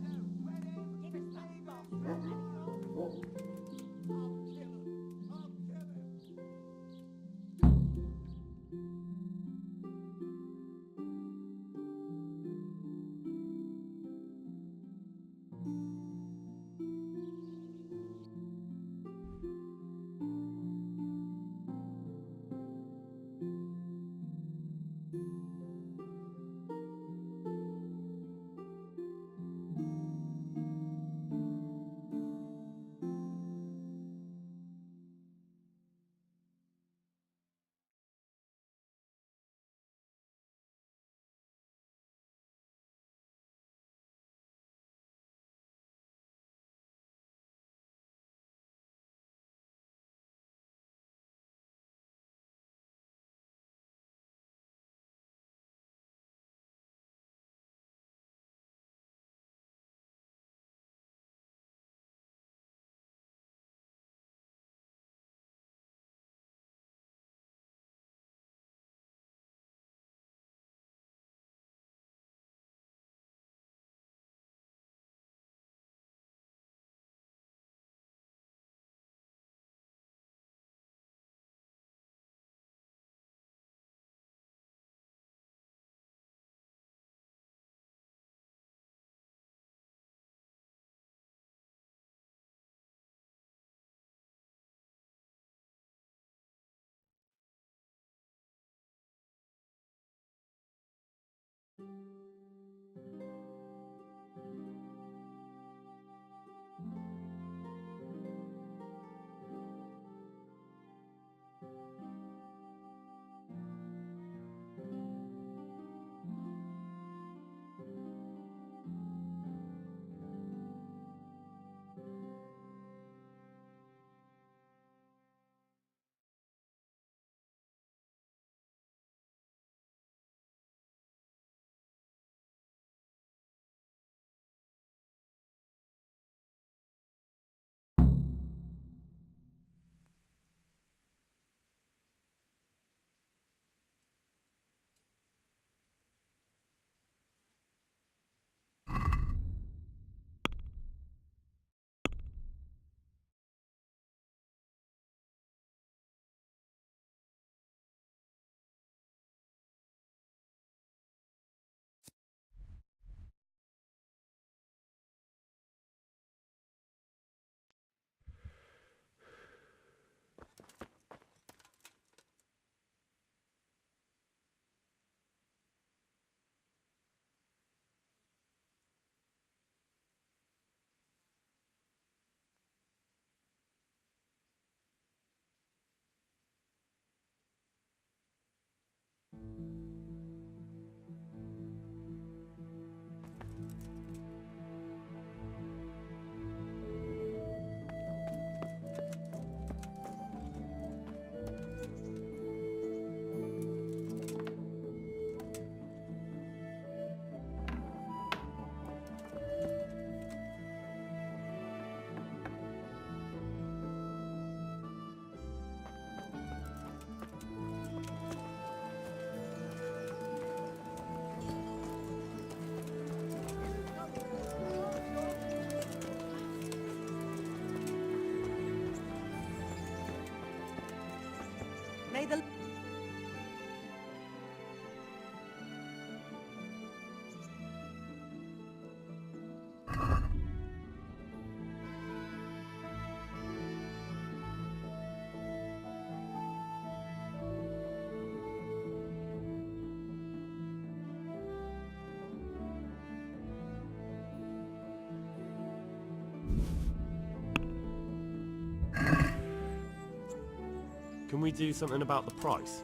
Can we do something about the price?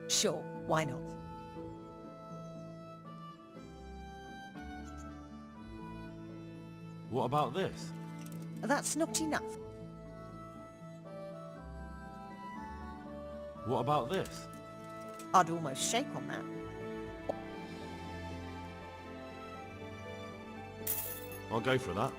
Sure, why not? What about this? That's not enough. What about this? I'd almost shake on that. I'll go for that.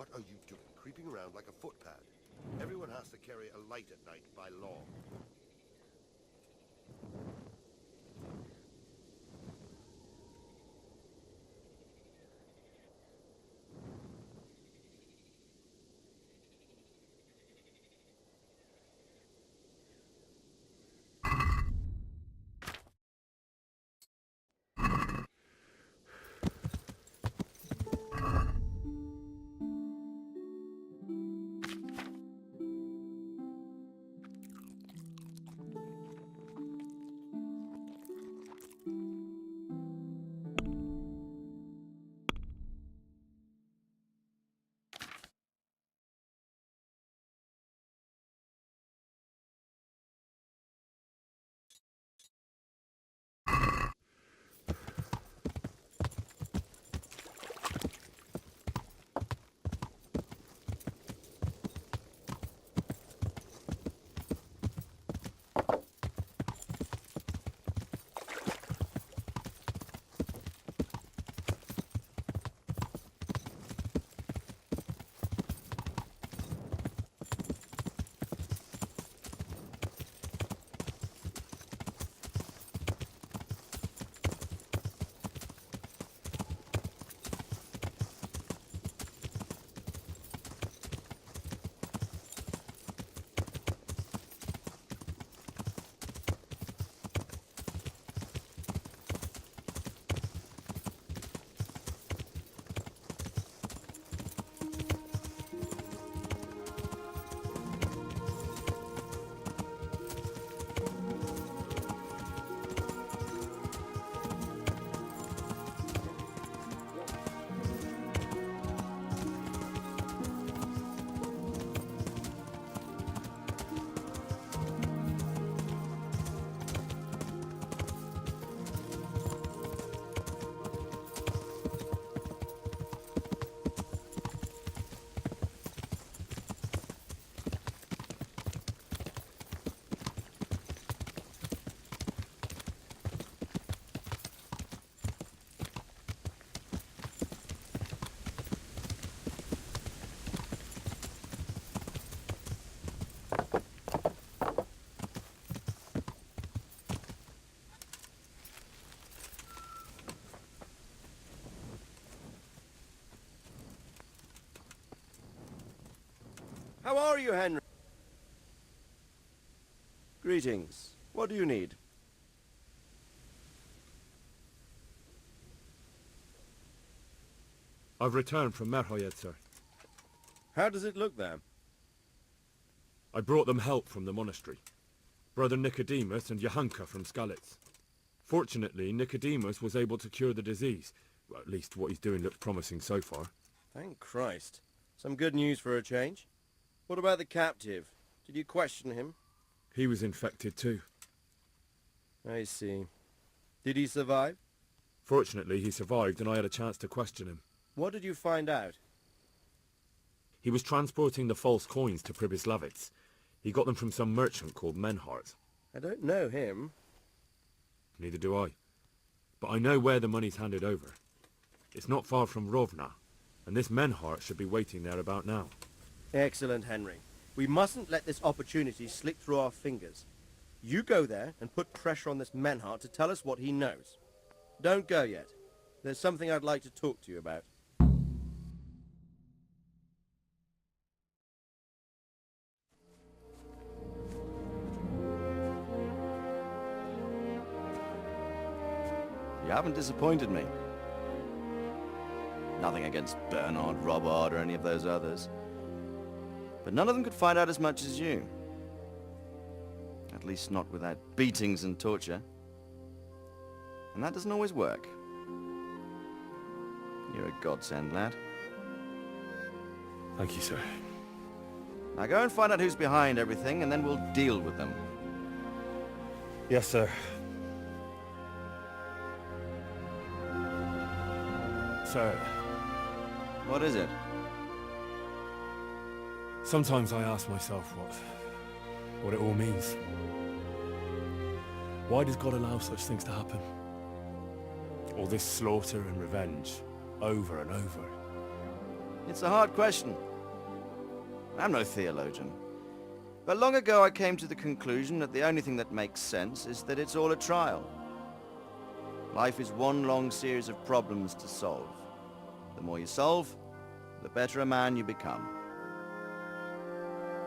What are you doing, creeping around like a footpad? Everyone has to carry a light at night by law. How are you, Henry? Greetings. What do you need? I've returned from МРХОЕДЫ, sir. How does it look there? I brought them help from the monastery. Brother Nicodemus and Johanka from Skalitz. Fortunately, Nicodemus was able to cure the disease. Well, at least what he's doing looks promising so far. Thank Christ. Some good news for a change. What about the captive? Did you question him? He was infected too. I see. Did he survive? Fortunately, he survived and I had a chance to question him. What did you find out? He was transporting the false coins to Pribyslavitz. He got them from some merchant called Menhart. I don't know him. Neither do I. But I know where the money's handed over. It's not far from Rovna, and this Menhart should be waiting there about now. Excellent, Henry. We mustn't let this opportunity slip through our fingers. You go there and put pressure on this Menhart to tell us what he knows. Don't go yet. There's something I'd like to talk to you about. You haven't disappointed me. Nothing against Bernard, Robert, or any of those others. But none of them could find out as much as you. At least not without beatings and torture. And that doesn't always work. You're a godsend, lad. Thank you, sir. Now go and find out who's behind everything, and then we'll deal with them. Yes, sir. Sir. What is it? Sometimes I ask myself what it all means. Why does God allow such things to happen? All this slaughter and revenge, over and over. It's a hard question. I'm no theologian. But long ago I came to the conclusion that the only thing that makes sense is that it's all a trial. Life is one long series of problems to solve. The more you solve, the better a man you become.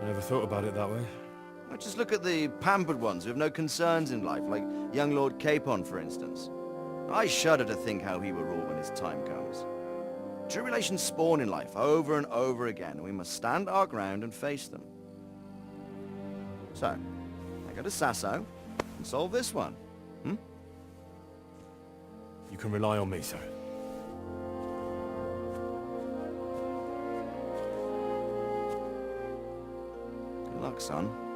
I never thought about it that way. Well, just look at the pampered ones who have no concerns in life, like young Lord Capon, for instance. I shudder to think how he will rule when his time comes. Tribulations spawn in life over and over again, and we must stand our ground and face them. So, I go to Sasso and solve this one. You can rely on me, sir. Good luck, son.